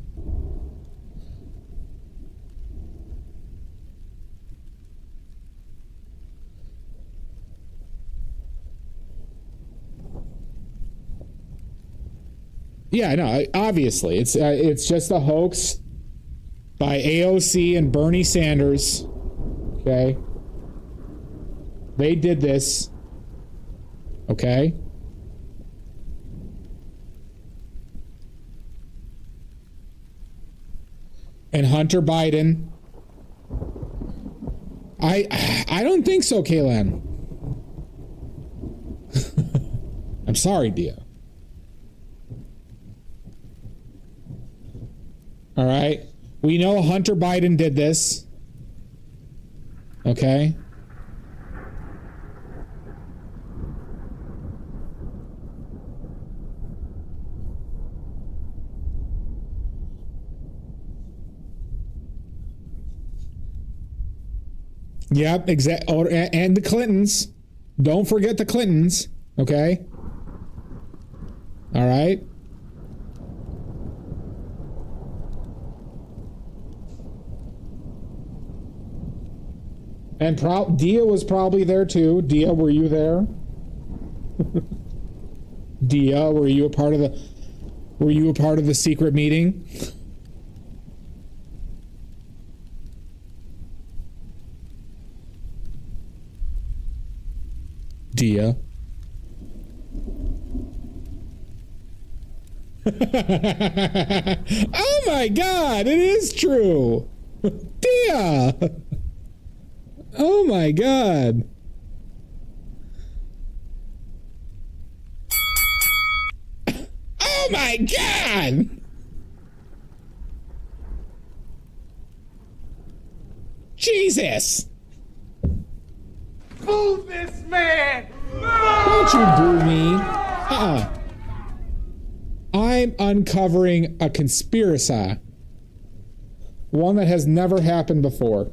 Yeah, no, obviously it's just a hoax by AOC and Bernie Sanders. Okay, they did this. Okay. And Hunter Biden. I don't think so, Kaylan. I'm sorry, Dia. All right. We know Hunter Biden did this. Okay. Yep, exactly. And the Clintons. Don't forget the Clintons. Okay. All right. And Dia was probably there too. Dia, were you there? Dia, were you a part of the secret meeting? Dia. Oh my god, it is true. Dia. Oh my god. Oh my god. Jesus. Boo this man! Don't you boo me. I'm uncovering a conspiracy. One that has never happened before.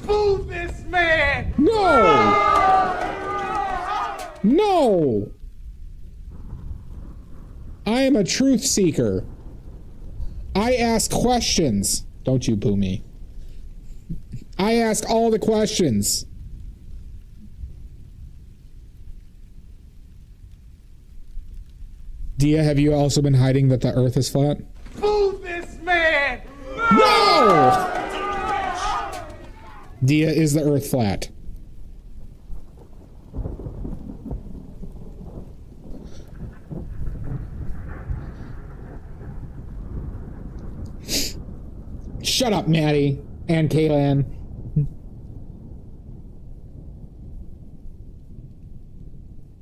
Boo this man! No! No! I am a truth seeker. I ask questions. Don't you boo me. I ask all the questions. Dia, have you also been hiding that the earth is flat? Boo this man! No! Dia, is the earth flat? Shut up, Maddie and Kaylan.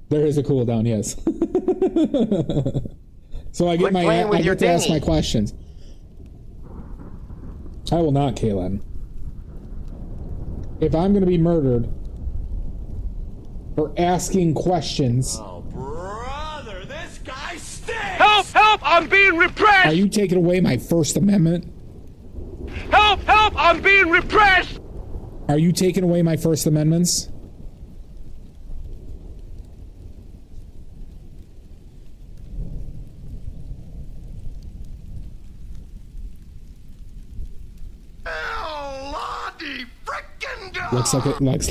There is a cooldown, yes. So I get I get to ask my questions. I will not, Kaylan. If I'm going to be murdered for asking questions. Oh, brother, this guy stinks! Help! Help! I'm being repressed! Are you taking away my First Amendment? Help! Help! I'm being repressed! Are you taking away my First Amendments?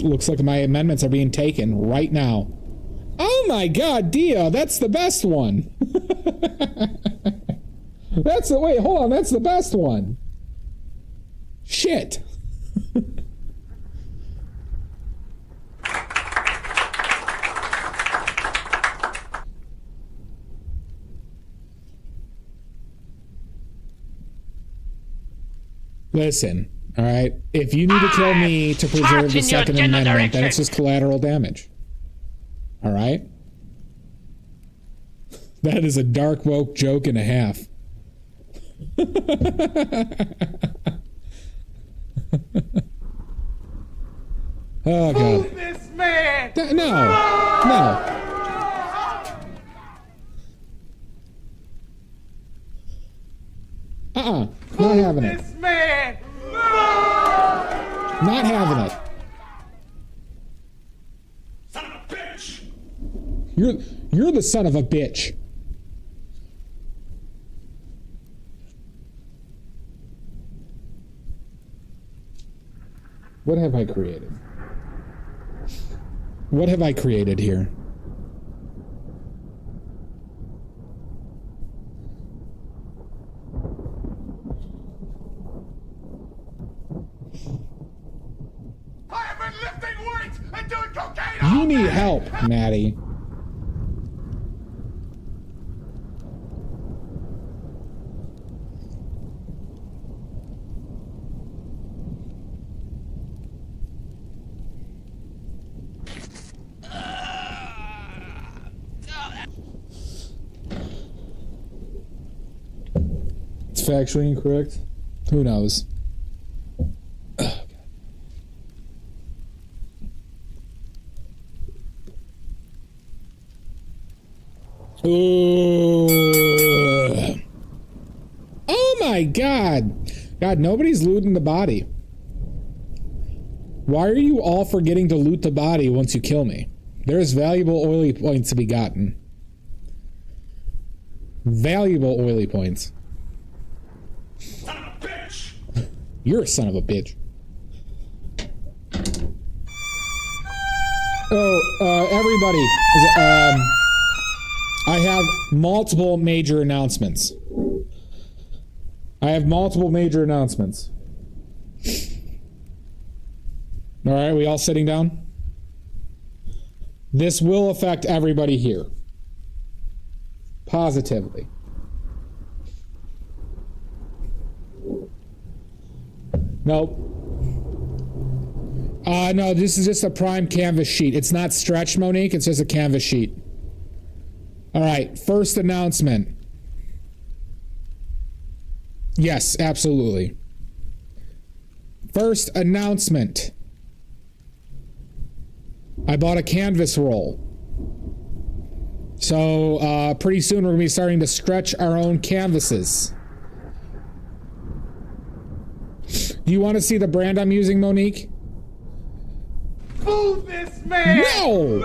Looks like my amendments are being taken right now. Oh my god, Dia, that's the best one. Wait, hold on, that's the best one. Shit. Listen, all right? If you need to kill me to preserve the Second Amendment, then it's just collateral damage. All right? That is a dark woke joke and a half. Oh, God. Move this man! No. Not having it. This man! Not having it. Son of a bitch! You're the son of a bitch. What have I created? What have I created here? I have been lifting weights and doing cocaine You all need day. help, Maddie. It's factually incorrect. Who knows? Ooh. Oh my god. God, nobody's looting the body. Why are you all forgetting to loot the body once you kill me? There's valuable oily points to be gotten. Valuable oily points. Son of a bitch! You're a son of a bitch. Oh, everybody. I have multiple major announcements. All right, we all sitting down? This will affect everybody here. Positively. Nope. No, this is just a prime canvas sheet. It's not stretched, Monique. It's just a canvas sheet. All right, first announcement. Yes, absolutely. First announcement. I bought a canvas roll. So pretty soon we're going to be starting to stretch our own canvases. Do you want to see the brand I'm using, Monique? Fool this man! No!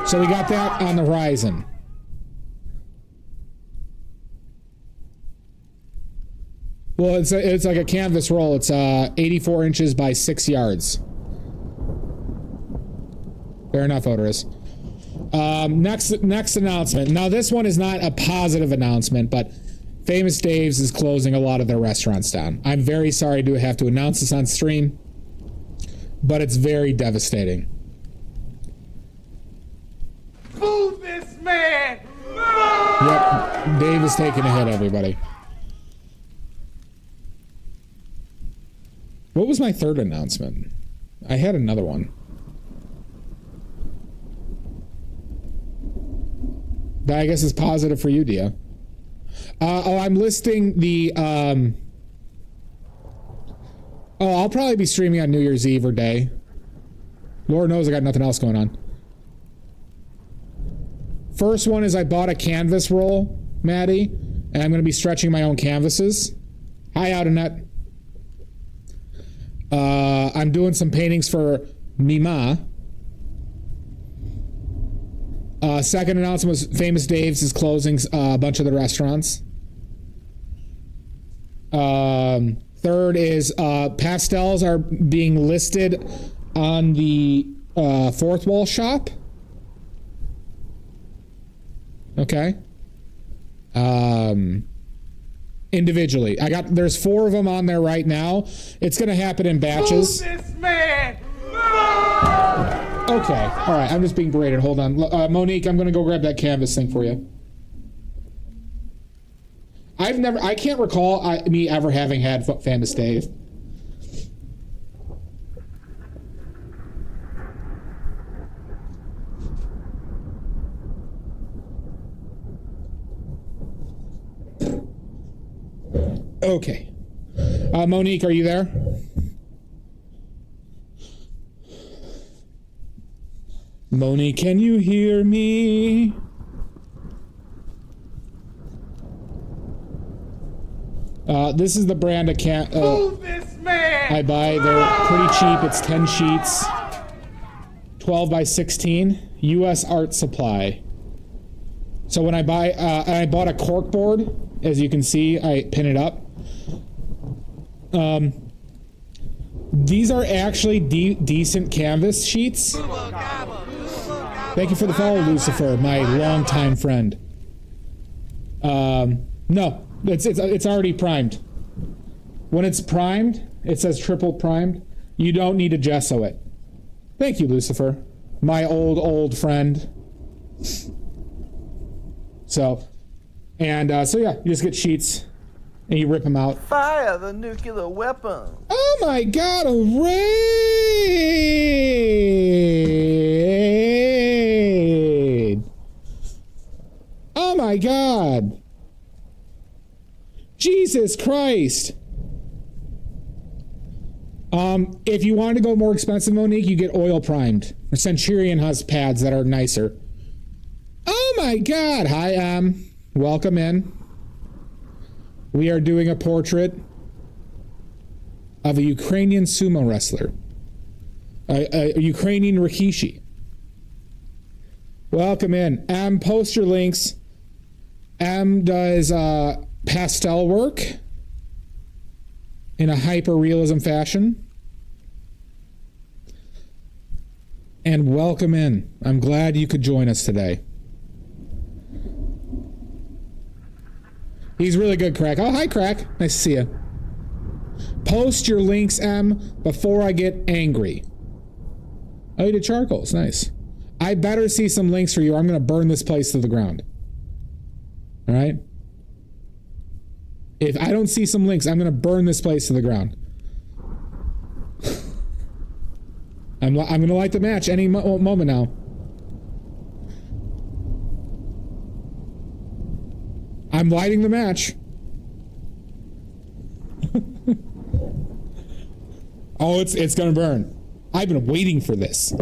So we got that on the horizon. Well, it's like a canvas roll. It's 84 inches by 6 yards. Fair enough, Odorous. Next announcement. Now, this one is not a positive announcement, but Famous Dave's is closing a lot of their restaurants down. I'm very sorry to have to announce this on stream, but it's very devastating. Fool this man! Yep, Dave is taking a hit, everybody. What was my third announcement? I had another one. That I guess is positive for you, Dia. I'm listing the... I'll probably be streaming on New Year's Eve or day. Lord knows I got nothing else going on. First one is I bought a canvas roll, Maddie, and I'm going to be stretching my own canvases. Hi, Outernet. I'm doing some paintings for Mima. Second announcement was Famous Dave's is closing a bunch of the restaurants. Third is pastels are being listed on the Fourth Wall shop. Okay. Individually. There's 4 of them on there right now. It's going to happen in batches. Fool this man! Okay. All right. I'm just being berated. Hold on. Monique, I'm going to go grab that canvas thing for you. I can't recall me ever having had Famous Dave. Okay. Monique, are you there? Monique, can you hear me? This is the brand of this man! I buy. They're pretty cheap. It's 10 sheets. 12 by 16. U.S. Art Supply. So when I buy, I bought a cork board. As you can see, I pin it up. These are actually decent canvas sheets. Thank you for the follow, Lucifer, my longtime friend. No, it's already primed. When it's primed, it says triple primed. You don't need to gesso it. Thank you, Lucifer, my old friend. So yeah, you just get sheets and you rip them out. Fire the nuclear weapon. Oh my God, a raid! Oh my God. Jesus Christ. If you wanted to go more expensive, Monique, you get oil primed. Or Centurion has pads that are nicer. Oh my God. Hi, welcome in. We are doing a portrait of a Ukrainian sumo wrestler. A Ukrainian Rikishi. Welcome in. Post your links. Does pastel work in a hyper-realism fashion. And welcome in. I'm glad you could join us today. He's really good, Crack. Oh, hi, Crack. Nice to see you. Post your links, before I get angry. Oh, you did charcoals. Nice. I better see some links for you or I'm going to burn this place to the ground. All right? If I don't see some links, I'm going to burn this place to the ground. I'm going to light the match any moment now. I'm lighting the match. Oh, it's going to burn. I've been waiting for this.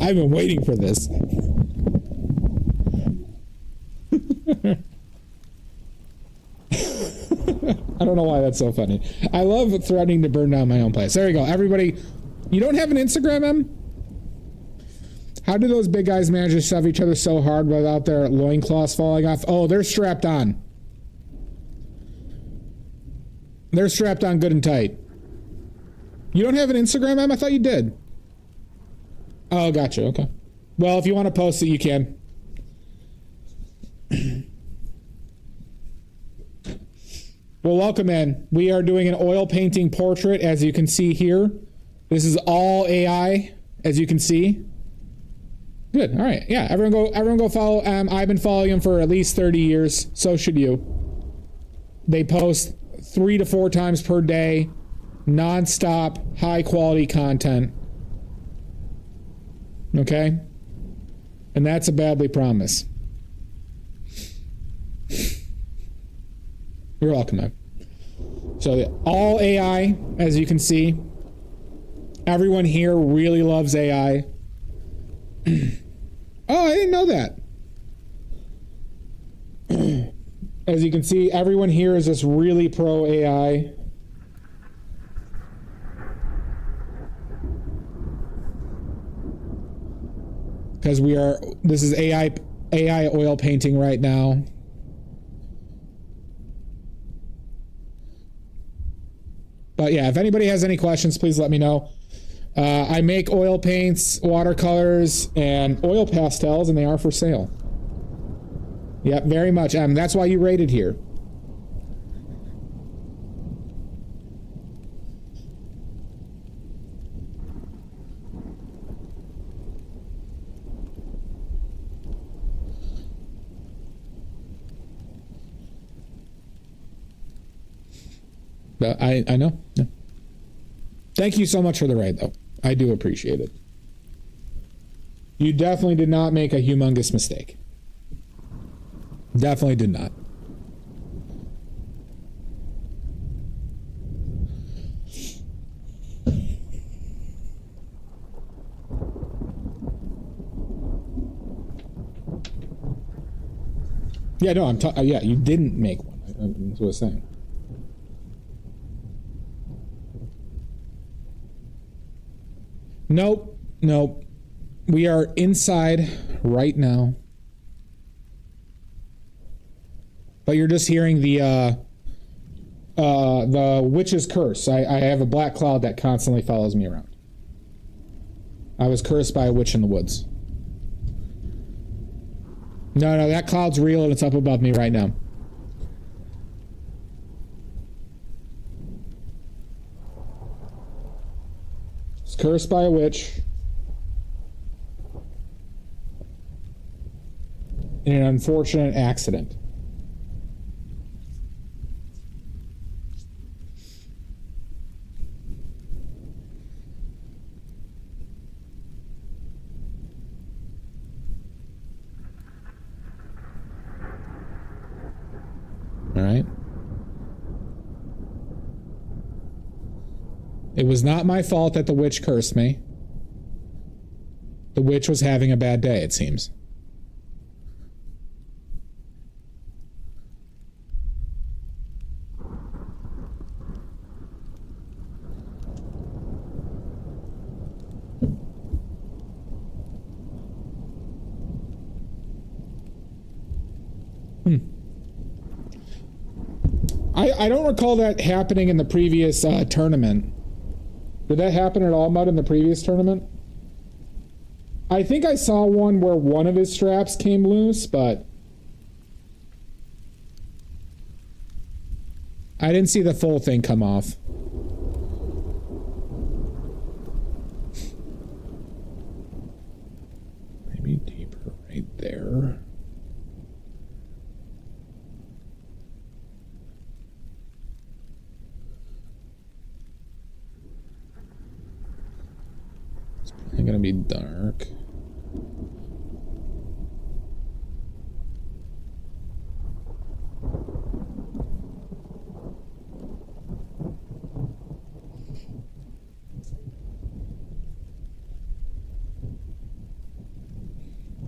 I've been waiting for this. I don't know why that's so funny. I love threatening to burn down my own place. There you go. Everybody, you don't have an Instagram, Em? How do those big guys manage to shove each other so hard without their loincloths falling off? Oh, they're strapped on. They're strapped on good and tight. You don't have an Instagram, Em? I thought you did. Oh, gotcha. Okay. Well, if you want to post it, you can. Well, welcome in. We are doing an oil painting portrait, as you can see here. This is all AI, as you can see. Good. All right. Yeah. Everyone go follow. I've been following him for at least 30 years. So should you. They post 3 to 4 times per day, non-stop, high quality content. Okay? And that's a badly promise. You're welcome, man. So all AI, as you can see. Everyone here really loves AI. Oh, I didn't know that. As you can see, everyone here is just really pro AI. Because this is AI oil painting right now. But yeah, if anybody has any questions, please let me know. I make oil paints, watercolors, and oil pastels, and they are for sale. Yep, very much. That's why you rated here. But I know. Yeah. Thank you so much for the raid, though. I do appreciate it. You definitely did not make a humongous mistake. Definitely did not. Yeah, no, yeah, you didn't make one. That's what I was saying. Nope. We are inside right now. But you're just hearing the witch's curse. I have a black cloud that constantly follows me around. I was cursed by a witch in the woods. No, that cloud's real and it's up above me right now. It's cursed by a witch. In an unfortunate accident. All right. It was not my fault that the witch cursed me. The witch was having a bad day, it seems. I don't recall that happening in the previous tournament. Did that happen at all, Mud, in the previous tournament? I think I saw one where one of his straps came loose, but I didn't see the full thing come off. gonna be dark.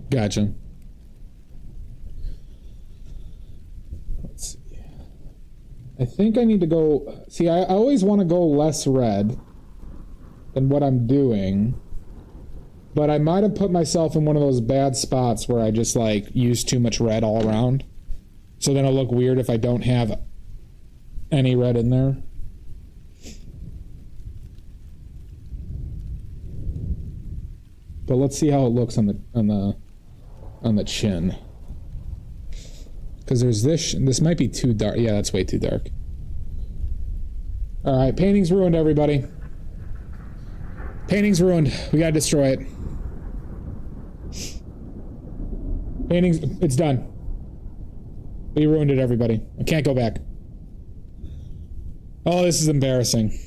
Gotcha. Let's see. I think I need to go... See, I always want to go less red than what I'm doing. But I might have put myself in one of those bad spots where I just, like, use too much red all around. So then it'll look weird if I don't have any red in there. But let's see how it looks on the chin. Because there's this might be too dark. Yeah, that's way too dark. Alright, painting's ruined, everybody. Painting's ruined. We gotta destroy it. It's done. We ruined it, everybody. I can't go back. Oh, this is embarrassing.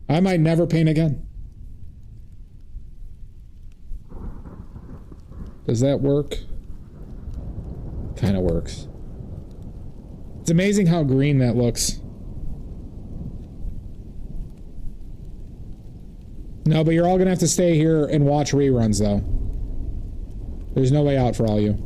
I might never paint again. Does that work? Kind of works. It's amazing how green that looks. No, but you're all gonna have to stay here and watch reruns, though. There's no way out for all you.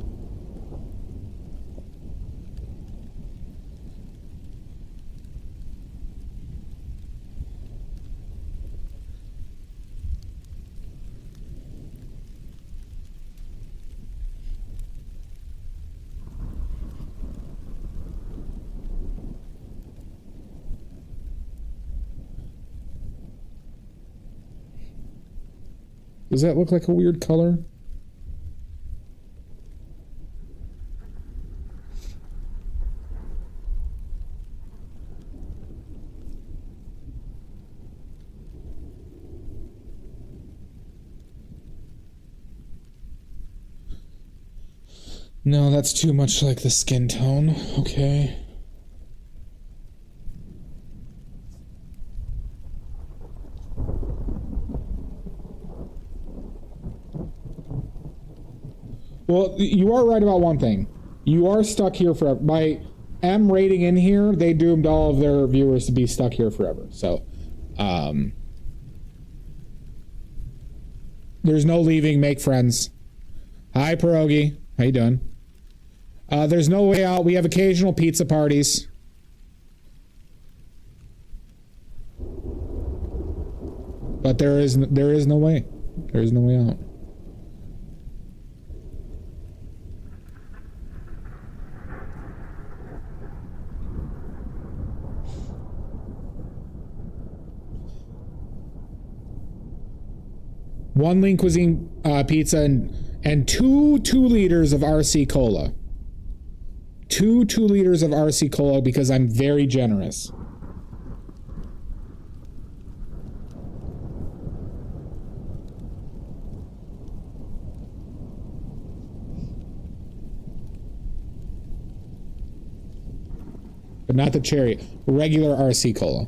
Does that look like a weird color? No, that's too much like the skin tone. Okay. Well, you are right about one thing. You are stuck here forever. By M rating in here, they doomed all of their viewers to be stuck here forever. So, there's no leaving. Make friends. Hi, Pierogi. How you doing? There's no way out. We have occasional pizza parties. But there is no way. There is no way out. One Lean Cuisine pizza and two 2 liters of RC Cola. Two 2 liters of RC Cola because I'm very generous. But not the cherry. Regular RC Cola.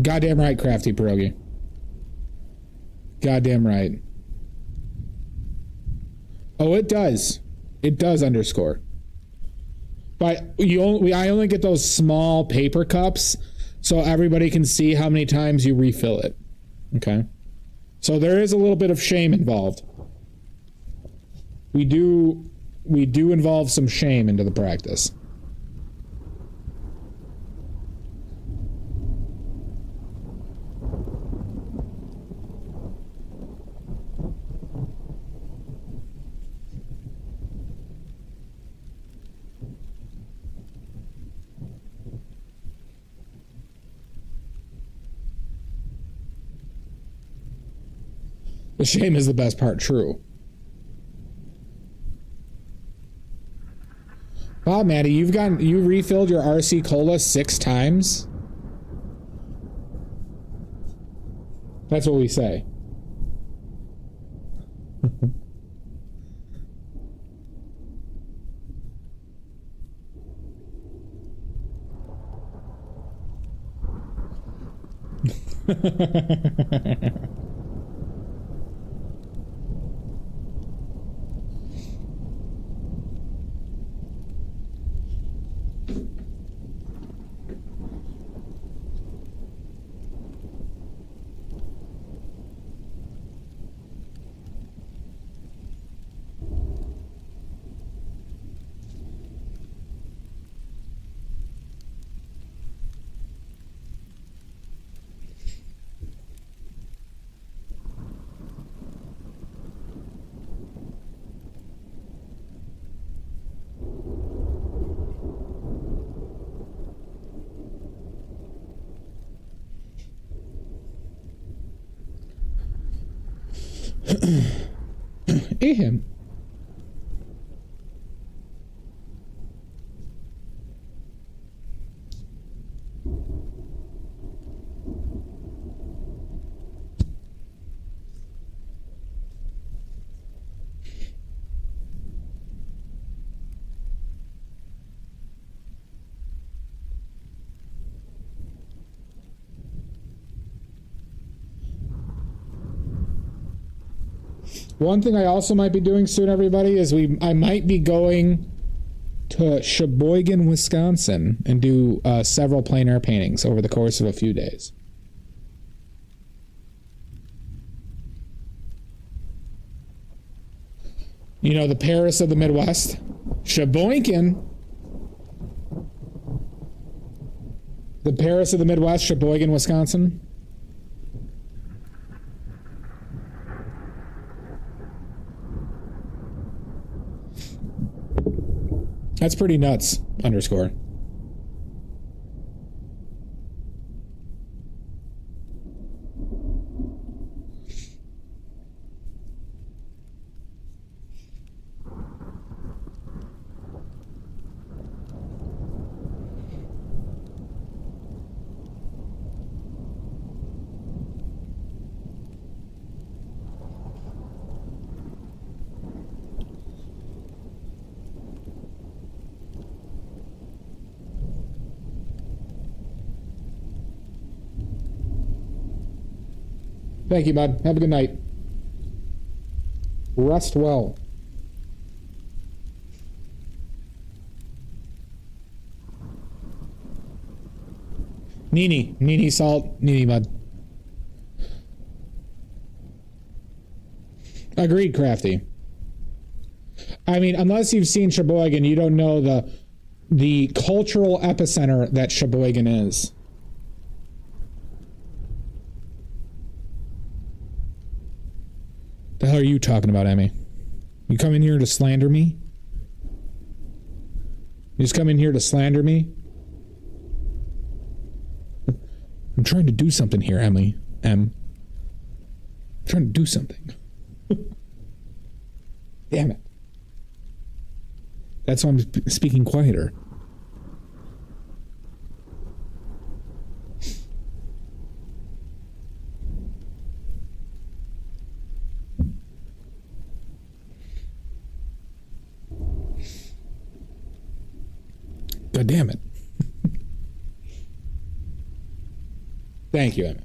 Goddamn right, Crafty Pierogi. Goddamn right. Oh, it does. It does underscore. But I only get those small paper cups so everybody can see how many times you refill it. Okay? So there is a little bit of shame involved. We do involve some shame into the practice. The shame is the best part, true. Wow, Maddie, you refilled your RC Cola 6 times? That's what we say. Him. One thing I also might be doing soon, everybody, is I might be going to Sheboygan, Wisconsin, and do several plein air paintings over the course of a few days. You know, the Paris of the Midwest, Sheboygan. The Paris of the Midwest, Sheboygan, Wisconsin. That's pretty nuts, underscore. Thank you, bud. Have a good night. Rest well. Nini salt, Nini bud. Agreed, Crafty. I mean, unless you've seen Sheboygan, you don't know the cultural epicenter that Sheboygan is. The hell are you talking about, Emmy? You come in here to slander me? You just come in here to slander me? I'm trying to do something here, Emily. I'm trying to do something. Damn it. That's why I'm speaking quieter. God damn it. Thank you, Emmett.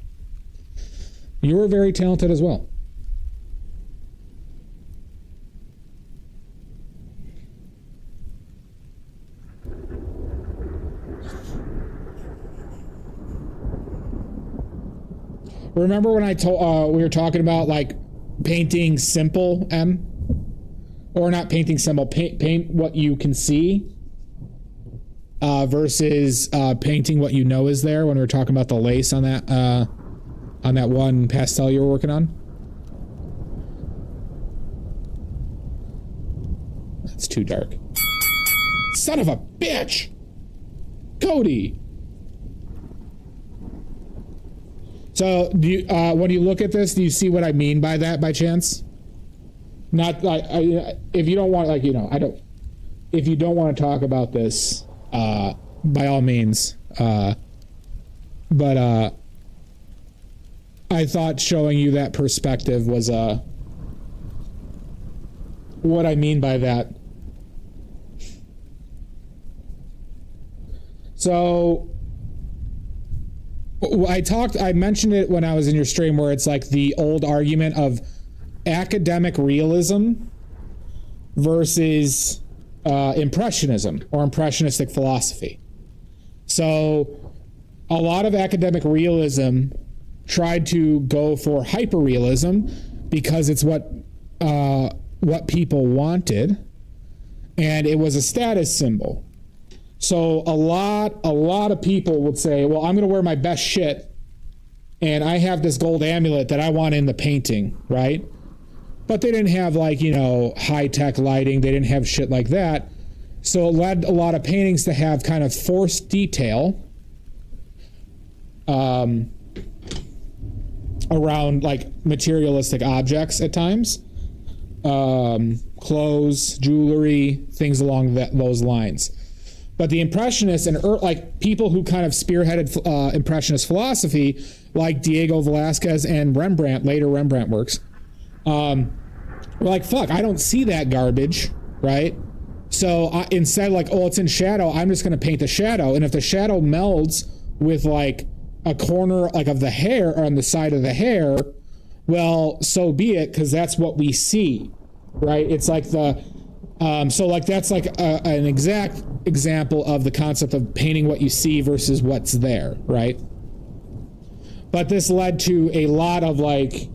You were very talented as well. Remember when I told we were talking about like painting simple, M? Or not painting simple, paint what you can see. Versus painting what you know is there, when we were talking about the lace on that one pastel you were working on. That's too dark. Son of a bitch! Cody! So do you, when you look at this, do you see what I mean by that by chance? Not like, if you don't want, like, if you don't want to talk about this, by all means, but I thought showing you that perspective was what I mean by that. So I mentioned it when I was in your stream, where it's like the old argument of academic realism versus impressionism or impressionistic philosophy. So a lot of academic realism tried to go for hyperrealism because it's what people wanted, and it was a status symbol. So a lot of people would say, well, I'm going to wear my best shit, and I have this gold amulet that I want in the painting, right? But they didn't have, like, high-tech lighting. They didn't have shit like that. So it led a lot of paintings to have kind of forced detail around, like, materialistic objects at times. Clothes, jewelry, things along those lines. But the Impressionists and like people who kind of spearheaded Impressionist philosophy, like Diego Velázquez and Rembrandt, later Rembrandt works, were like, fuck, I don't see that garbage, right? So instead, like, oh, it's in shadow, I'm just going to paint the shadow. And if the shadow melds with, like, a corner, like, of the hair or on the side of the hair, well, so be it, because that's what we see, right? It's like so, like, that's like an exact example of the concept of painting what you see versus what's there, right? But this led to a lot of, like,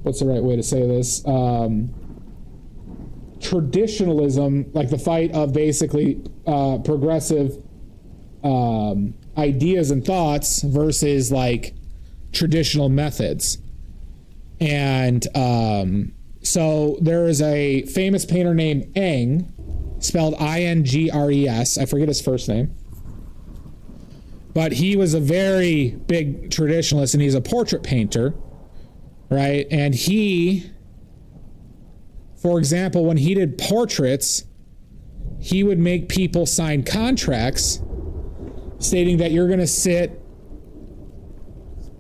what's the right way to say this? Traditionalism, like the fight of basically progressive ideas and thoughts versus, like, traditional methods. And so there is a famous painter named Eng, spelled Ingres. I forget his first name. But he was a very big traditionalist, and he's a portrait painter, right? And he, for example, when he did portraits, he would make people sign contracts stating that you're going to sit,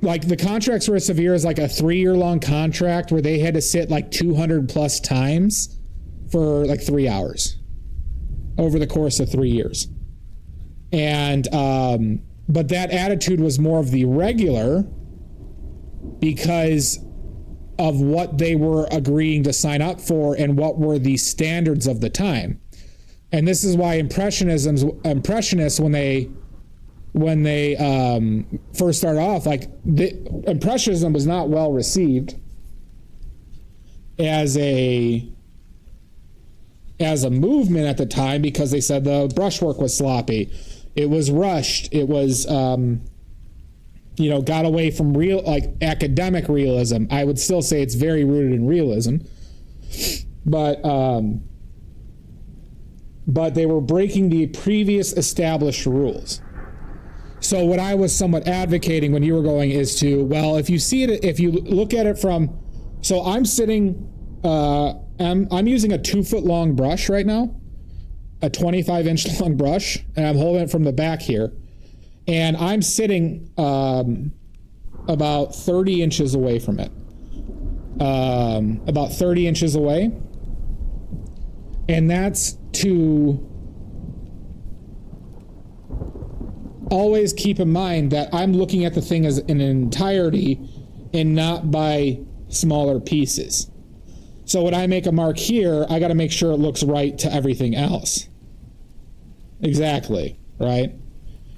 like, the contracts were as severe as, like, a 3-year-long contract where they had to sit, like, 200 plus times for, like, 3 hours over the course of 3 years. And but that attitude was more of the regular because of what they were agreeing to sign up for and what were the standards of the time. And this is why Impressionists, when they first started off, like, Impressionism was not well received as a movement at the time because they said the brushwork was sloppy, it was rushed, it was got away from real, like, academic realism. I would still say it's very rooted in realism, but they were breaking the previous established rules. So what I was somewhat advocating when you were going is to, well, if you see it, if you look at it from, so I'm sitting, I'm using a 2-foot long brush right now, a 25-inch long brush, and I'm holding it from the back here. And I'm sitting about 30 inches away from it. About 30 inches away. And that's to always keep in mind that I'm looking at the thing as an entirety and not by smaller pieces. So when I make a mark here, I got to make sure it looks right to everything else. Exactly, right?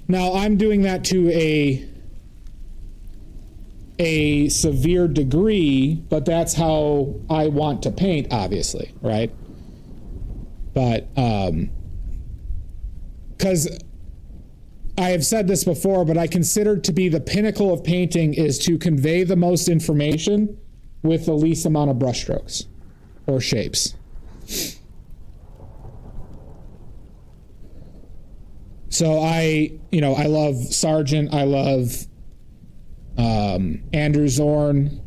Now, I'm doing that to a severe degree, but that's how I want to paint, obviously, right? But, because I have said this before, but I consider to be the pinnacle of painting is to convey the most information with the least amount of brushstrokes or shapes. So I love Sargent. I love Andrew Zorn,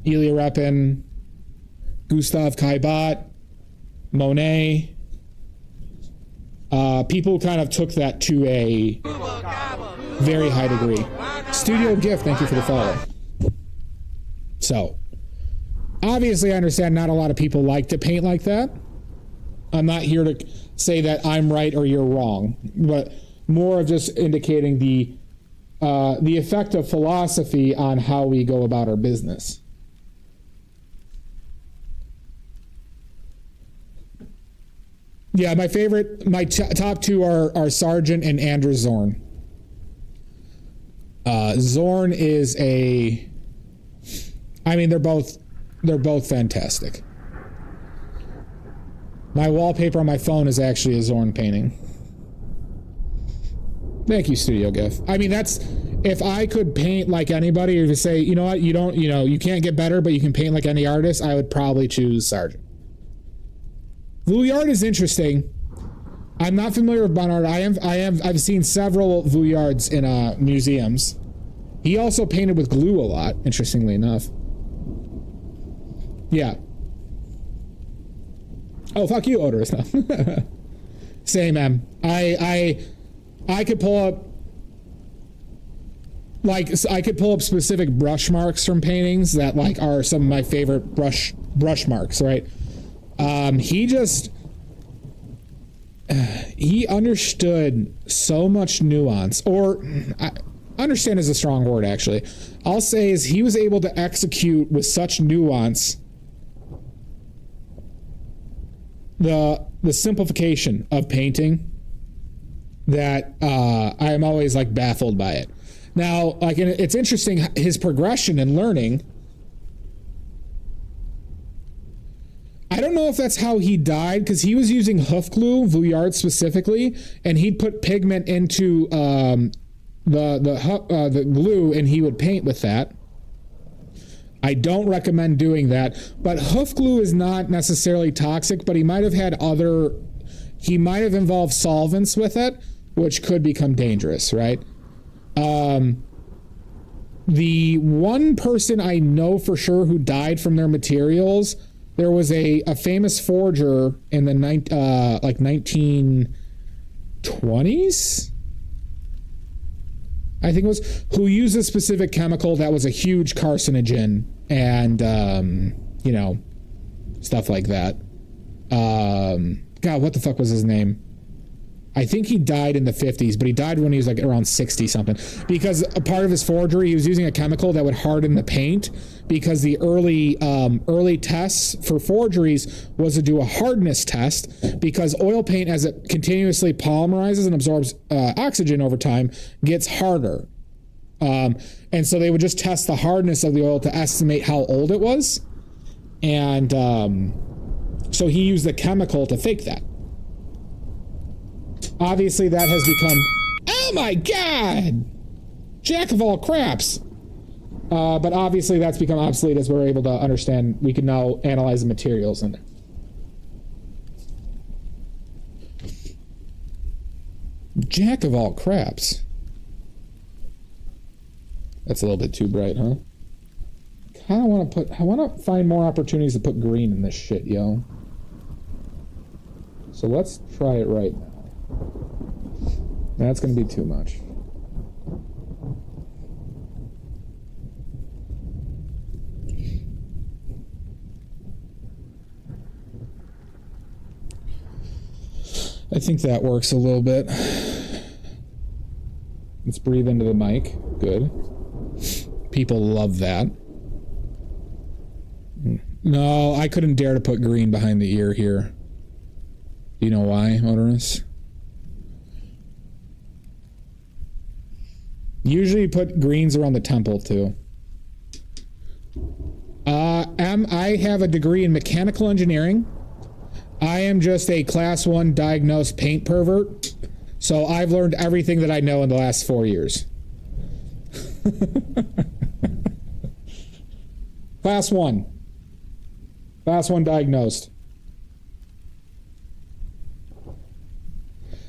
Ilya Repin, Gustav Kaibat, Monet. People kind of took that to a very high degree. Studio Gift, thank you for the follow. So, obviously I understand not a lot of people like to paint like that. I'm not here to say that I'm right or you're wrong, but more of just indicating the effect of philosophy on how we go about our business. Yeah, my favorite, top two are Sargent and Andrew Zorn. Zorn is they're both fantastic. My wallpaper on my phone is actually a Zorn painting. Thank you, Studio GIF. I mean, that's, if I could paint like anybody, or to say, you know what, you can't get better, but you can paint like any artist, I would probably choose Sargent. Vuillard is interesting. I'm not familiar with Bonnard. I've seen several Vuillards in museums. He also painted with glue a lot, interestingly enough. Yeah. Oh, fuck you, Odorous. No. Same, M. I could pull up, specific brush marks from paintings that like are some of my favorite brush marks, right? He understood so much nuance, or understand is a strong word, actually. I'll say is he was able to execute with such nuance the simplification of painting that I'm always like baffled by it. Now, like, it's interesting, his progression in learning. I don't know if that's how he died, because he was using hoof glue, Vuillard specifically, and he'd put pigment into the glue, and he would paint with that. I don't recommend doing that, but hoof glue is not necessarily toxic, but he might have involved solvents with it, which could become dangerous, right? The one person I know for sure who died from their materials, there was a famous forger in the 1920s, I think it was, who used a specific chemical that was a huge carcinogen and, stuff like that. God, what the fuck was his name? I think he died in the 50s, but he died when he was like around 60 something, because a part of his forgery, he was using a chemical that would harden the paint, because the early tests for forgeries was to do a hardness test, because oil paint, as it continuously polymerizes and absorbs oxygen over time, gets harder. And so they would just test the hardness of the oil to estimate how old it was. And so he used the chemical to fake that. Obviously, that has become, oh my god, jack of all craps. But obviously, that's become obsolete as we're able to understand. We can now analyze the materials in there. Jack of all craps. That's a little bit too bright, huh? I want to find more opportunities to put green in this shit, yo. So let's try it right now. That's going to be too much. I think that works a little bit. Let's breathe into the mic. Good. People love that. No, I couldn't dare to put green behind the ear here. Do you know why, Odorous? Usually you put greens around the temple, too. I have a degree in mechanical engineering. I am just a class 1 diagnosed paint pervert. So I've learned everything that I know in the last 4 years. Class 1. Class 1 diagnosed.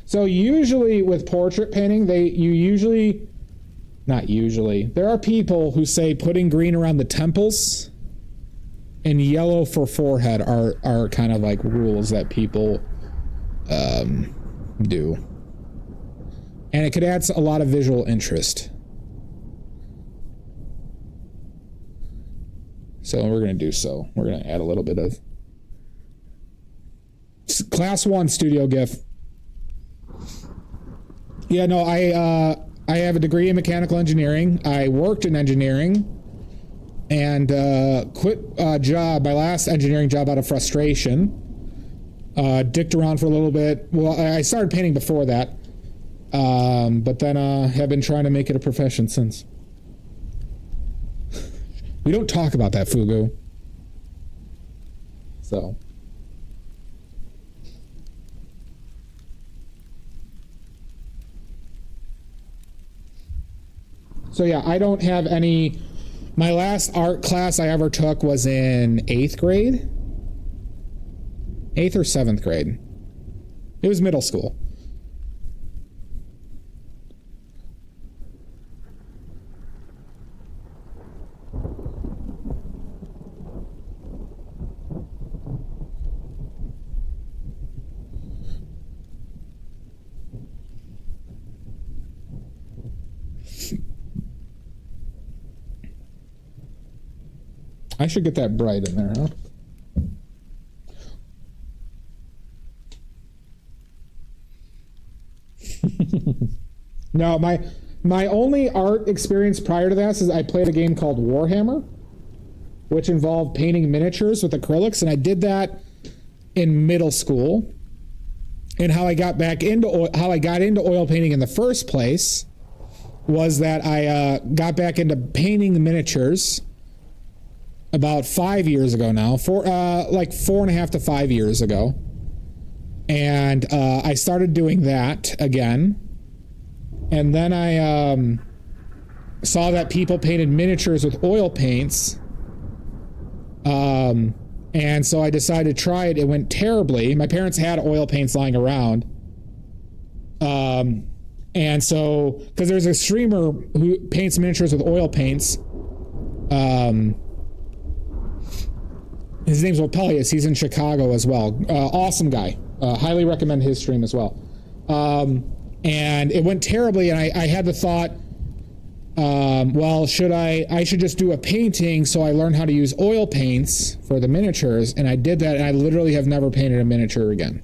So usually with portrait painting, you usually Not usually. There are people who say putting green around the temples and yellow for forehead are kind of like rules that people do. And it could add a lot of visual interest. So we're going to do so. We're going to add a little bit of Class 1 studio GIF. Yeah, no, I have a degree in mechanical engineering. I worked in engineering and quit my last engineering job out of frustration. Dicked around for a little bit. Well, I started painting before that. But then have been trying to make it a profession since. We don't talk about that, Fugu. So yeah, I don't have any. My last art class I ever took was in 8th grade. 8th or 7th grade. It was middle school. I should get that bright in there, huh? No, my only art experience prior to that is I played a game called Warhammer, which involved painting miniatures with acrylics, and I did that in middle school. And how I got into oil painting in the first place was that I got back into painting the miniatures about 5 years ago now, like 4.5 to 5 years ago. And I started doing that again. And then I saw that people painted miniatures with oil paints. And so I decided to try it. It went terribly. My parents had oil paints lying around. And so, because there's a streamer who paints miniatures with oil paints. His name's Opelius. He's in Chicago as well. Awesome guy. Highly recommend his stream as well. And it went terribly, and I had the thought, well, I should just do a painting, so I learned how to use oil paints for the miniatures, and I did that, and I literally have never painted a miniature again.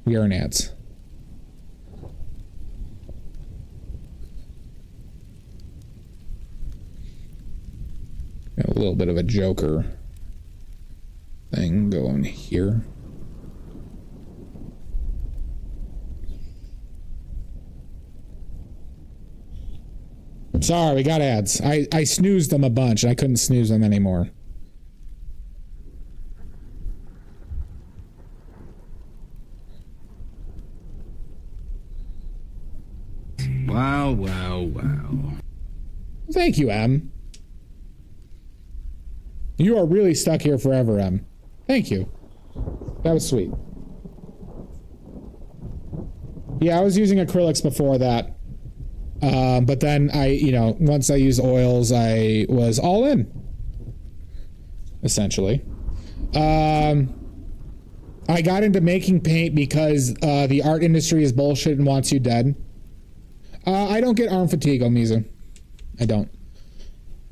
Urine ads. Got a little bit of a Joker thing going here. Sorry, we got ads. I snoozed them a bunch. I couldn't snooze them anymore. Wow, wow, wow. Thank you, M. You are really stuck here forever, M. Thank you. That was sweet. Yeah, I was using acrylics before that. But then once I used oils, I was all in. Essentially. I got into making paint because the art industry is bullshit and wants you dead. I don't get arm fatigue, Omizu. I don't.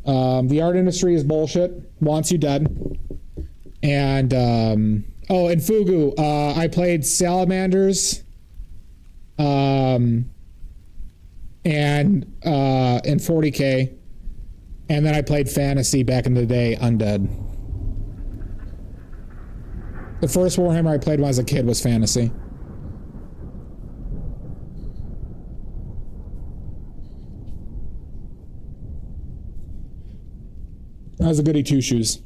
The art industry is bullshit, wants you dead. And, and Fugu, I played Salamanders, and in 40K, and then I played Fantasy back in the day, Undead. The first Warhammer I played when I was a kid was Fantasy. I was a goody two-shoes.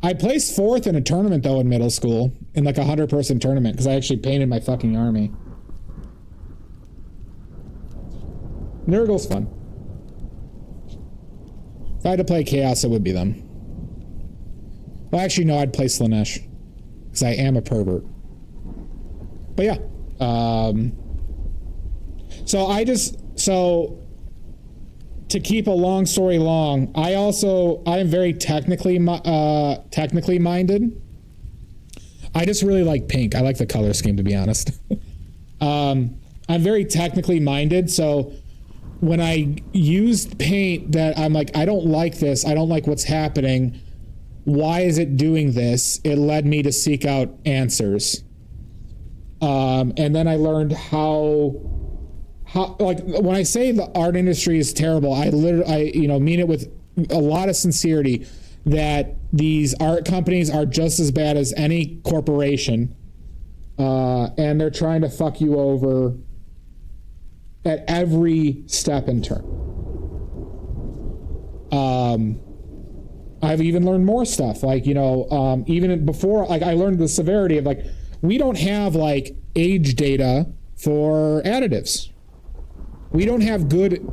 I placed 4th in a tournament, though, in middle school, in like a 100-person tournament, because I actually painted my fucking army. Nurgle's fun. If I had to play Chaos, it would be them. Well, actually, no, I'd play Slanesh, because I am a pervert. But yeah. So to keep a long story long, I am very technically minded. I just really like pink. I like the color scheme, to be honest. I'm very technically minded, so when I used paint that I'm like, I don't like this, I don't like what's happening, why is it doing this? It led me to seek out answers. And then I learned how like when I say the art industry is terrible, I mean it with a lot of sincerity, that these art companies are just as bad as any corporation, and they're trying to fuck you over at every step and turn. I've even learned more stuff, like, even before, like, I learned the severity of, like, we don't have, like, age data for additives. We don't have good,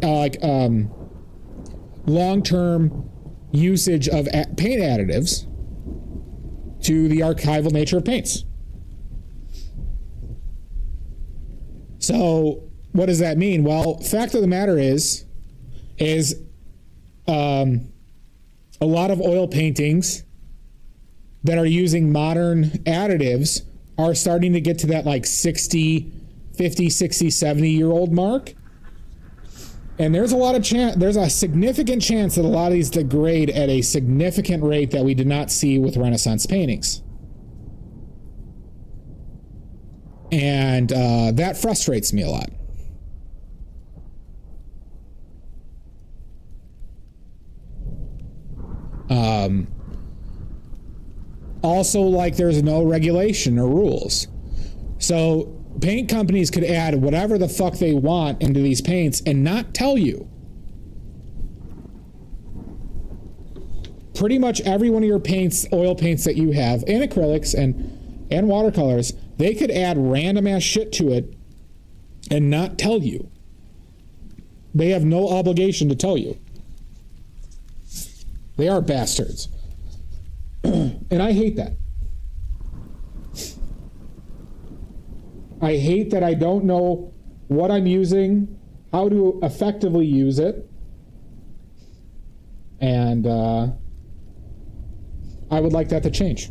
long-term usage of paint additives to the archival nature of paints. So what does that mean? Well, fact of the matter is a lot of oil paintings that are using modern additives are starting to get to that like 50, 60, 70-year-old mark. And there's a significant chance that a lot of these degrade at a significant rate that we did not see with Renaissance paintings. And that frustrates me a lot. Also, like, there's no regulation or rules. So paint companies could add whatever the fuck they want into these paints and not tell you. Pretty much every one of your paints, oil paints that you have, and acrylics and watercolors, they could add random ass shit to it and not tell you. They have no obligation to tell you. They are bastards. And I hate that. I hate that I don't know what I'm using, how to effectively use it. And I would like that to change.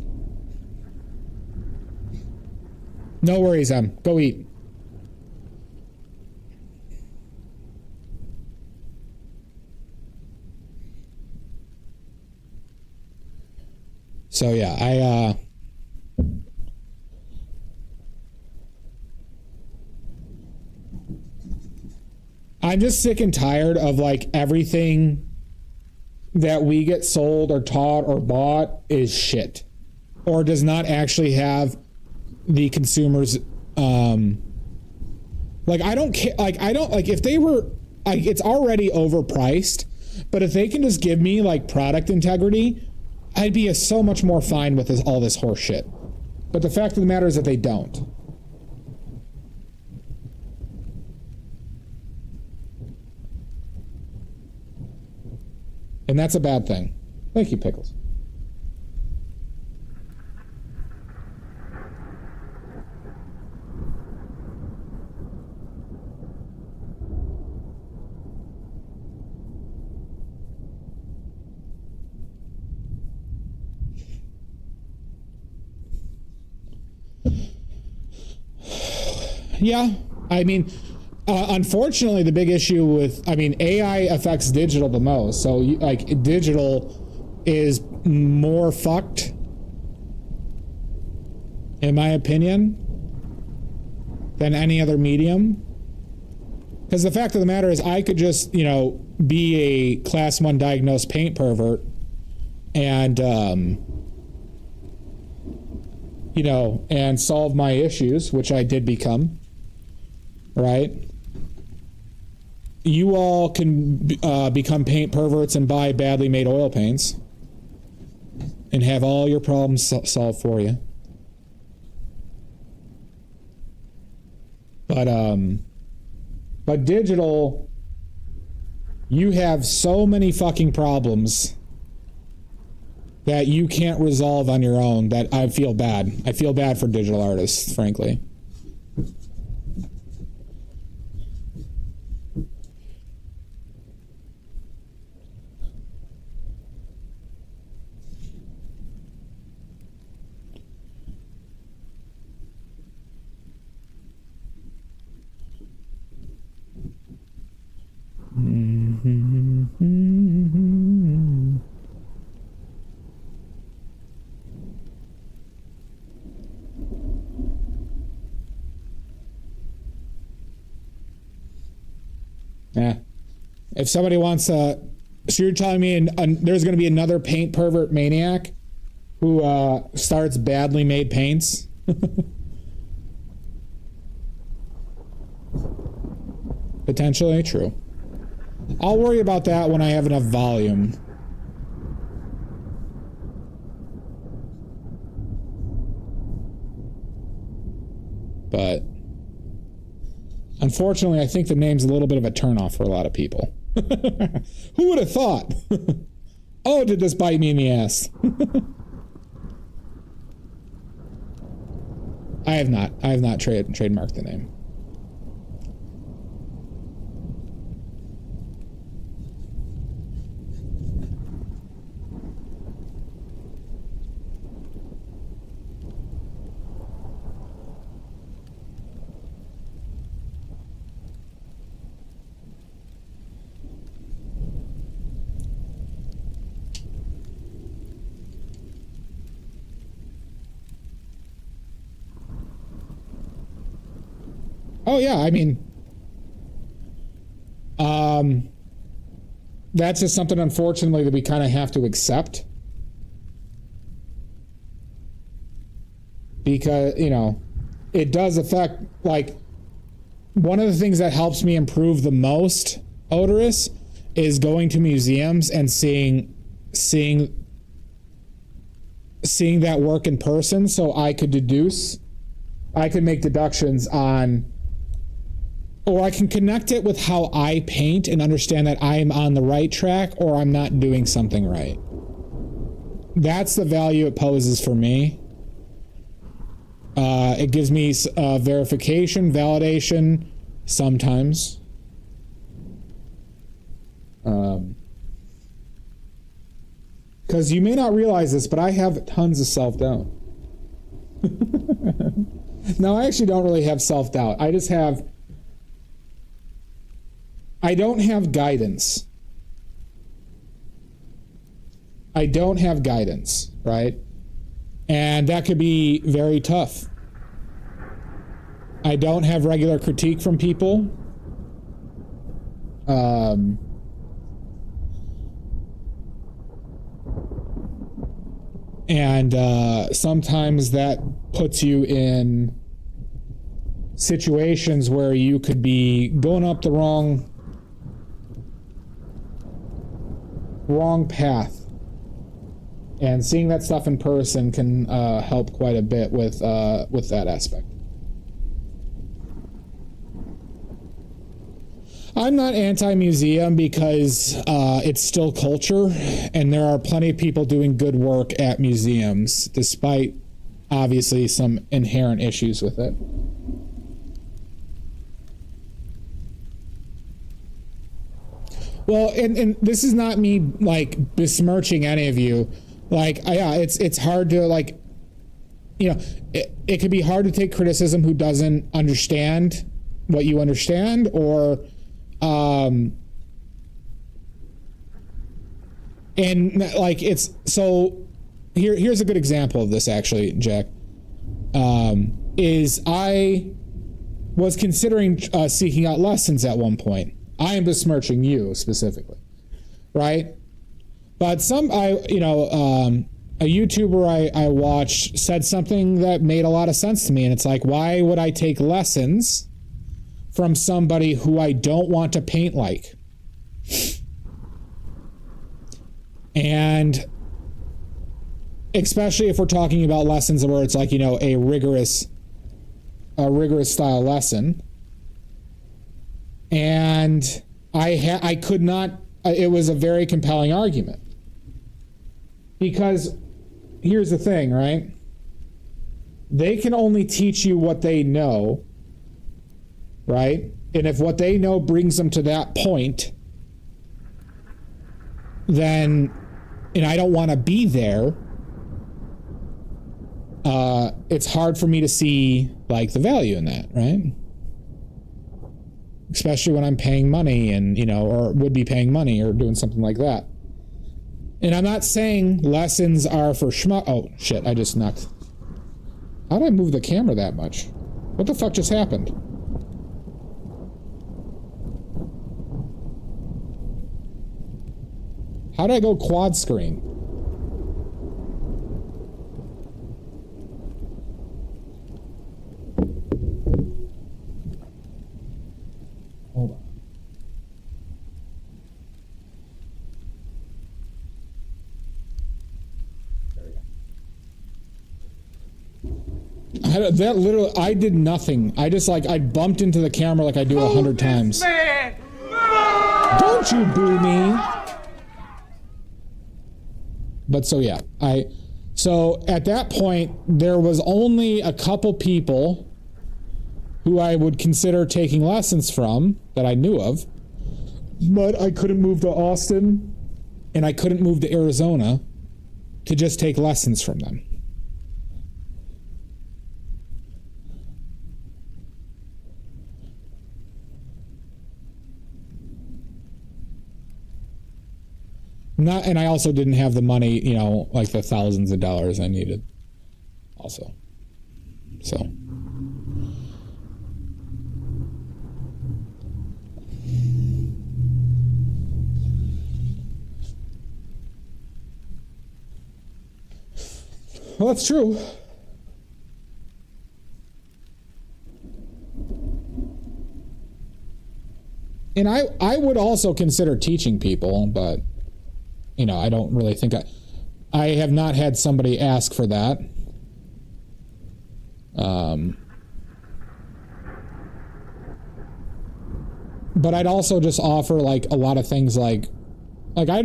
No worries, Em. Go eat. So yeah, I'm just sick and tired of like everything that we get sold or taught or bought is shit, or does not actually have the consumers. Like, I don't care. Like, I don't like if they were like, it's already overpriced, but if they can just give me like product integrity, I'd be so much more fine with all this horse shit. But the fact of the matter is that they don't. And that's a bad thing. Thank you, Pickles. Yeah, I mean, unfortunately, the big issue with, AI affects digital the most. So, like, digital is more fucked, in my opinion, than any other medium. Because the fact of the matter is, I could just, be a class 1 diagnosed paint pervert and, and solve my issues, which I did become. Right? You all can become paint perverts and buy badly made oil paints and have all your problems solved for you. But digital, you have so many fucking problems that you can't resolve on your own that I feel bad. I feel bad for digital artists, frankly. Yeah. If somebody wants to... So you're telling me there's going to be another paint pervert maniac who starts badly made paints? Potentially, true. I'll worry about that when I have enough volume. But unfortunately, I think the name's a little bit of a turnoff for a lot of people. Who would have thought? Oh, did this bite me in the ass? I have not trademarked the name. Oh yeah, I mean, that's just something, unfortunately, that we kind of have to accept. Because, you know, it does affect, like, one of the things that helps me improve the most, Odorous, is going to museums and seeing that work in person, so I could make deductions on, or I can connect it with how I paint and understand that I'm on the right track or I'm not doing something right. That's the value it poses for me. It gives me verification, validation, sometimes. Because you may not realize this, but I have tons of self-doubt. No, I actually don't really have self-doubt. I don't have guidance. I don't have guidance, right? And that could be very tough. I don't have regular critique from people. And sometimes that puts you in situations where you could be going up the wrong path. And seeing that stuff in person can help quite a bit with that aspect. I'm not anti-museum because it's still culture, and there are plenty of people doing good work at museums, despite obviously some inherent issues with it. Well, and this is not me like besmirching any of you. Like, yeah, it's hard to, like, you know, it can be hard to take criticism who doesn't understand what you understand, or and like, it's so here's a good example of this, actually, Jack. Is I was considering seeking out lessons at one point. I am besmirching you specifically, right? But a YouTuber I watched said something that made a lot of sense to me, and it's like, why would I take lessons from somebody who I don't want to paint like? And especially if we're talking about lessons where it's like, you know, a rigorous style lesson. And I could not, it was a very compelling argument. Because here's the thing, right? They can only teach you what they know, right? And if what they know brings them to that point, then, and I don't want to be there, it's hard for me to see, like, the value in that, right? Especially when I'm paying money and, you know, or would be paying money or doing something like that. And I'm not saying lessons are for schmuck. Oh, shit, I just knocked. How did I move the camera that much? What the fuck just happened? How did I go quad screen? Hold on. That literally, I did nothing. I just like, I bumped into the camera like I do 100 times. Don't you boo me. But so yeah, so at that point, there was only a couple people who I would consider taking lessons from that I knew of, but I couldn't move to Austin and I couldn't move to Arizona to just take lessons from them. And I also didn't have the money, you know, like the thousands of dollars I needed also. So. Well, that's true. And I would also consider teaching people, but you know, I don't really think I have not had somebody ask for that. But I'd also just offer like a lot of things like I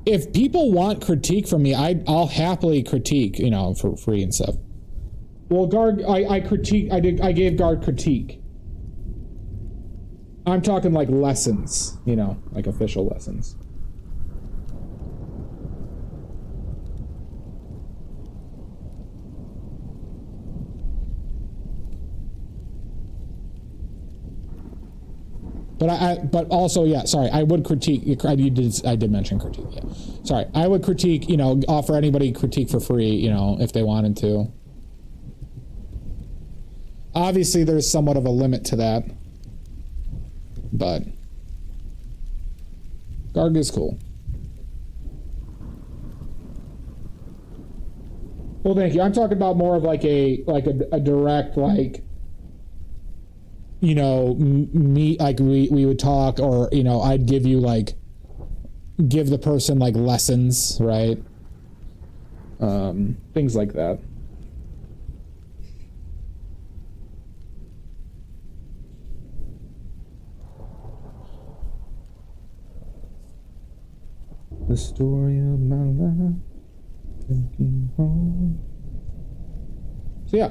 if people want critique from me, I'll happily critique, you know, for free and stuff. Well, Guard, I gave Guard critique. I'm talking like lessons, you know, like official lessons. But also, yeah, sorry, I would critique, I did mention critique, yeah. Sorry, I would critique, you know, offer anybody critique for free, you know, if they wanted to. Obviously, there's somewhat of a limit to that. But Garg is cool. Well, thank you. I'm talking about more of like a direct, like, you know, me, like we would talk, or, you know, I'd give you like, give the person like lessons, right? Things like that. The story of my life, taking home. So yeah.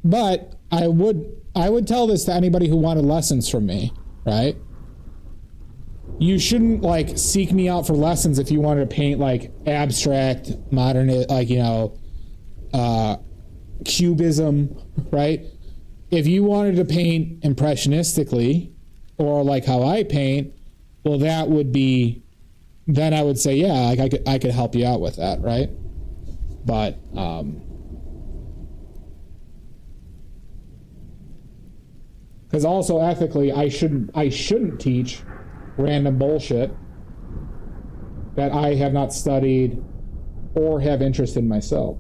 But I would tell this to anybody who wanted lessons from me, right? You shouldn't like seek me out for lessons if you wanted to paint like abstract, modern, like, you know, cubism, right? If you wanted to paint impressionistically, or like how I paint, well, that would be, then I would say, yeah, like I could help you out with that, right? But because also ethically, I shouldn't teach random bullshit that I have not studied or have interest in myself.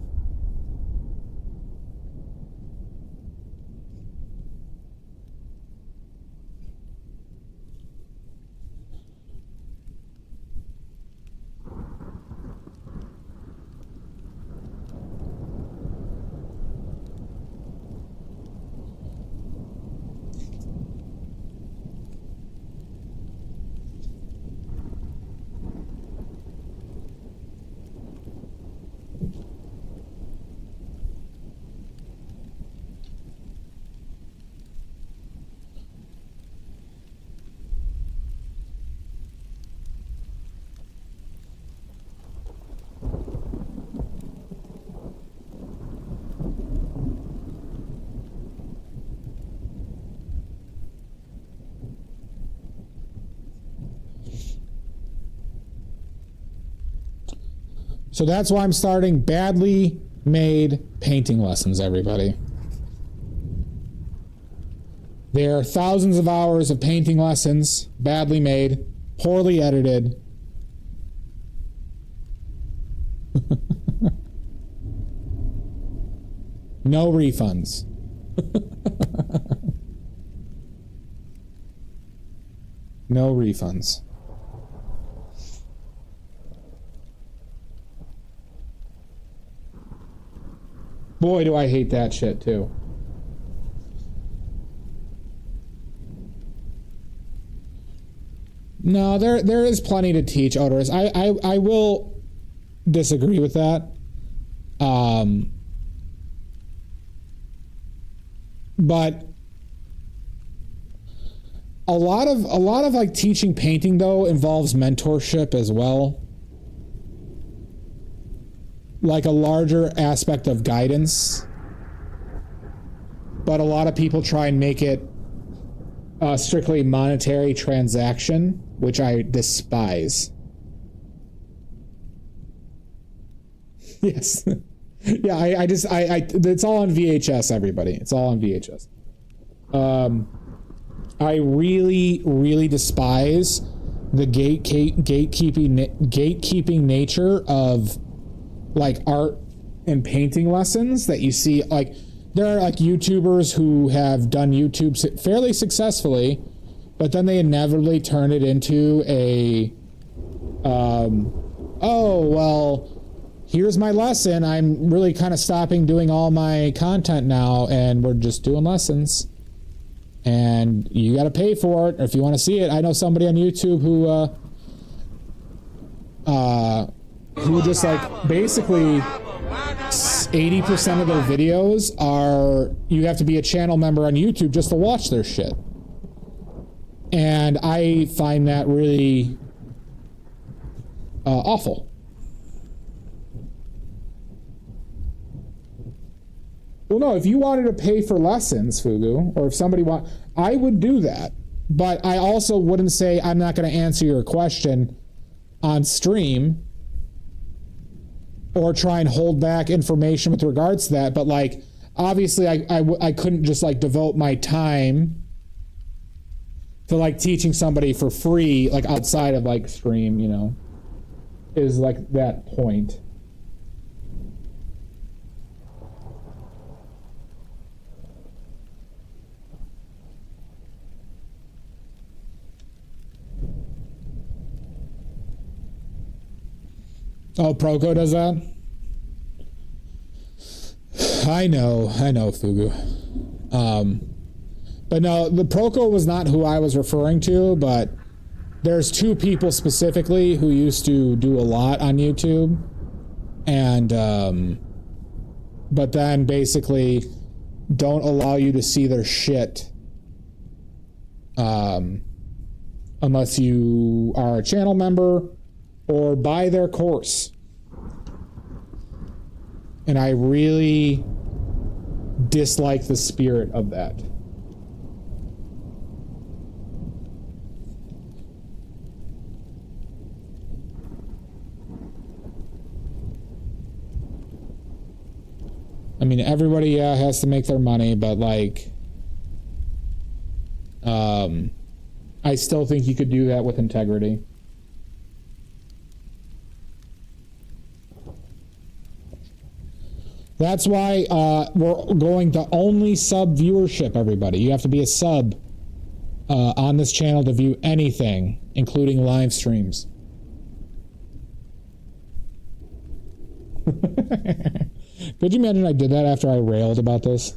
So that's why I'm starting badly made painting lessons, everybody. There are thousands of hours of painting lessons, badly made, poorly edited. No refunds. No refunds. Boy, do I hate that shit too. No, there is plenty to teach, Odorous. I will disagree with that. But a lot of like teaching painting though involves mentorship as well. Like a larger aspect of guidance. But a lot of people try and make it a strictly monetary transaction, which I despise. Yes. Yeah, I it's all on VHS, everybody. It's all on VHS. I really, really despise the gatekeeping nature of like art and painting lessons that you see. Like there are like YouTubers who have done YouTube fairly successfully, but then they inevitably turn it into a, oh, well, here's my lesson. I'm really kind of stopping doing all my content now, and we're just doing lessons. And you got to pay for it if you want to see it. I know somebody on YouTube who just like basically 80% of their videos are, you have to be a channel member on YouTube just to watch their shit. And I find that really awful. Well, no, if you wanted to pay for lessons, Fugu, or if somebody I would do that. But I also wouldn't say I'm not going to answer your question on stream or try and hold back information with regards to that. But like, obviously I couldn't just like devote my time to like teaching somebody for free, like outside of like stream, you know, is like that point. Oh, Proco does that? I know, Fugu. But no, the Proco was not who I was referring to, but there's two people specifically who used to do a lot on YouTube. And, but then basically don't allow you to see their shit. Unless you are a channel member or buy their course. And I really dislike the spirit of that. I mean, everybody has to make their money, but like, I still think you could do that with integrity. That's why we're going to only sub viewership, everybody. You have to be a sub on this channel to view anything, including live streams. Could you imagine I did that after I railed about this?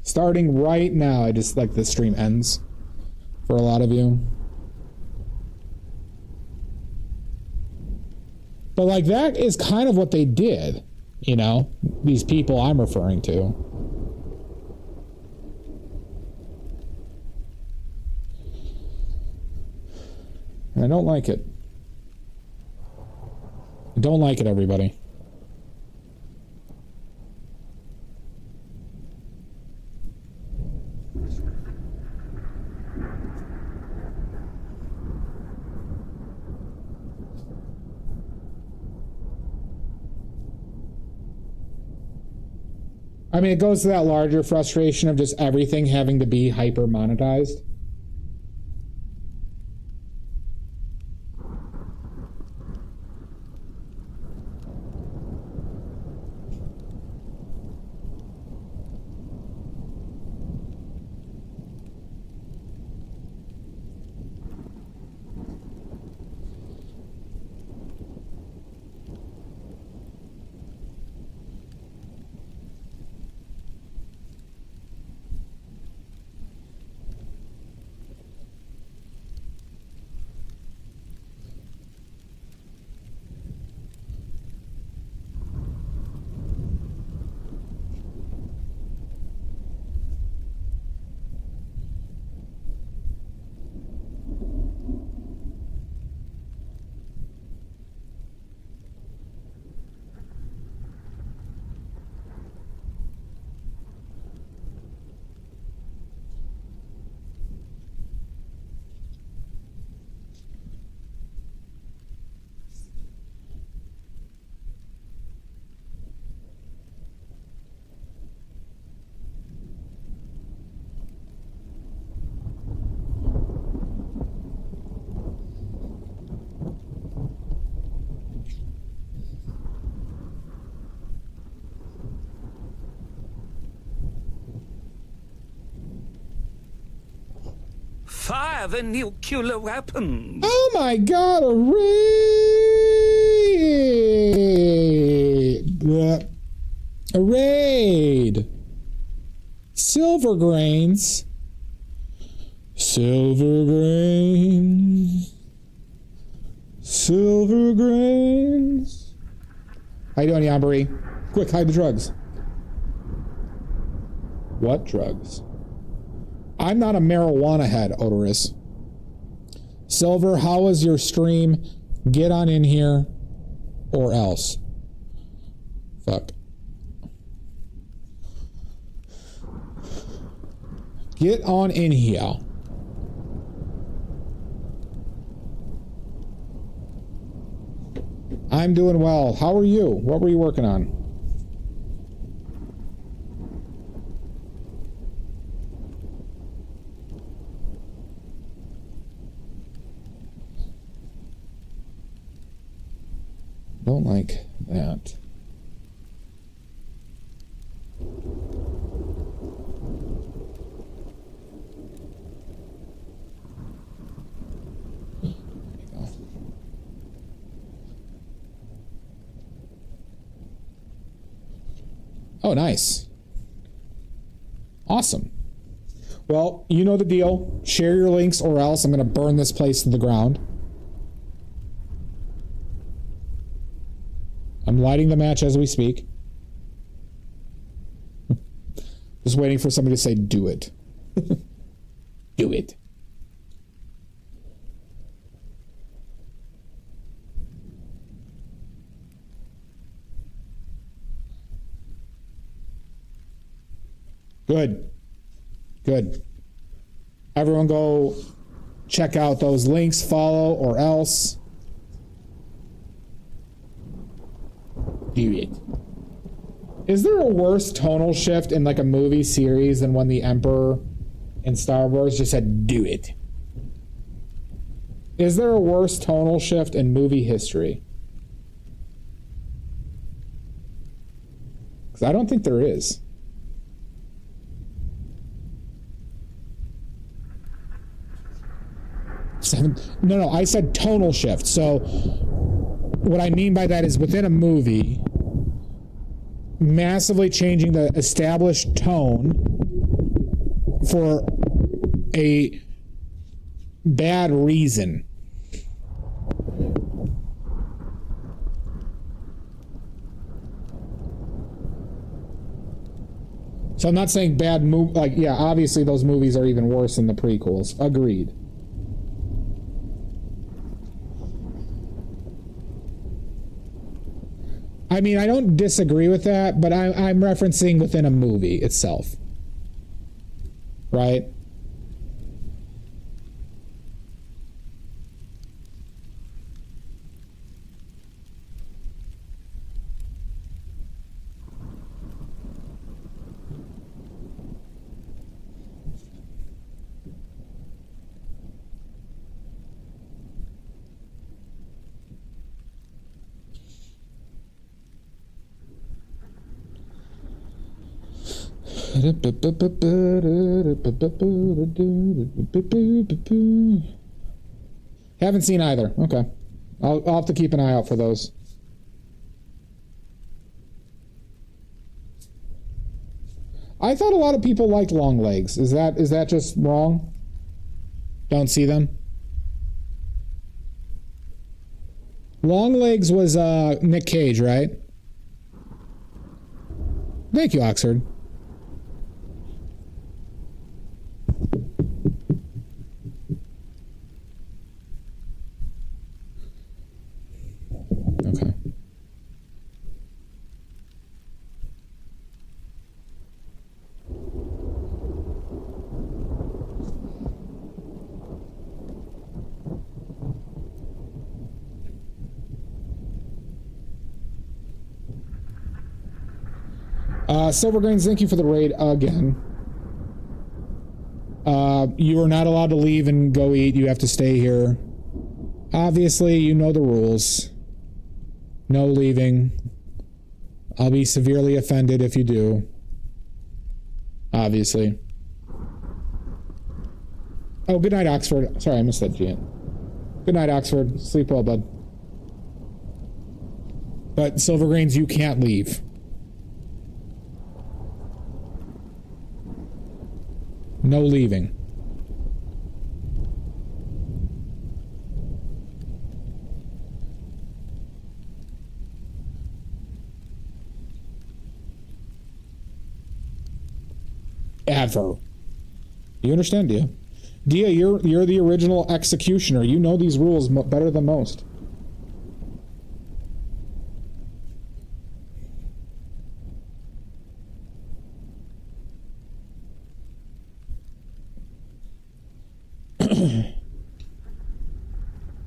Starting right now, I just like the stream ends for a lot of you. But like that is kind of what they did, you know, these people I'm referring to. I don't like it. I don't like it, everybody. I mean, it goes to that larger frustration of just everything having to be hyper monetized. Fire the nuclear weapons! Oh my god, a raid! A raid! Silver grains. Silver grains. Silver grains. How you doing, Yambari? Quick, hide the drugs. What drugs? I'm not a marijuana head, Odorous. Silver, how was your stream? Get on in here, or else. Fuck. Get on in here. I'm doing well. How are you? What were you working on? Don't like that. There you go. Oh, nice. Awesome. Well, you know the deal. Share your links or else I'm going to burn this place to the ground. I'm lighting the match as we speak. Just waiting for somebody to say, do it. Do it. Good. Good. Everyone go check out those links, follow or else. Do it. Is there a worse tonal shift in like a movie series than when the Emperor in Star Wars just said, do it? Is there a worse tonal shift in movie history? Because I don't think there is. No, I said tonal shift. So what I mean by that is within a movie, massively changing the established tone for a bad reason. So I'm not saying bad move, like, yeah, obviously those movies are even worse than the prequels. Agreed. I mean, I don't disagree with that, but I'm referencing within a movie itself. Right? Haven't seen either. Okay. I'll have to keep an eye out for those. I thought a lot of people liked long legs. Is that just wrong? Don't see them? Long legs was Nick Cage, right? Thank you, Oxford. Okay. Silver Grains, thank you for the raid again. You are not allowed to leave and go eat. You have to stay here. Obviously, you know the rules. No leaving. I'll be severely offended if you do. Obviously. Oh, good night, Oxford. Sorry, I missed that, Gian. Good night, Oxford. Sleep well, bud. But, Silver Grains, you can't leave. No leaving. Ever. You understand, Dia? Dia, you're the original executioner. You know these rules better than most.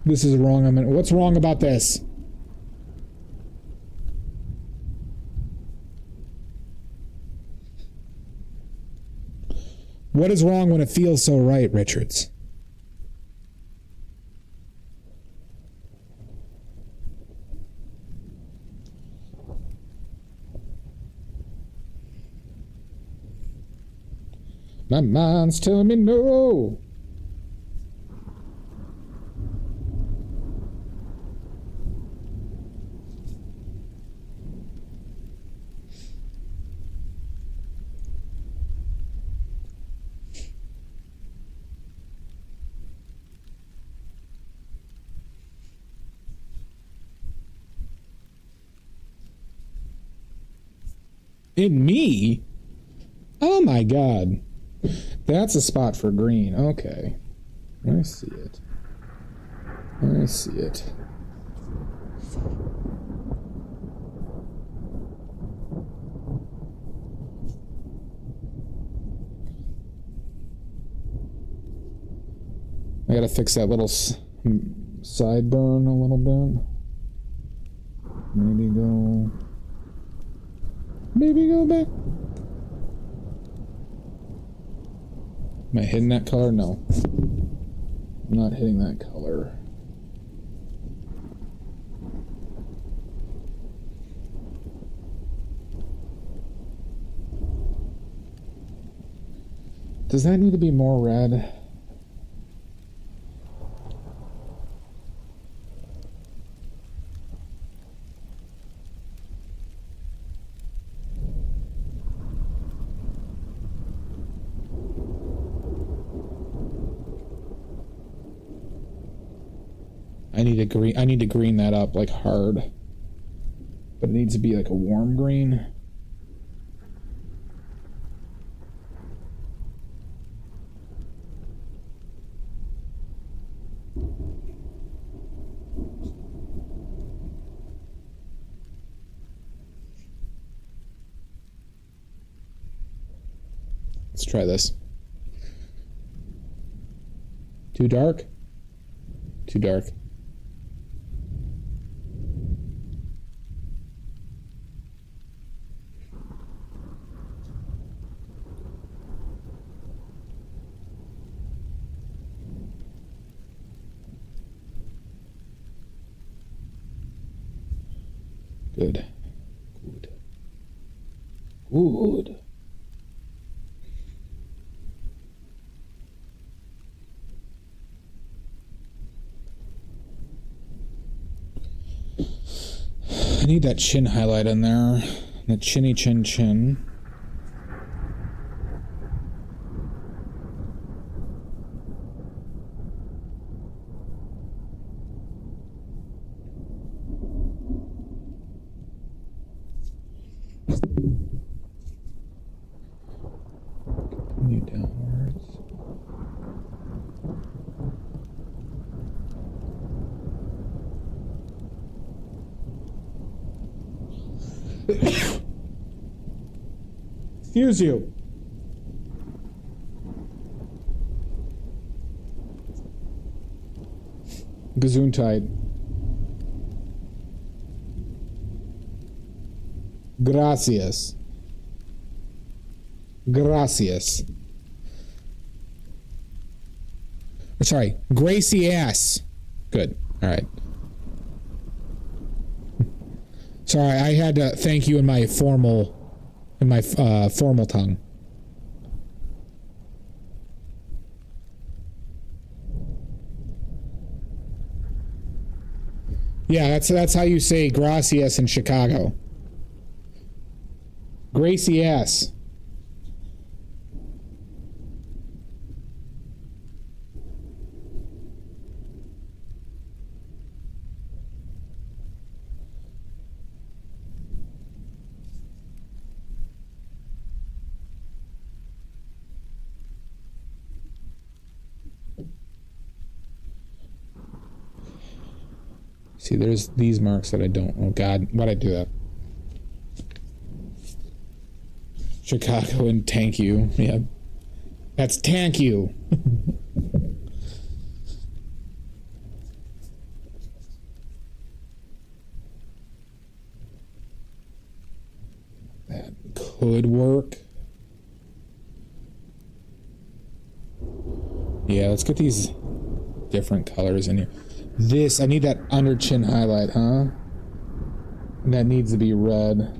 This is wrong. What's wrong about this? What is wrong when it feels so right, Richards? My mind's telling me no. In me? Oh my god. That's a spot for green. Okay. I see it. I see it. I gotta fix that little sideburn a little bit. Maybe go back. Am I hitting that color? No. I'm not hitting that color. Does that need to be more red? I need to green that up like hard. But it needs to be like a warm green. Let's try this. Too dark? Too dark. Good. Good. Good. I need that chin highlight in there. The chinny chin chin. Continue downwards. Excuse you. Gesundheit. Gracias. Gracias. Sorry, Gracie ass. Good. All right. Sorry, I had to thank you in my formal tongue. Yeah, that's how you say gracias in Chicago. Gracie ass. See, there's these marks that I don't. Oh, God. Why'd I do that? Chicago and thank you. Yeah. That's thank you. That could work. Yeah, let's get these different colors in here. This, I need that under chin highlight, huh? And that needs to be red.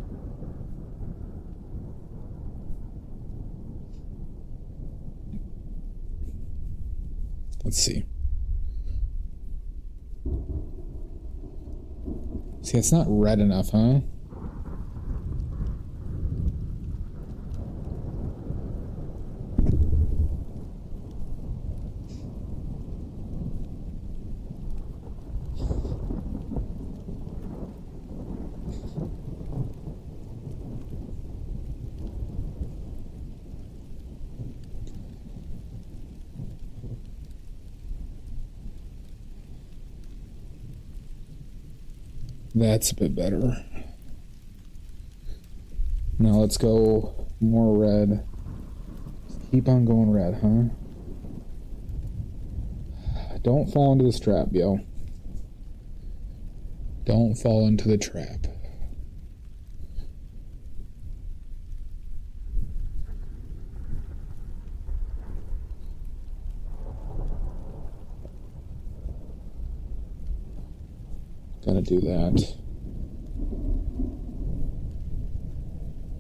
Let's see. See, it's not red enough, huh? That's a bit better. Now let's go more red. Just keep on going red, huh? Don't fall into this trap, yo. Don't fall into the trap. Gotta do that.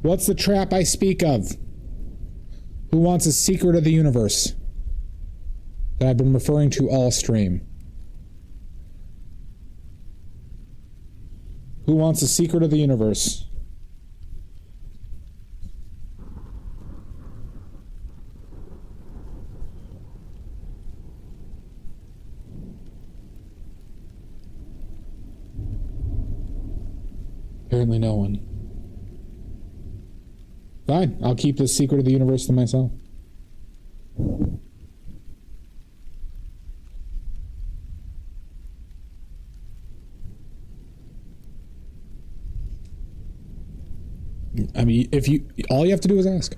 What's the trap I speak of? Who wants a secret of the universe that I've been referring to all stream? Who wants a secret of the universe? Apparently no one. Fine, I'll keep the secret of the universe to myself. I mean, if you, all you have to do is ask.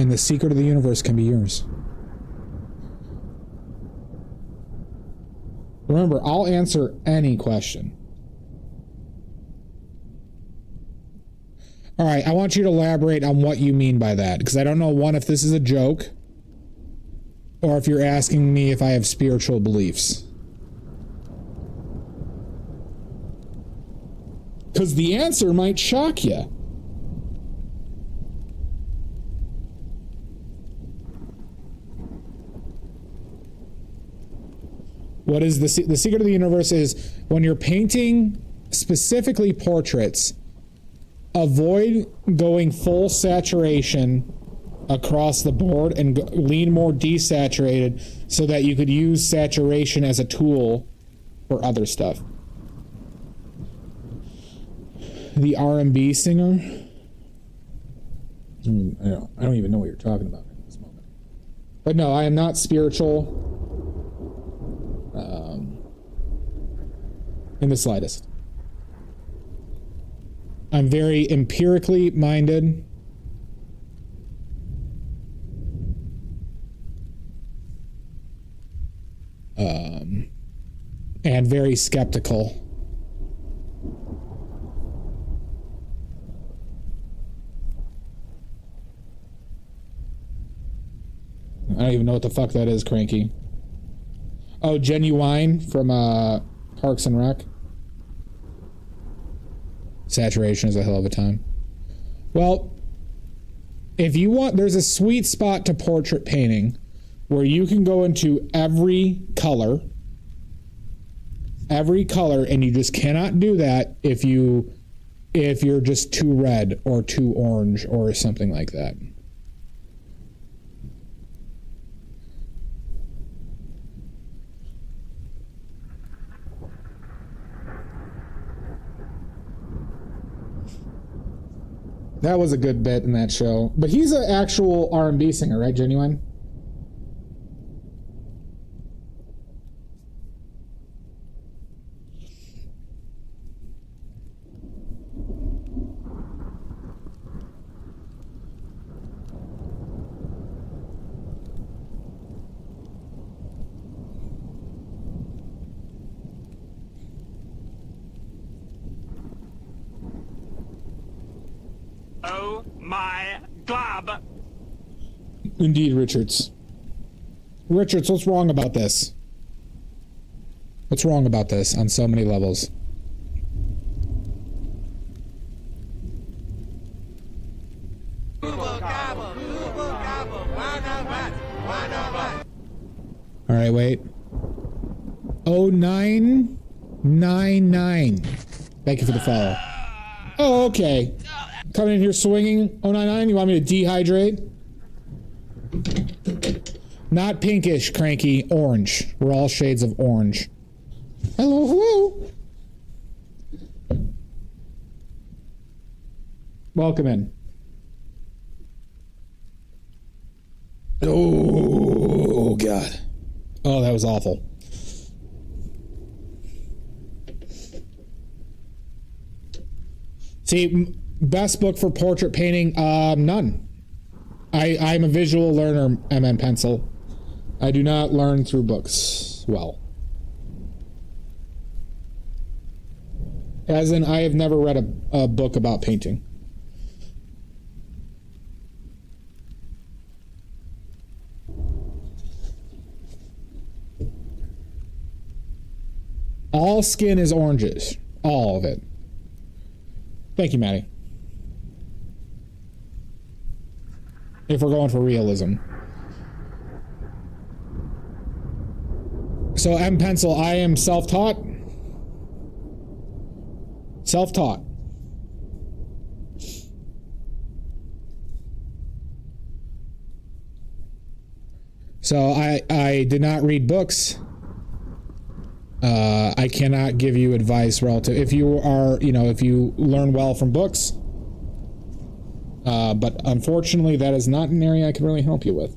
And the secret of the universe can be yours. Remember, I'll answer any question. All right, I want you to elaborate on what you mean by that, because I don't know, one, if this is a joke, or if you're asking me if I have spiritual beliefs. Because the answer might shock you. What is the secret of the universe is when you're painting specifically portraits, avoid going full saturation across the board and lean more desaturated so that you could use saturation as a tool for other stuff. The R&B singer? I don't even know what you're talking about at this moment. But no, I am not spiritual in the slightest. I'm very empirically minded. And very skeptical. I don't even know what the fuck that is, Cranky. Oh, Genuine from Parks and Rec. Saturation is a hell of a time. Well, if you want, there's a sweet spot to portrait painting where you can go into every color, and you just cannot do that if you're just too red or too orange or something like that. That was a good bit in that show. But he's an actual R&B singer, right, Genuine? Oh my glob! Indeed, Richards. Richards, what's wrong about this? What's wrong about this on so many levels? All right, wait. 0999. Thank you for the follow. Oh, okay. Coming in here swinging. 099, you want me to dehydrate? Not pinkish, Cranky. Orange. We're all shades of orange. Hello, hello. Welcome in. Oh, God. Oh, that was awful. See, best book for portrait painting? None. I'm a visual learner, MN Pencil. I do not learn through books well. As in, I have never read a book about painting. All skin is oranges. All of it. Thank you, Maddie. If we're going for realism. So, M Pencil, I am self-taught. Self-taught. So, I did not read books. I cannot give you advice relative. If you are, if you learn well from books, but unfortunately, that is not an area I can really help you with.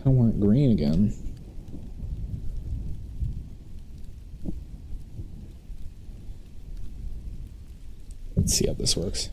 I want green again. Let's see how this works.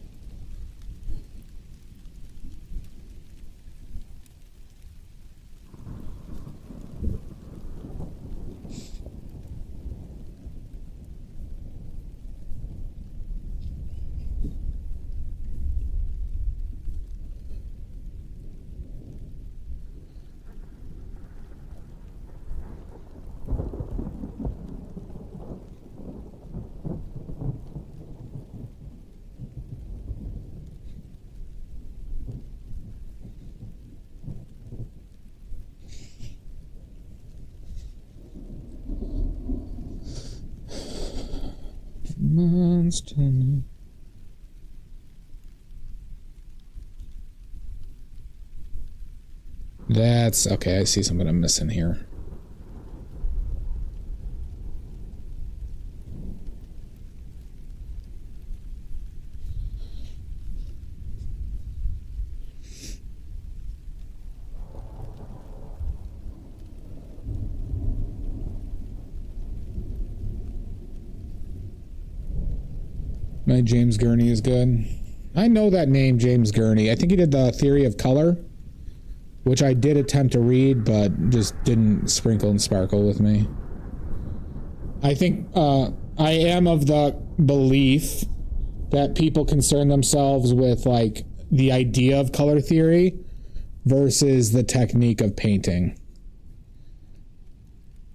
Monster. That's okay. I see something I'm missing here. My James Gurney is good. I know that name, James Gurney. I think he did the Theory of Color, which I did attempt to read, but just didn't sprinkle and sparkle with me. I think I am of the belief that people concern themselves with like the idea of color theory versus the technique of painting.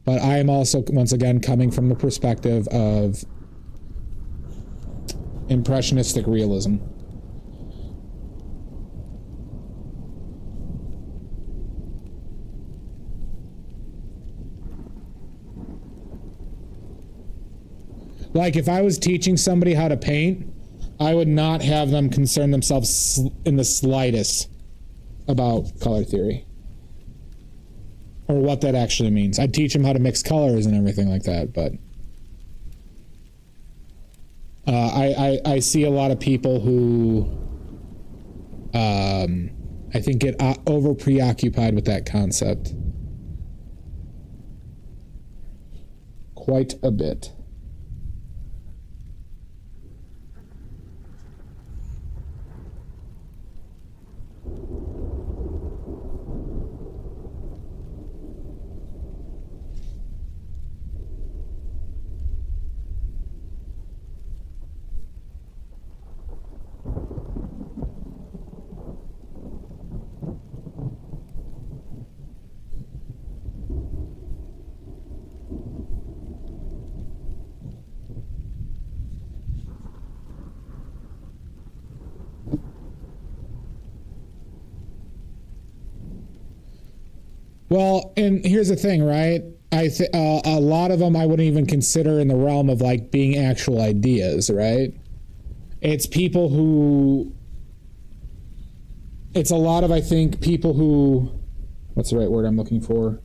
But I am also, once again, coming from the perspective of impressionistic realism. Like if I was teaching somebody how to paint, I would not have them concern themselves in the slightest about color theory or what that actually means. I'd teach them how to mix colors and everything like that, but I see a lot of people who I think get over preoccupied with that concept quite a bit. Well, and here's the thing, right? A lot of them I wouldn't even consider in the realm of like being actual ideas, right? It's people who, it's a lot of, I think, people who, what's the right word I'm looking for?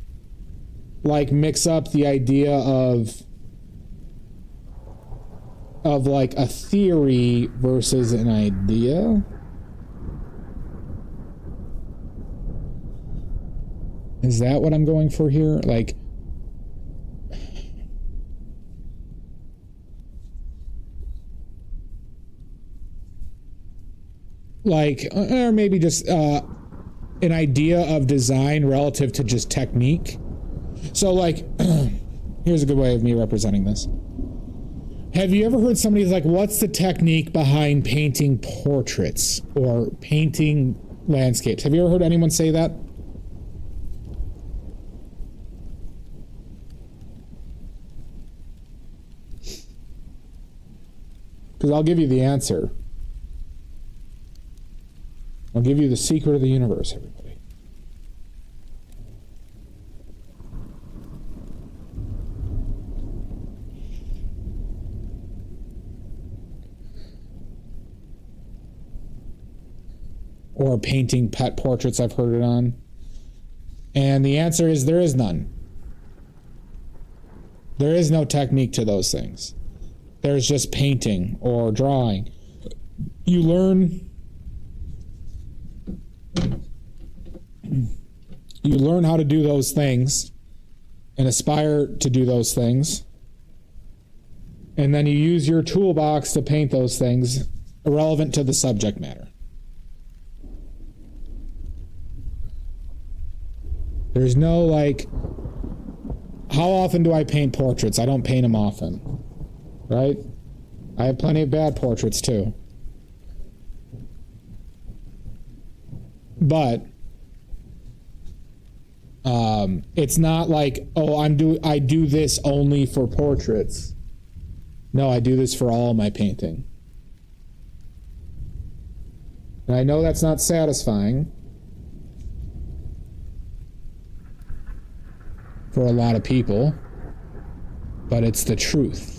Like mix up the idea of like a theory versus an idea. Is that what I'm going for here? Or maybe just an idea of design relative to just technique. So like, here's a good way of me representing this. Have you ever heard somebody like, what's the technique behind painting portraits or painting landscapes? Have you ever heard anyone say that? Because I'll give you the answer. I'll give you the secret of the universe, everybody. Or painting pet portraits, I've heard it on. And the answer is there is none. There is no technique to those things. There's just painting or drawing. You learn how to do those things and aspire to do those things. And then you use your toolbox to paint those things irrelevant to the subject matter. There's no, like, how often do I paint portraits? I don't paint them often, right? I have plenty of bad portraits too. But it's not like, oh, I do this only for portraits. No, I do this for all my painting. And I know that's not satisfying for a lot of people, but it's the truth.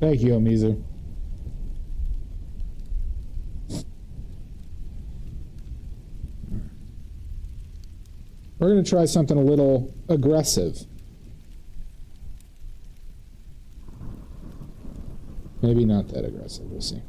Thank you, Omizu. We're going to try something a little aggressive. Maybe not that aggressive. We'll see.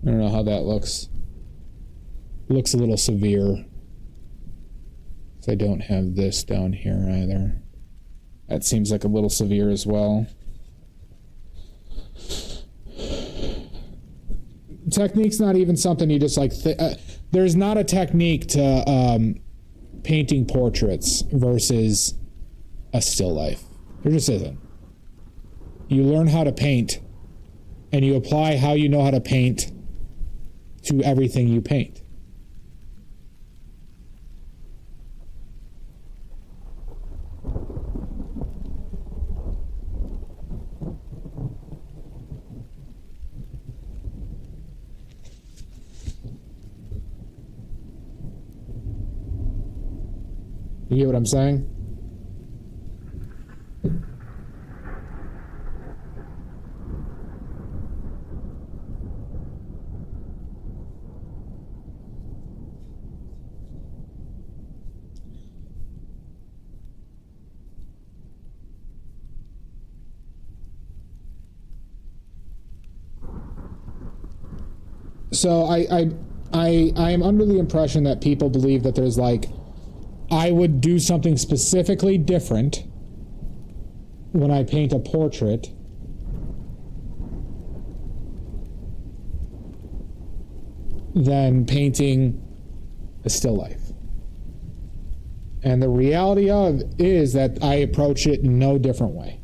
I don't know how that looks. Looks a little severe. So I don't have this down here either. That seems like a little severe as well. Technique's not even something you just like. There's not a technique to painting portraits versus a still life. There just isn't. You learn how to paint, and you apply how you know how to paint to everything you paint. You get what I'm saying? So I am under the impression that people believe that there's like, I would do something specifically different when I paint a portrait than painting a still life. And the reality of it is that I approach it in no different way.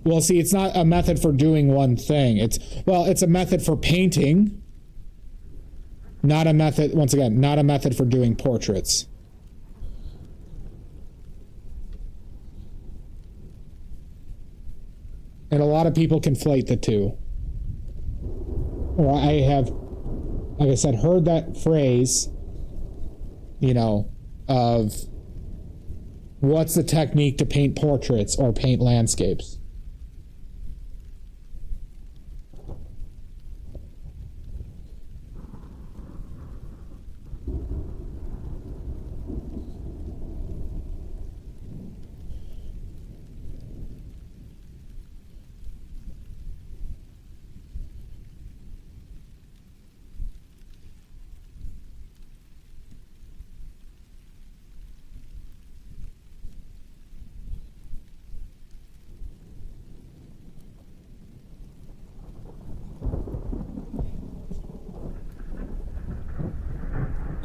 Well, see, it's not a method for doing one thing. It's a method for painting, not a method, once again, not a method for doing portraits. And a lot of people conflate the two. Or I have, like I said, heard that phrase, of what's the technique to paint portraits or paint landscapes.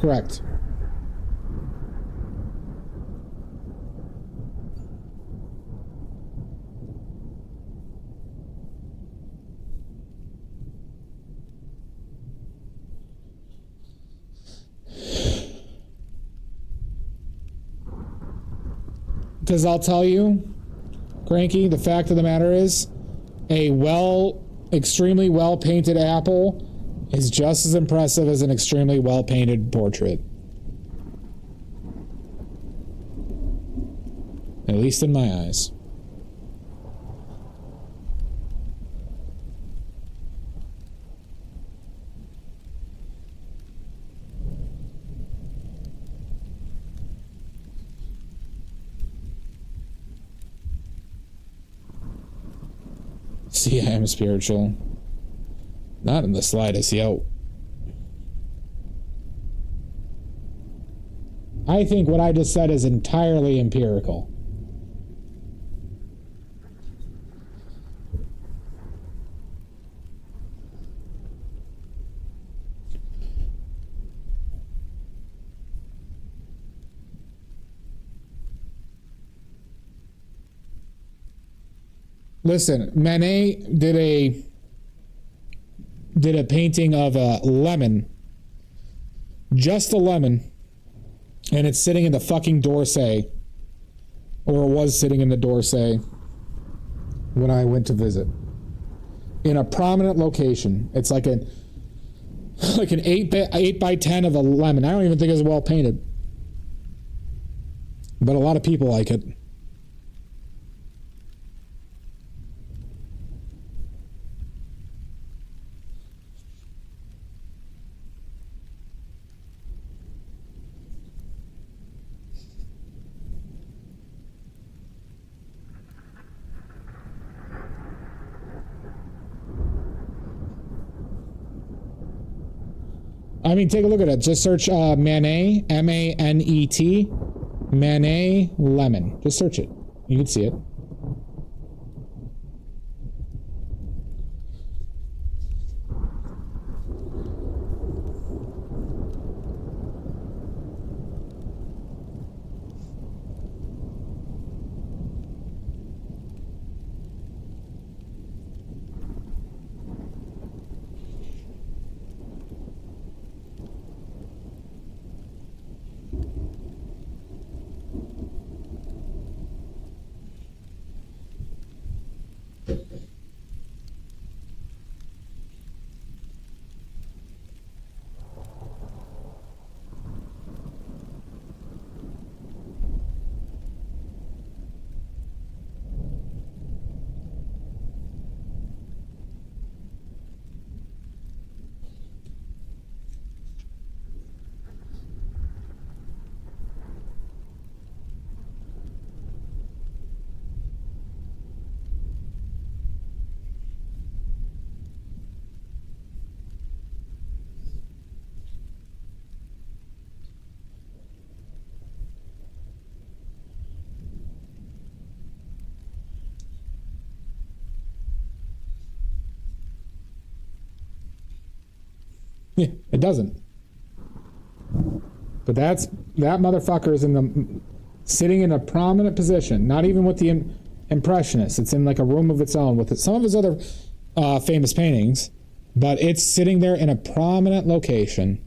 Correct. Because I'll tell you, Cranky, the fact of the matter is, extremely well-painted apple is just as impressive as an extremely well-painted portrait. At least in my eyes. See, I am spiritual. Not in the slightest, yo. I think what I just said is entirely empirical. Listen, Manet did a painting of a lemon, just a lemon, and it's sitting in the fucking D'Orsay, or it was sitting in the D'Orsay when I went to visit, in a prominent location. It's like an 8 by 10 of a lemon. I don't even think it's well painted, but a lot of people like it. I mean, take a look at it. Just search Manet, M-A-N-E-T, Manet lemon. Just search it. You can see it. Yeah, it doesn't. But that motherfucker is sitting in a prominent position. Not even with the Impressionists. It's in like a room of its own with some of his other famous paintings, but it's sitting there in a prominent location.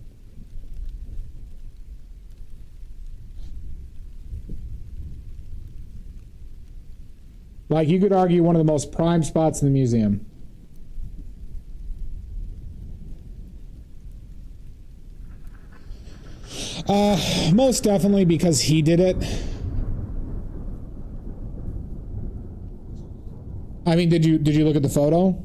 Like, you could argue one of the most prime spots in the museum. Most definitely because he did it. I mean, did you look at the photo?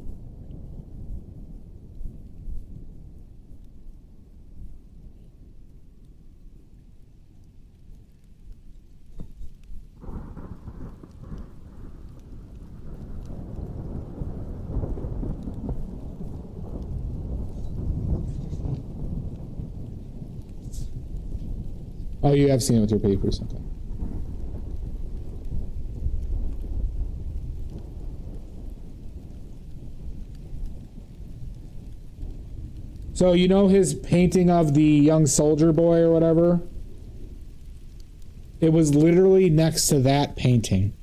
Oh, you have seen it with your papers. Okay. So you know his painting of the young soldier boy or whatever? It was literally next to that painting.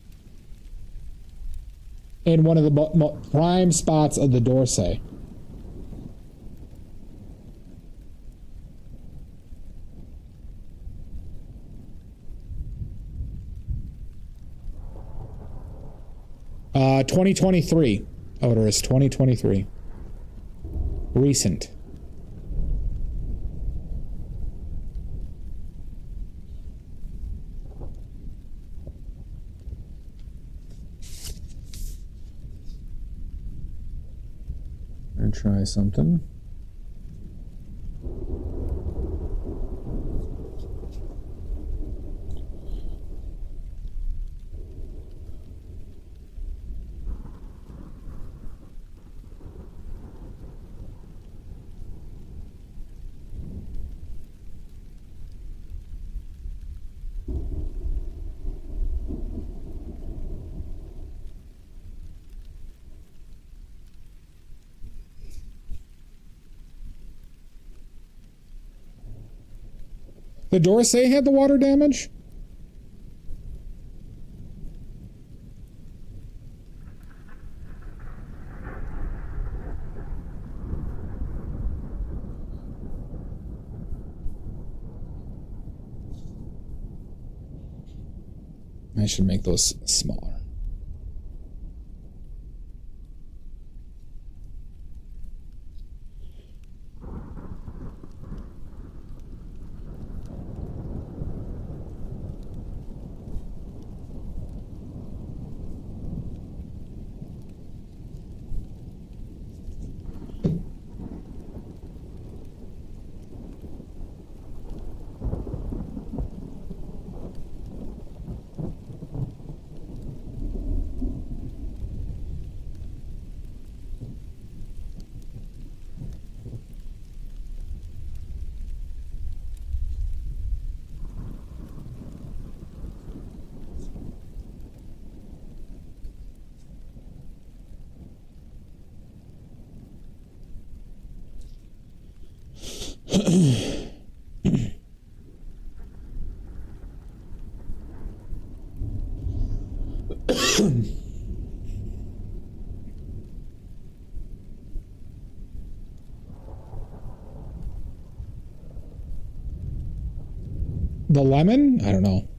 In one of the prime spots of the D'Orsay. 2023. Odorous 2023. Recent. And try something. The Dorsey had the water damage? I should make those smaller. The lemon? I don't know.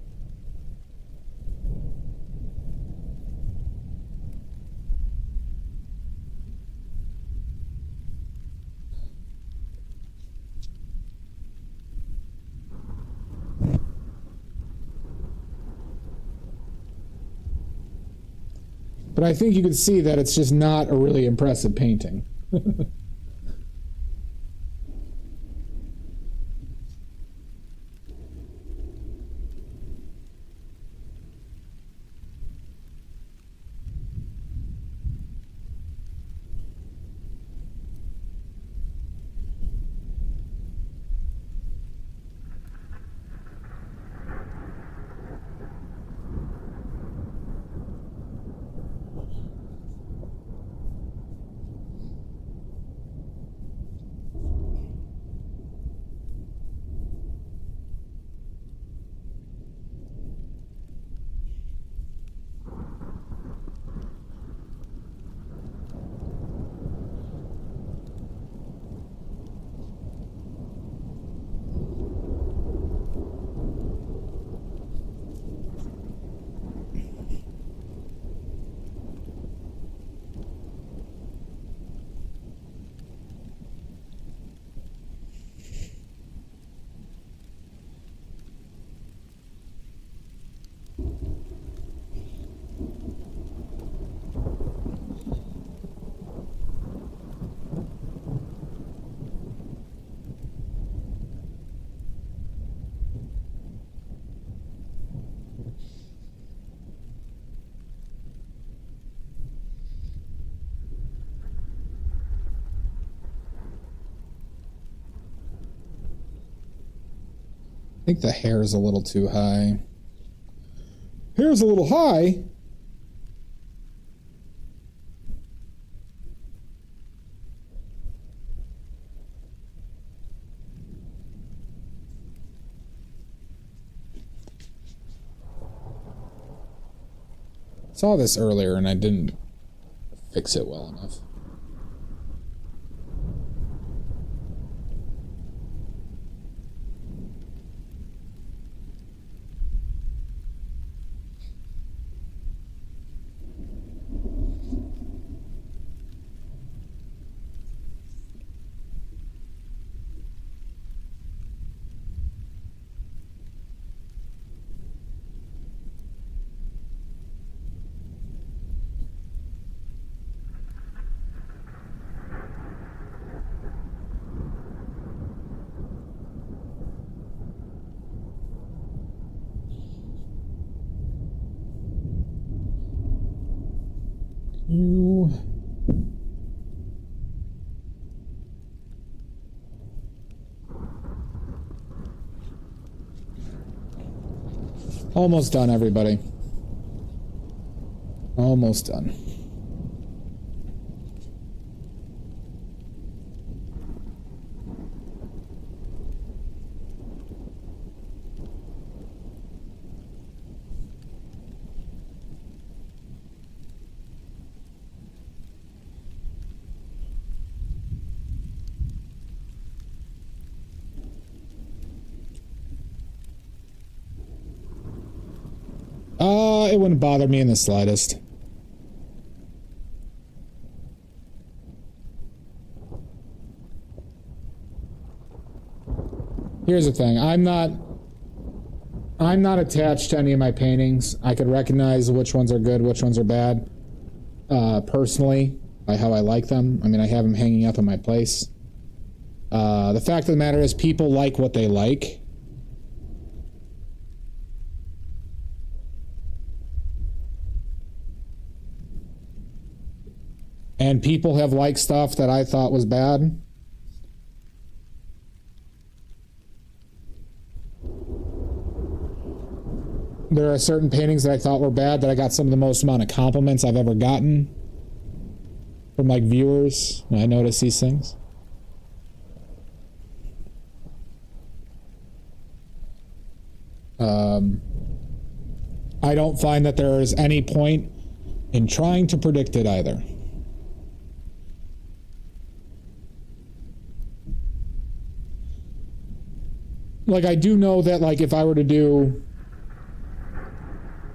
But I think you can see that it's just not a really impressive painting. I think the hair is a little too high. Hair's a little high? Saw this earlier and I didn't fix it well enough. You... Almost done, everybody. Almost done. It wouldn't bother me in the slightest. Here's the thing. I'm not attached to any of my paintings. I could recognize which ones are good, which ones are bad, personally, by how I like them. I mean, I have them hanging up in my place. The fact of the matter is people like what they like. And people have liked stuff that I thought was bad. There are certain paintings that I thought were bad that I got some of the most amount of compliments I've ever gotten from like viewers. I notice these things. I don't find that there is any point in trying to predict it either. Like, I do know that, like, if I were to do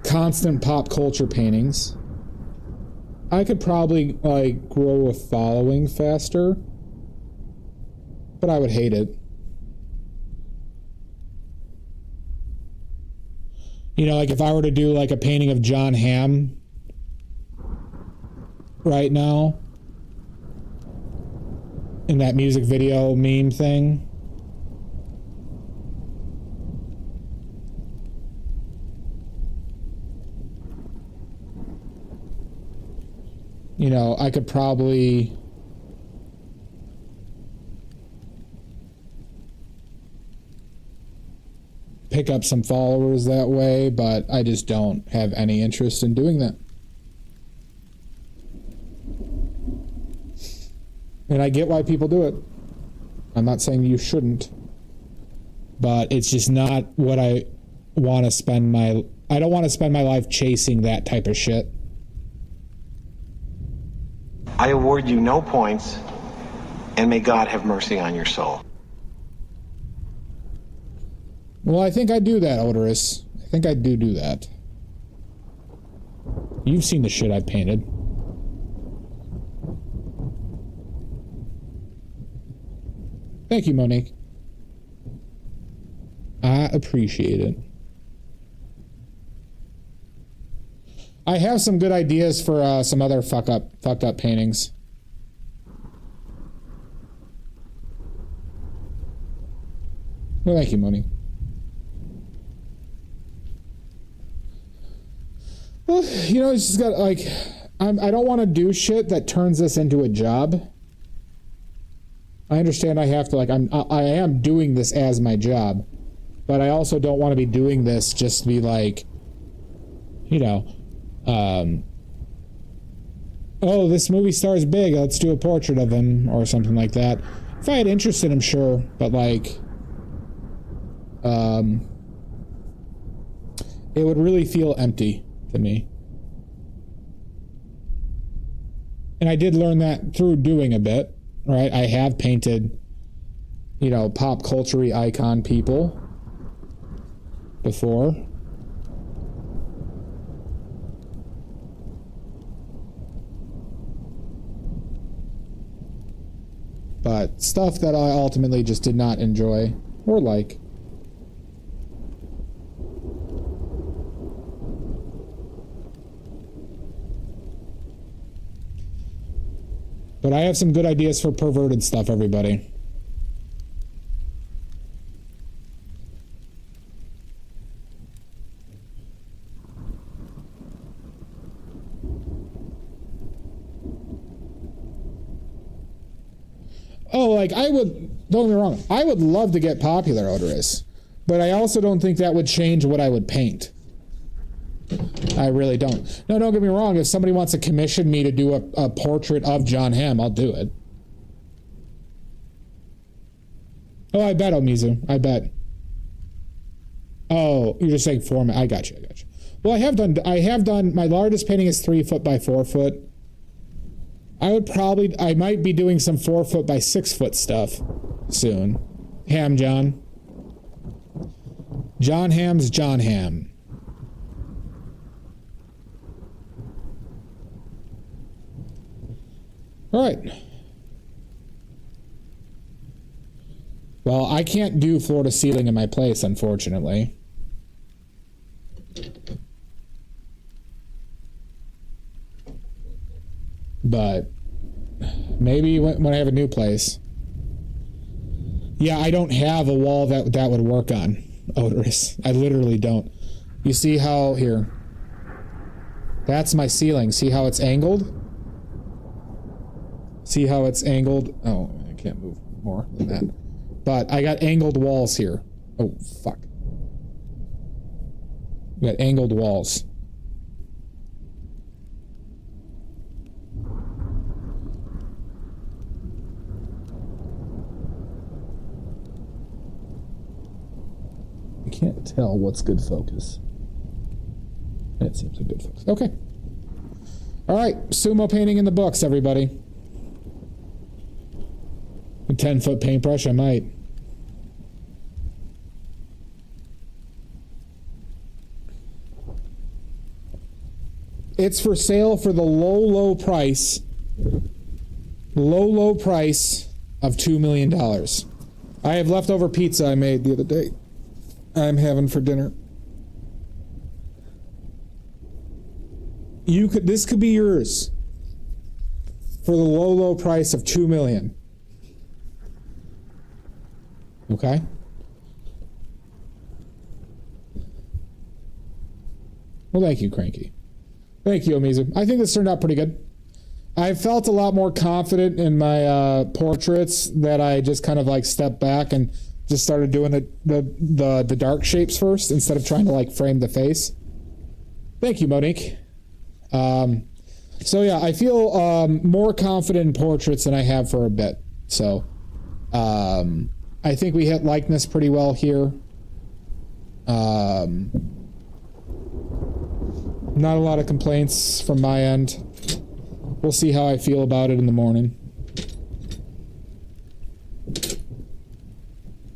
constant pop culture paintings, I could probably, like, grow a following faster, but I would hate it. You know, like, if I were to do, like, a painting of John Hamm right now, in that music video meme thing, you know, I could probably pick up some followers that way, but I just don't have any interest in doing that. And I get why people do it. I'm not saying you shouldn't, but it's just not what I want to spend my... I don't want to spend my life chasing that type of shit. I award you no points, and may God have mercy on your soul. Well, I think I do that, Odorous. I think I do that. You've seen the shit I've painted. Thank you, Monique. I appreciate it. I have some good ideas for some other fucked up paintings. Well, thank you, Moni. Well, you know, it's just got, like, I don't want to do shit that turns this into a job. I understand I have to, like, I am doing this as my job, but I also don't want to be doing this just to be like, you know, oh, this movie star's big, let's do a portrait of him, or something like that. If I had interest in him, sure, but, like, it would really feel empty to me. And I did learn that through doing a bit, right? I have painted, you know, pop culture-y icon people before. But stuff that I ultimately just did not enjoy or like. But I have some good ideas for perverted stuff, everybody. Oh, like I would, don't get me wrong, I would love to get popular odorous, but I also don't think that would change what I would paint. I really don't. No, don't get me wrong, if somebody wants to commission me to do a portrait of John Hamm, I'll do it. Oh, I bet, Omizu, I bet. Oh, you're just saying format. I got you. Well, I have done, my largest painting is 3 foot by 4 foot. I might be doing some 4 foot by 6 foot stuff soon. Ham John. John Hamm's John Hamm. All right. Well, I can't do floor to ceiling in my place, unfortunately. But maybe when I have a new place. Yeah, I don't have a wall that would work on odorous. I literally don't. You see how, here. That's my ceiling. See how it's angled? See how it's angled? Oh, I can't move more than that. But I got angled walls here. Oh, fuck. We got angled walls. I can't tell what's good focus. It seems like good focus. Okay. All right. Sumo painting in the books, everybody. A 10-foot paintbrush, I might. It's for sale for the low price of $2 million. I have leftover pizza I made the other day. I'm having for dinner. This could be yours for the low price of $2 million. Okay? Well, thank you, Cranky. Thank you, Omizu. I think this turned out pretty good. I felt a lot more confident in my portraits that I just kind of like stepped back and just started doing the dark shapes first instead of trying to like frame the face. Thank you, Monique. So yeah, I feel more confident in portraits than I have for a bit. So I think we hit likeness pretty well here. Not a lot of complaints from my end. We'll see how I feel about it in the morning.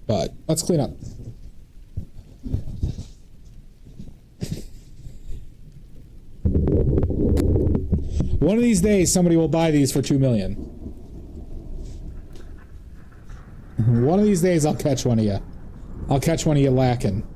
But let's clean up. One of these days, somebody will buy these for $2 million. One of these days, I'll catch one of you. I'll catch one of you lacking.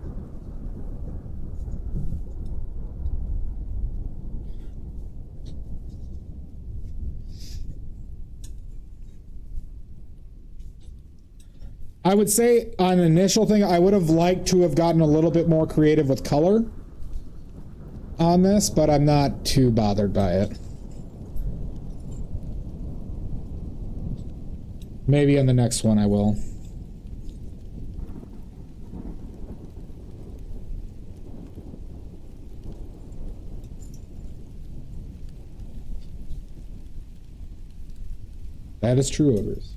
I would say on an initial thing, I would have liked to have gotten a little bit more creative with color on this, but I'm not too bothered by it. Maybe on the next one I will. That is true, Ogres.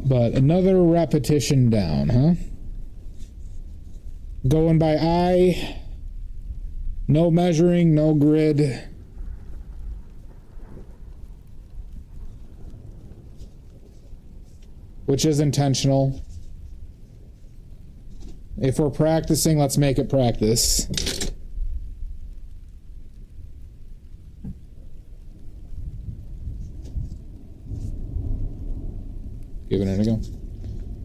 But another repetition down, huh? Going by eye. No measuring, no grid. Which is intentional. If we're practicing, let's make it practice. Giving it a go.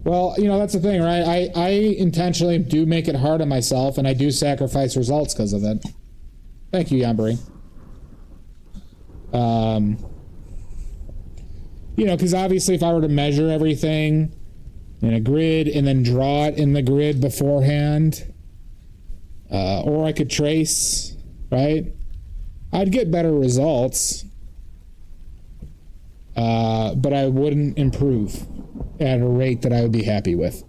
Well, you know, that's the thing, right? I intentionally do make it hard on myself, and I do sacrifice results because of it. Thank you, Yambari. You know, because obviously if I were to measure everything in a grid and then draw it in the grid beforehand, or I could trace, right? I'd get better results, but I wouldn't improve at a rate that I would be happy with.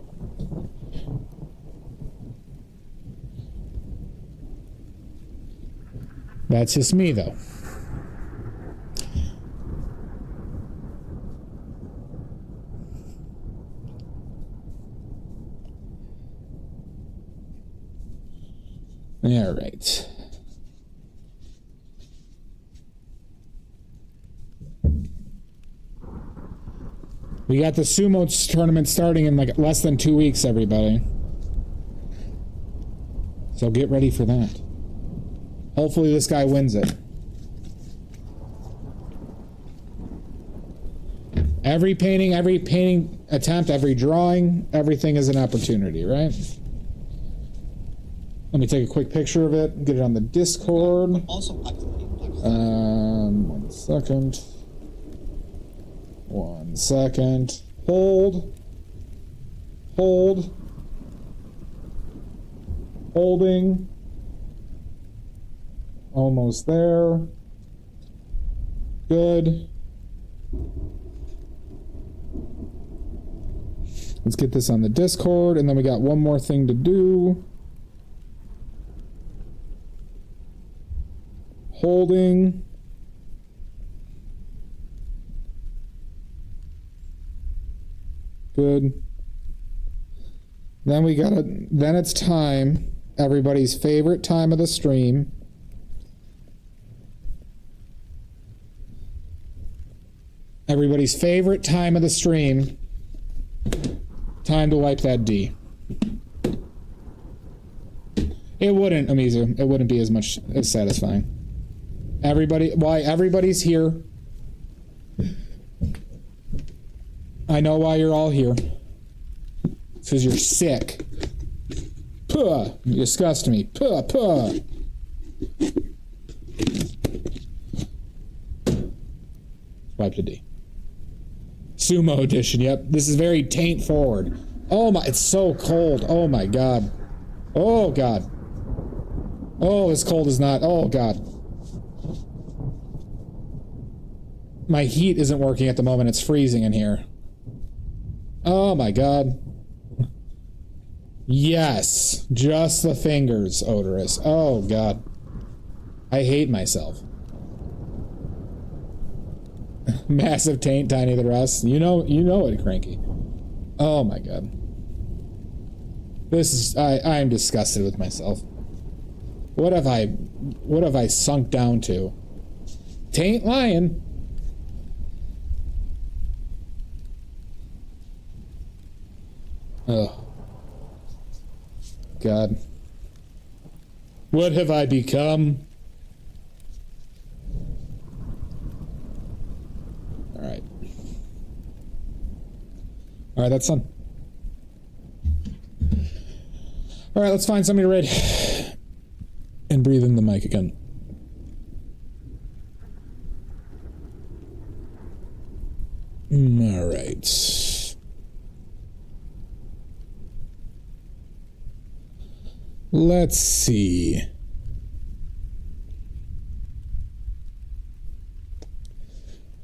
That's just me, though. All right. We got the sumo tournament starting in like less than 2 weeks, everybody. So get ready for that. Hopefully this guy wins it. Every painting attempt, every drawing, everything is an opportunity, right? Let me take a quick picture of it, get it on the Discord. 1 second. 1 second. Hold. Holding. Almost there. Good. Let's get this on the Discord, and then we got one more thing to do. Holding. Good. Then it's time, everybody's favorite time of the stream. Everybody's favorite time of the stream. Time to wipe that D. It wouldn't, Amizu. It wouldn't be as satisfying. Everybody's here. I know why you're all here. It's because you're sick. Puh! You disgust me. Puh, puh. Wipe the D. Sumo edition, yep. This is very taint forward. Oh my, it's so cold. Oh my god. Oh god. Oh, this cold is not. Oh god. My heat isn't working at the moment. It's freezing in here. Oh my god. Yes. Just the fingers, odorous. Oh god. I hate myself. Massive taint, tiny the rest. You know it, Cranky. Oh my god. This is I am disgusted with myself. What have I sunk down to? Taint lion. Oh. God. What have I become? Alright. Alright, that's done. Alright, let's find somebody to read. And breathe in the mic again. Alright. Let's see.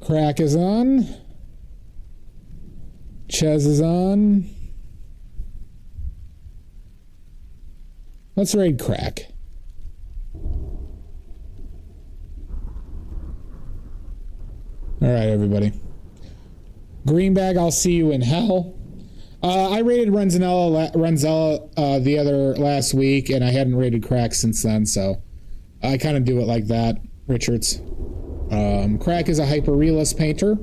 Crack is on. Ches is on. Let's raid Crack. All right, everybody. Greenbag, I'll see you in hell. I rated Renzella the other last week, and I hadn't rated Crack since then, so I kind of do it like that, Richards. Crack is a hyper-realist painter.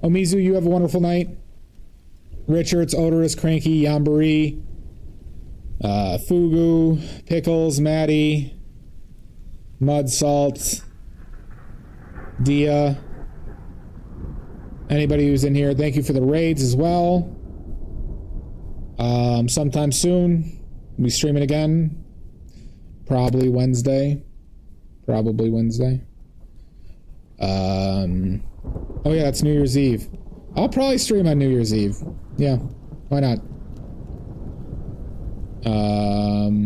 Omizu, you have a wonderful night. Richards, Odorous, Cranky, Yambari, Fugu, Pickles, Maddie, Mud Salt, Dia, anybody who's in here, thank you for the raids as well. Sometime soon, we'll be streaming again. Probably Wednesday. Oh yeah, it's New Year's Eve. I'll probably stream on New Year's Eve. Yeah, why not?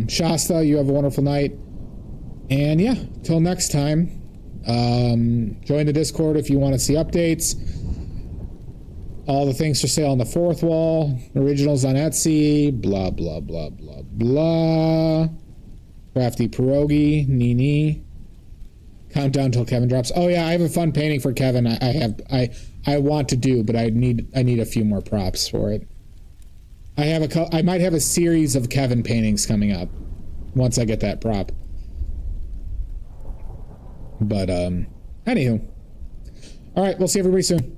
Shasta, you have a wonderful night. And yeah, till next time. Join the Discord if you want to see updates. All the things for sale on the fourth wall. Originals on Etsy. Blah, blah, blah, blah, blah. Crafty Pierogi. Nini. Countdown till Kevin drops. Oh yeah, I have a fun painting for Kevin. I want to do, but I need a few more props for it. I might have a series of Kevin paintings coming up once I get that prop. But anywho. All right, we'll see everybody soon.